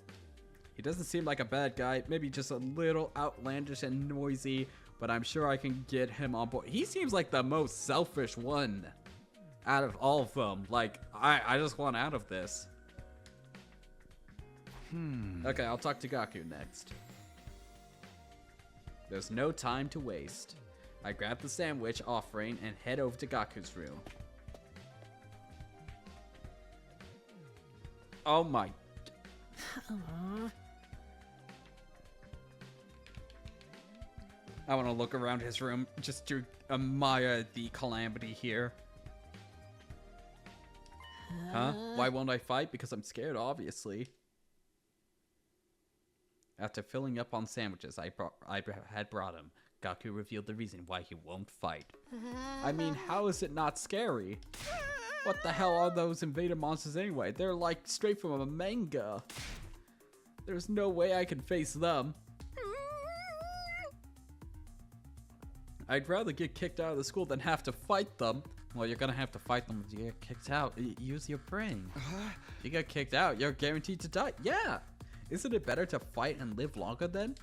He doesn't seem like a bad guy, maybe just a little outlandish and noisy, but I'm sure I can get him on board. He seems like the most selfish one out of all of them. Like, I just want out of this. Okay, I'll talk to Gaku next. There's no time to waste. I grab the sandwich offering and head over to Gaku's room. Oh my. I want to look around his room just to admire the calamity here. Huh? Why won't I fight? Because I'm scared, obviously. After filling up on sandwiches I had brought him, Gaku revealed the reason why he won't fight. I mean, how is it not scary? What the hell are those invader monsters anyway? They're like straight from a manga. There's no way I can face them. I'd rather get kicked out of the school than have to fight them. Well, you're gonna have to fight them if you get kicked out. Use your brain. If you get kicked out, you're guaranteed to die. Yeah! Isn't it better to fight and live longer then?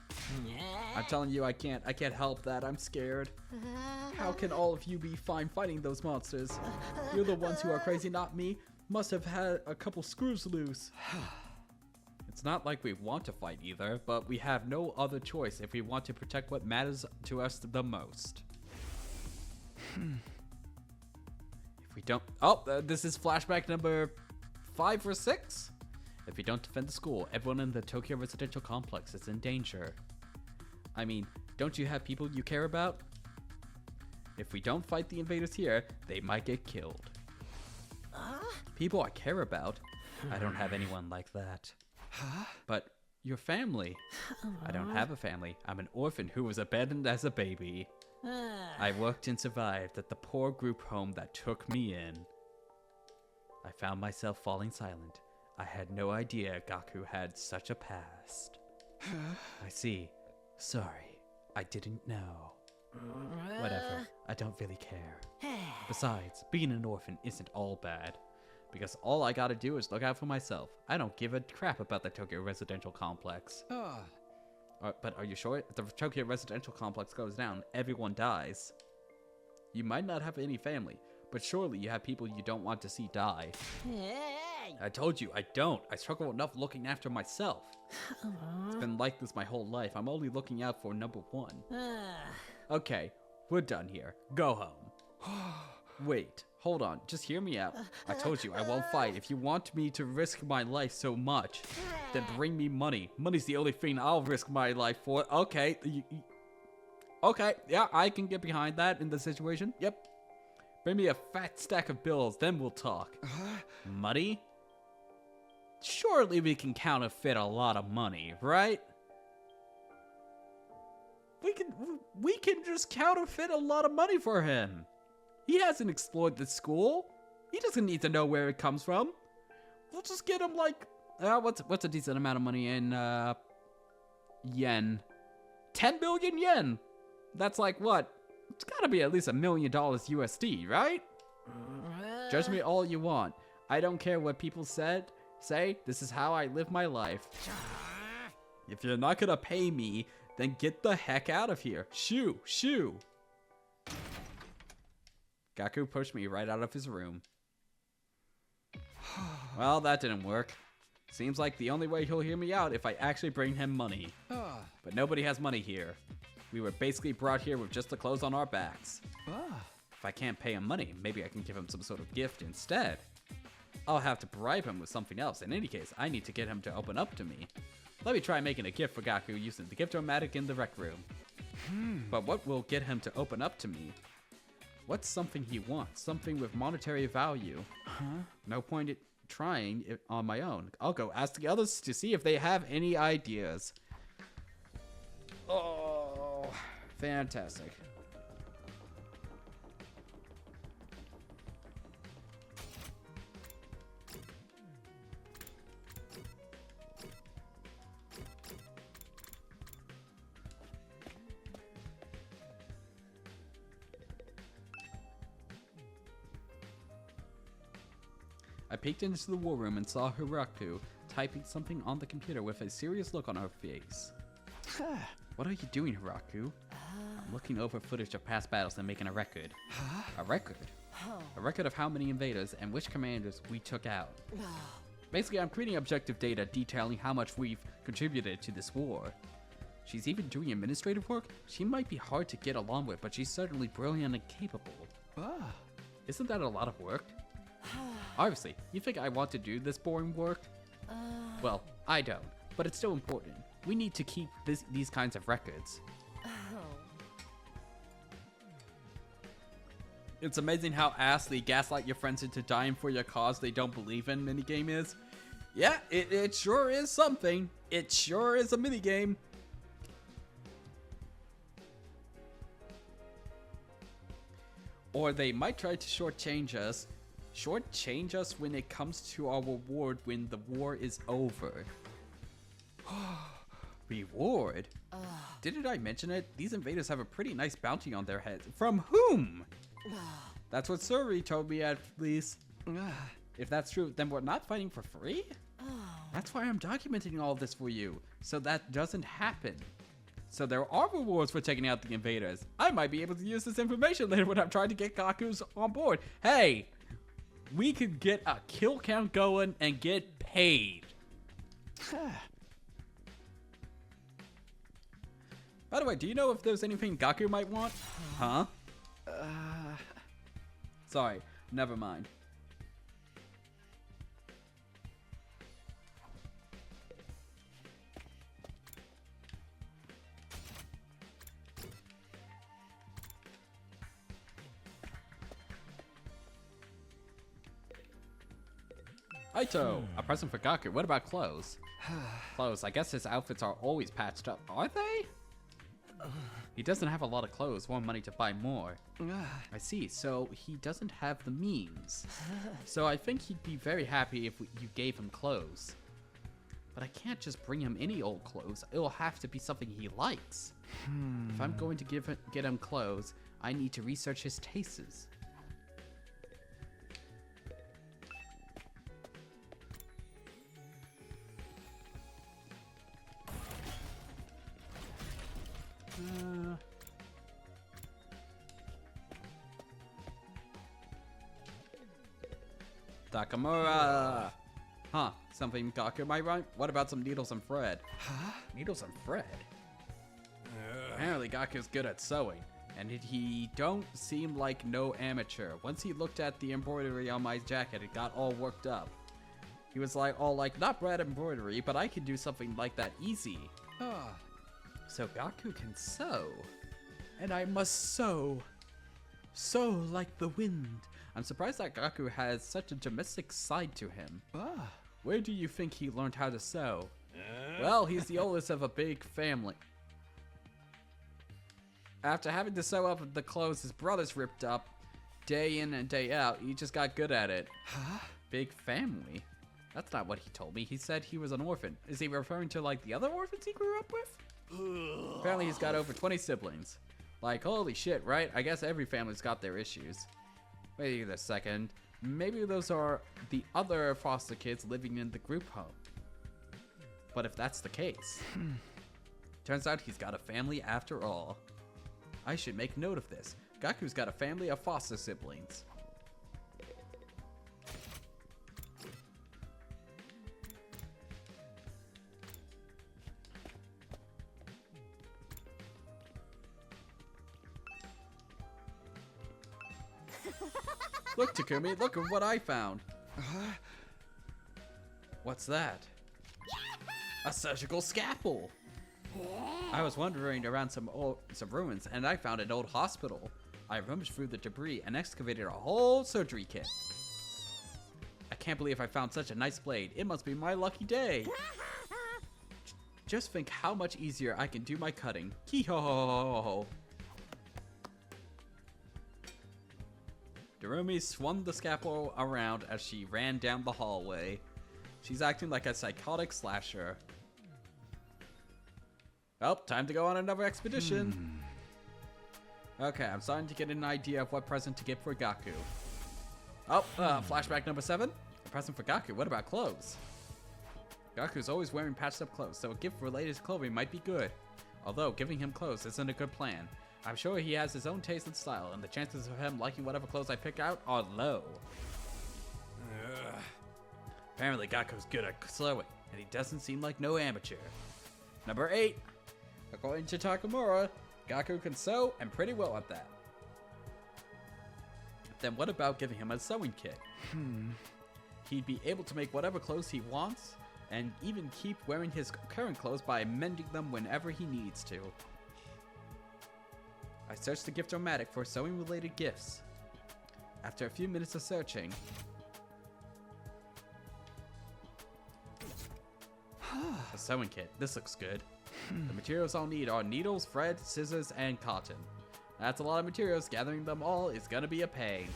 I'm telling you, I can't help that. I'm scared. How can all of you be fine fighting those monsters? You're the ones who are crazy, not me. Must have had a couple screws loose. It's not like we want to fight either, but we have no other choice if we want to protect what matters to us the most. If we don't... Oh, this is flashback number 5 or 6? If we don't defend the school, everyone in the Tokyo residential complex is in danger. I mean, don't you have people you care about? If we don't fight the invaders here, they might get killed. People I care about? I don't have anyone like that. But your family? I don't have a family. I'm an orphan who was abandoned as a baby. I worked and survived at the poor group home that took me in. I found myself falling silent. I had no idea Gaku had such a past. I see. Sorry, I didn't know. Whatever, I don't really care. Besides, being an orphan isn't all bad. Because all I gotta do is look out for myself. I don't give a crap about the Tokyo residential complex. But are you sure? If the Tokyo residential complex goes down, everyone dies. You might not have any family, but surely you have people you don't want to see die. I told you, I don't. I struggle enough looking after myself. It's been like this my whole life. I'm only looking out for number one. Okay, we're done here. Go home. Wait, hold on. Just hear me out. I told you I won't fight. If you want me to risk my life so much, then bring me money. Money's the only thing I'll risk my life for. Okay. Okay, yeah, I can get behind that in the situation. Yep. Bring me a fat stack of bills, then we'll talk. Money? Surely we can counterfeit a lot of money, right? We can just counterfeit a lot of money for him. He hasn't explored the school. He doesn't need to know where it comes from. We'll just get him like, what's a decent amount of money in yen? 10 billion yen. That's like what? It's gotta be at least $1 million USD, right? Judge me all you want. I don't care what people say. This is how I live my life. If you're not gonna pay me, then get the heck out of here. Shoo. Gaku pushed me right out of his room. Well, that didn't work. Seems like the only way he'll hear me out if I actually bring him money. But nobody has money here. We were basically brought here with just the clothes on our backs. If I can't pay him money, maybe I can give him some sort of gift instead. I'll have to bribe him with something else. In any case, I need to get him to open up to me. Let me try making a gift for Gaku using the gift-o-matic in the rec room. But what will get him to open up to me? What's something he wants? Something with monetary value. No point in trying it on my own. I'll go ask the others to see if they have any ideas. Oh, fantastic. I peeked into the war room and saw Hiraku typing something on the computer with a serious look on her face. What are you doing, Hiraku? I'm looking over footage of past battles and making a record. A record? A record of how many invaders and which commanders we took out. Basically, I'm creating objective data detailing how much we've contributed to this war. She's even doing administrative work? She might be hard to get along with, but she's certainly brilliant and capable. Isn't that a lot of work? Obviously, you think I want to do this boring work? Well, I don't, but it's still important. We need to keep these kinds of records. It's amazing how ass gaslight your friends into dying for your cause they don't believe in minigame is. Yeah, it sure is something. It sure is a minigame. Or they might try to shortchange us. Shortchange us when it comes to our reward when the war is over. Reward? Didn't I mention it? These invaders have a pretty nice bounty on their heads. From whom? That's what Suri told me at least. If that's true, then we're not fighting for free? That's why I'm documenting all this for you, so that doesn't happen. So there are rewards for taking out the invaders. I might be able to use this information later when I'm trying to get Gaku's on board. Hey, we could get a kill count going and get paid. By the way, do you know if there's anything Gaku might want? Huh? Sorry, never mind. Aito, a present for Gaku. What about clothes? Clothes. I guess his outfits are always patched up. Are they? He doesn't have a lot of clothes or money to buy more. I see. So he doesn't have the means. So I think he'd be very happy if you gave him clothes. But I can't just bring him any old clothes. It'll have to be something he likes. If I'm going to get him clothes, I need to research his tastes. Takamura! Huh, something Gaku might write? What about some needles and thread? Huh? Needles and thread? Apparently Gaku's good at sewing, and he don't seem like no amateur. Once he looked at the embroidery on my jacket, it got all worked up. He was like, not bad embroidery, but I can do something like that easy. So Gaku can sew. And I must sew. Sew like the wind. I'm surprised that Gaku has such a domestic side to him. Where do you think he learned how to sew? Well, he's the oldest of a big family. After having to sew up the clothes his brothers ripped up day in and day out, he just got good at it. Big family? That's not what he told me. He said he was an orphan. Is he referring to like the other orphans he grew up with? Apparently he's got over 20 siblings. Like, holy shit, right? I guess every family's got their issues. Wait a second. Maybe those are the other foster kids living in the group home. But if that's the case, turns out he's got a family after all. I should make note of this. Gaku's got a family of foster siblings. Look, Takumi, look at what I found. What's that? A surgical scalpel. I was wandering around some ruins, and I found an old hospital. I rummaged through the debris and excavated a whole surgery kit. I can't believe I found such a nice blade. It must be my lucky day. Just think how much easier I can do my cutting. Kee-ho-ho-ho-ho-ho. Darumi swung the scalpel around as she ran down the hallway. She's acting like a psychotic slasher. Well, time to go on another expedition. Okay, I'm starting to get an idea of what present to get for Gaku. Flashback number 7. A present for Gaku. What about clothes? Gaku's always wearing patched up clothes, so a gift related to clothing might be good. Although, giving him clothes isn't a good plan. I'm sure he has his own taste and style, and the chances of him liking whatever clothes I pick out are low. Apparently Gaku's good at sewing, and he doesn't seem like no amateur. Number 8. According to Takamura, Gaku can sew and pretty well at that. Then what about giving him a sewing kit? He'd be able to make whatever clothes he wants, and even keep wearing his current clothes by mending them whenever he needs to. I searched the gift-o-matic for sewing-related gifts. After a few minutes of searching, a sewing kit. This looks good. The materials I'll need are needles, thread, scissors, and cotton. That's a lot of materials. Gathering them all is gonna be a pain.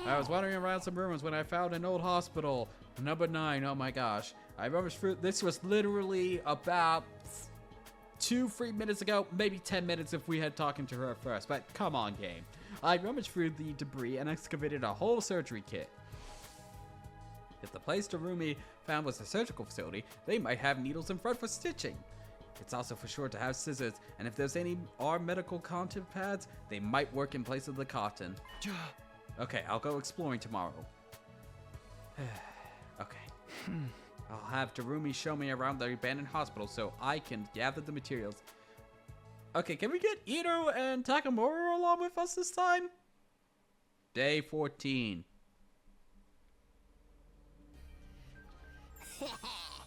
I was wandering around some ruins when I found an old hospital. Number 9. Oh my gosh. I rummaged through. This was literally about 2-3 minutes ago, maybe 10 minutes if we had talking to her first, but come on, game. I rummaged through the debris and excavated a whole surgery kit. If the place Darumi found was a surgical facility, they might have needles and thread for stitching. It's also for sure to have scissors, and if there's any medical cotton pads, they might work in place of the cotton. Okay, I'll go exploring tomorrow. Okay. I'll have Darumi show me around the abandoned hospital so I can gather the materials. Okay, can we get Ito and Takamura along with us this time? Day 14.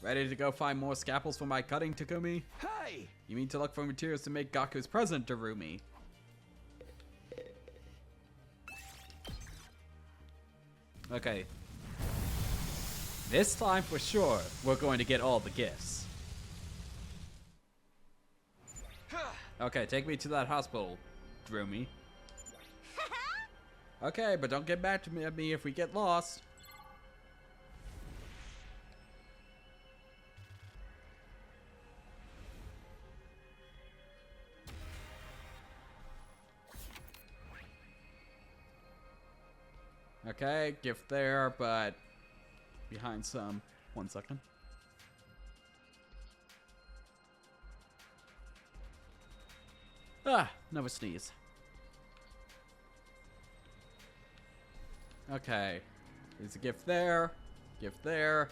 Ready to go find more scalpels for my cutting, Takumi? Hey! You mean to look for materials to make Gaku's present, Darumi? Okay. This time for sure, we're going to get all the gifts. Okay, take me to that hospital, Droomy. Okay, but don't get back to me if we get lost. Okay, gift there, but behind some. 1 second. Ah, never sneeze. Okay, there's a gift there, gift there,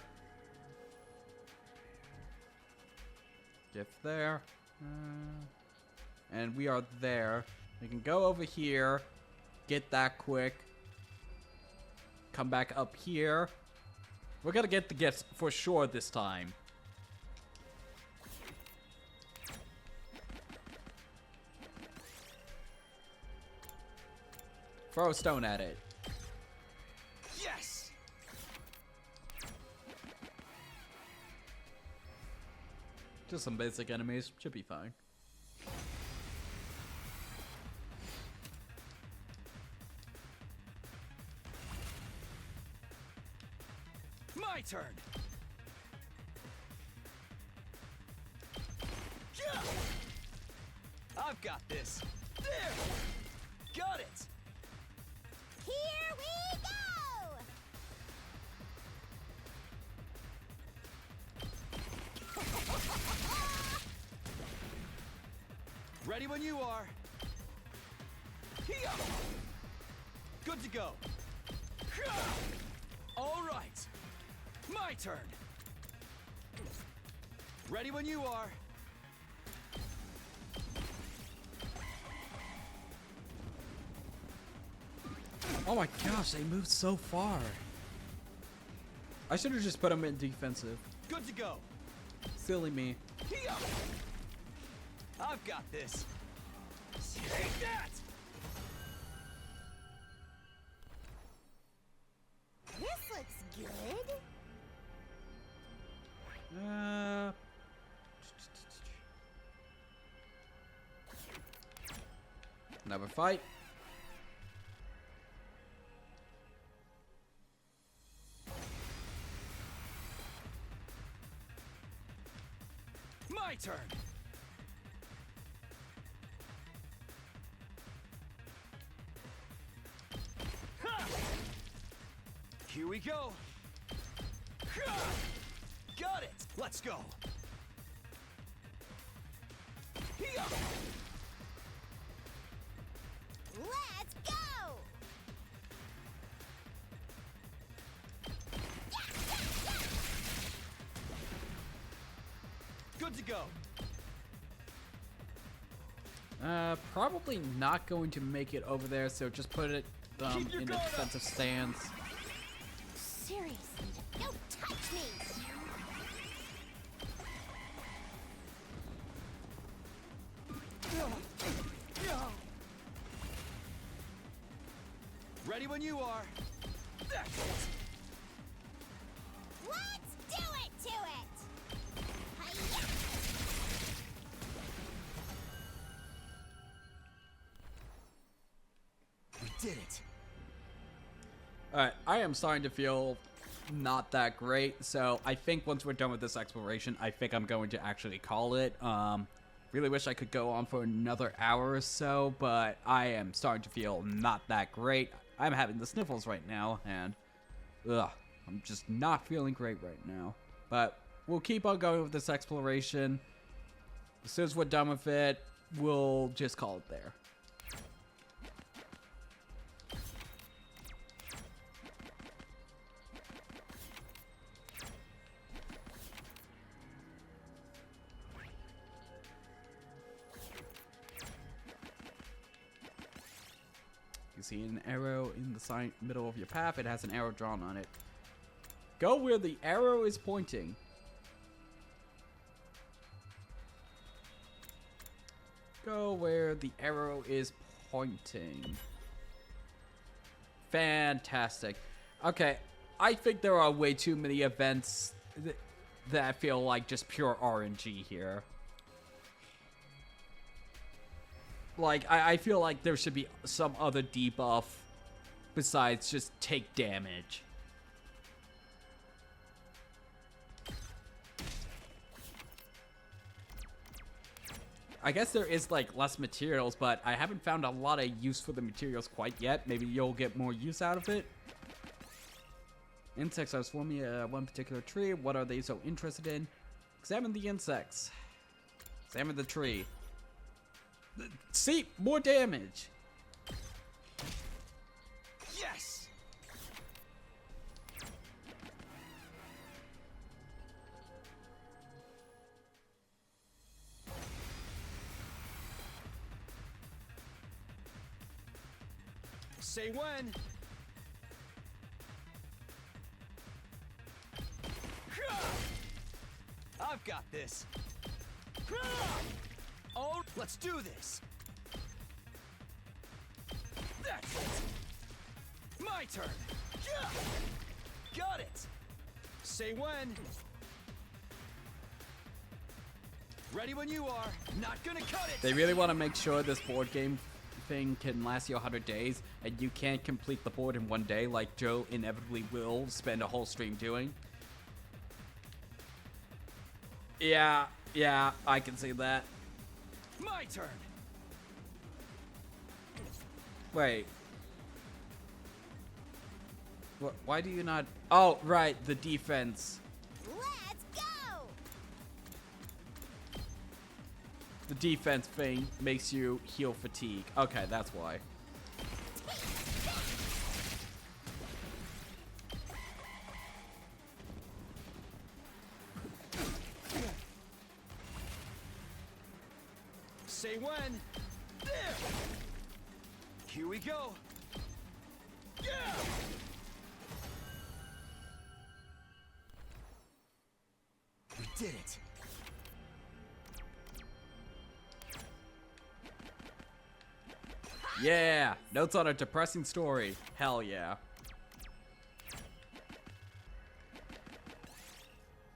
gift there, and we are there. We can go over here, get that quick, come back up here. We're gonna get the gifts for sure this time. Throw a stone at it. Yes! Just some basic enemies, should be fine. My turn! Yeah! I've got this. There! Got it! Here we go! Ready when you are. Here! Good to go. All right. My turn. Ready when you are. Oh my gosh, they moved so far. I should have just put them in defensive. Good to go. Silly me. Here! I've got this. Take that! This looks good. Another fight. My turn. Ha! Here we go. Ha! Got it. Let's go. Here. Let's go! Good to go. Probably not going to make it over there, so just put it Keep your in a guard up. defensive stance. Seriously, don't touch me! Ready when you are. That's it. Let's do it to it! Hi-ya! We did it. Alright, I am starting to feel not that great, so I think once we're done with this exploration, I think I'm going to actually call it. Really wish I could go on for another hour or so, but I am starting to feel not that great. I'm having the sniffles right now, and I'm just not feeling great right now. But we'll keep on going with this exploration. As soon as we're done with it, we'll just call it there. You see an arrow in the middle of your path. It has an arrow drawn on it. Go where the arrow is pointing. Go where the arrow is pointing. Fantastic. Okay, I think there are way too many events that feel like just pure RNG here. Like, I feel like there should be some other debuff besides just take damage. I guess there is, like, less materials, but I haven't found a lot of use for the materials quite yet. Maybe you'll get more use out of it. Insects are swarming one particular tree. What are they so interested in? Examine the insects. Examine the tree. See? More damage. Yes! Say when. I've got this. Oh, let's do this. That's it. My turn. Got it. Say when. Ready when you are. Not gonna cut it. They really want to make sure this board game thing can last you 100 days, and you can't complete the board in one day like Joe inevitably will spend a whole stream doing. Yeah, I can see that. My turn. Wait. Why do you not... Oh, right, the defense. Let's go! The defense thing makes you heal fatigue. Okay, that's why. Say when. There. Here we go. Yeah. We did it. Yeah, notes on a depressing story. Hell yeah.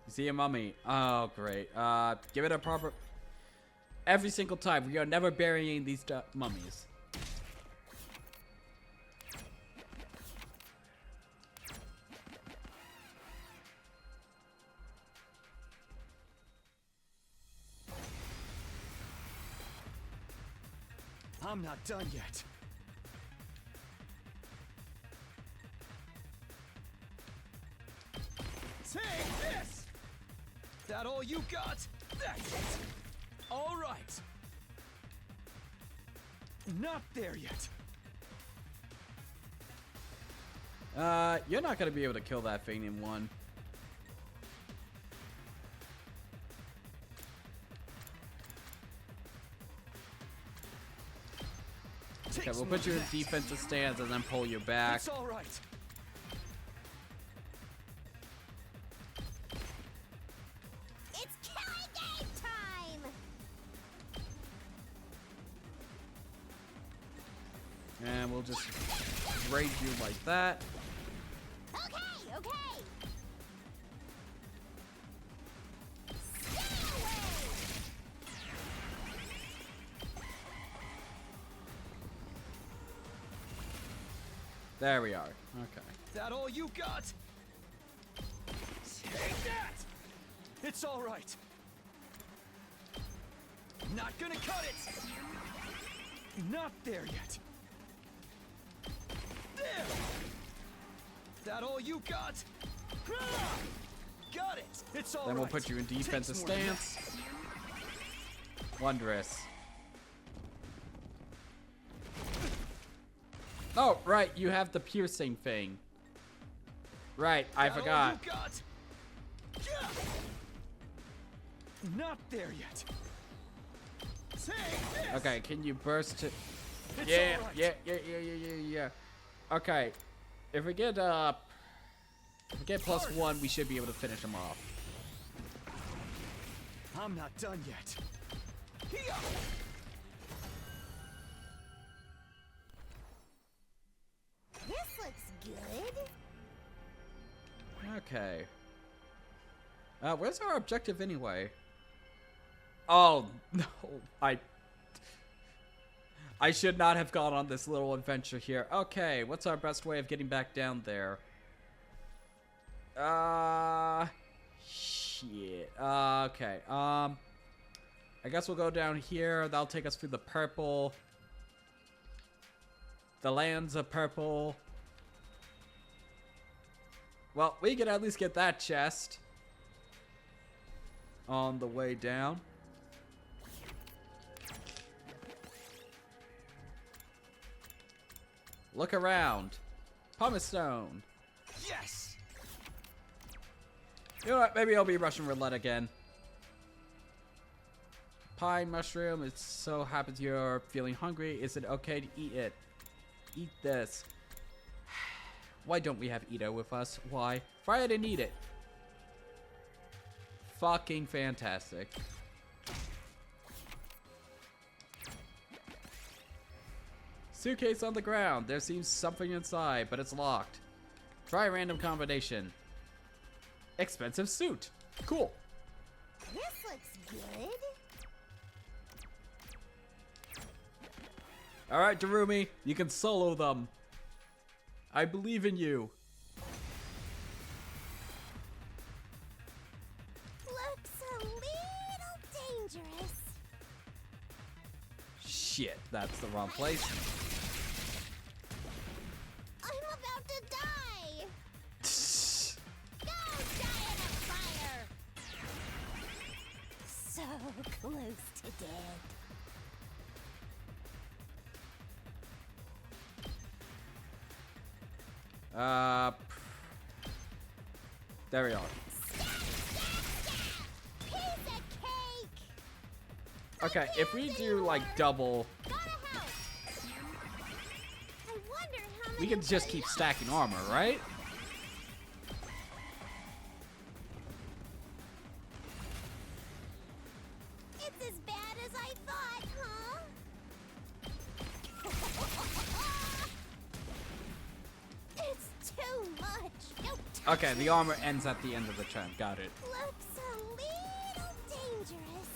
You see a mummy? Oh, great. Give it a proper... Every single time, we are never burying these mummies. I'm not done yet. Take this! That all you got? That's it! All right. Not there yet. You're not gonna be able to kill that thing in one. Okay, we'll put you in defensive stance and then pull you back. It's all right. It's killing game time! And we'll just raid you like that. Okay, okay! Stay away! There we are. Okay. That all you got? Take that! It's all right. Not gonna cut it! Not there yet. There! That all you got? Got it! It's all right. Then we'll put you in defensive Takes more than stance. Wondrous. Oh, right, you have the piercing thing. Right, I That all forgot. you got? Yeah. Not there yet. Take this! Okay, can you burst to... It's Yeah, all right. yeah. Okay, if we get +1, we should be able to finish him off. I'm not done yet. Here! This looks good. Okay. Where's our objective anyway? Oh, no. I should not have gone on this little adventure here. Okay, what's our best way of getting back down there? Shit. Okay. I guess we'll go down here. That'll take us through the purple. The lands of purple. Well, we can at least get that chest on the way down. Look around. Pumice stone. Yes! You know what? Maybe I'll be Russian roulette again. Pine mushroom. It so happens you're feeling hungry. Is it okay to eat it? Eat this. Why don't we have Ito with us? Why? Fry it and eat it. Fucking fantastic. Suitcase on the ground. There seems something inside, but it's locked. Try a random combination. Expensive suit. Cool. This looks good. Alright, Darumi. You can solo them. I believe in you. Looks a little dangerous. Shit, that's the wrong place. I'm about to die. Go die in a fire. So close to dead. There we are. Piece of cake. Okay, if we do like double, Gotta help. I wonder how many we can just keep stacking armor, right? It's as bad as I thought, huh? It's too much. Don't touch Okay, the armor ends at the end of the turn. Got it. Looks a little dangerous.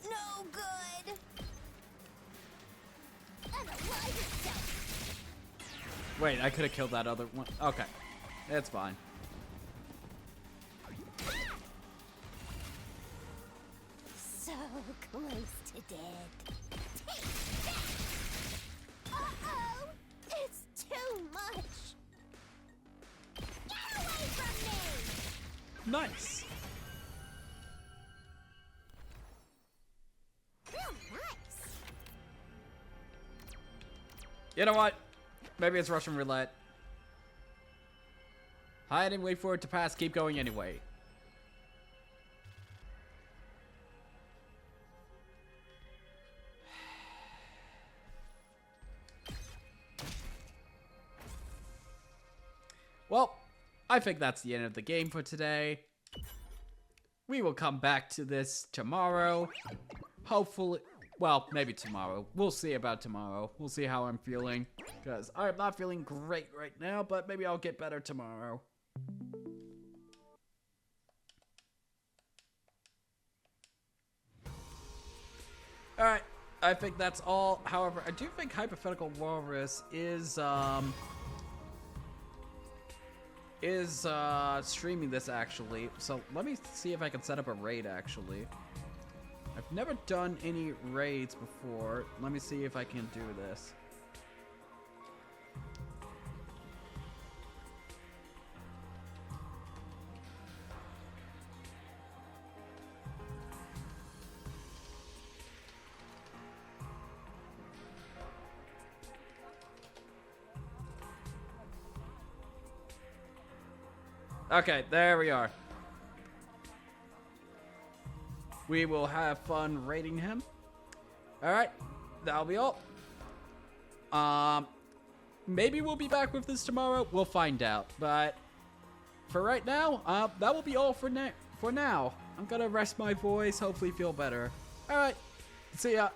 No good. Unalive itself. Wait, I could have killed that other one. Okay, it's fine. So close to dead. Take that! Uh-oh! It's too much! Get away from me! Nice. Real nice! You know what? Maybe it's Russian roulette. Hide and wait for it to pass. Keep going anyway. Well, I think that's the end of the game for today. We will come back to this tomorrow. Hopefully, well, maybe tomorrow. We'll see about tomorrow. We'll see how I'm feeling. Because I'm not feeling great right now, but maybe I'll get better tomorrow. Alright, I think that's all. However, I do think Hypothetical Walrus is streaming this actually. So let me see if I can set up a raid actually. I've never done any raids before. Let me see if I can do this. Okay, there we are. We will have fun raiding him. Alright, that'll be all. Maybe we'll be back with this tomorrow. We'll find out. But for right now, that will be all for now. I'm gonna rest my voice, hopefully feel better. Alright, see ya.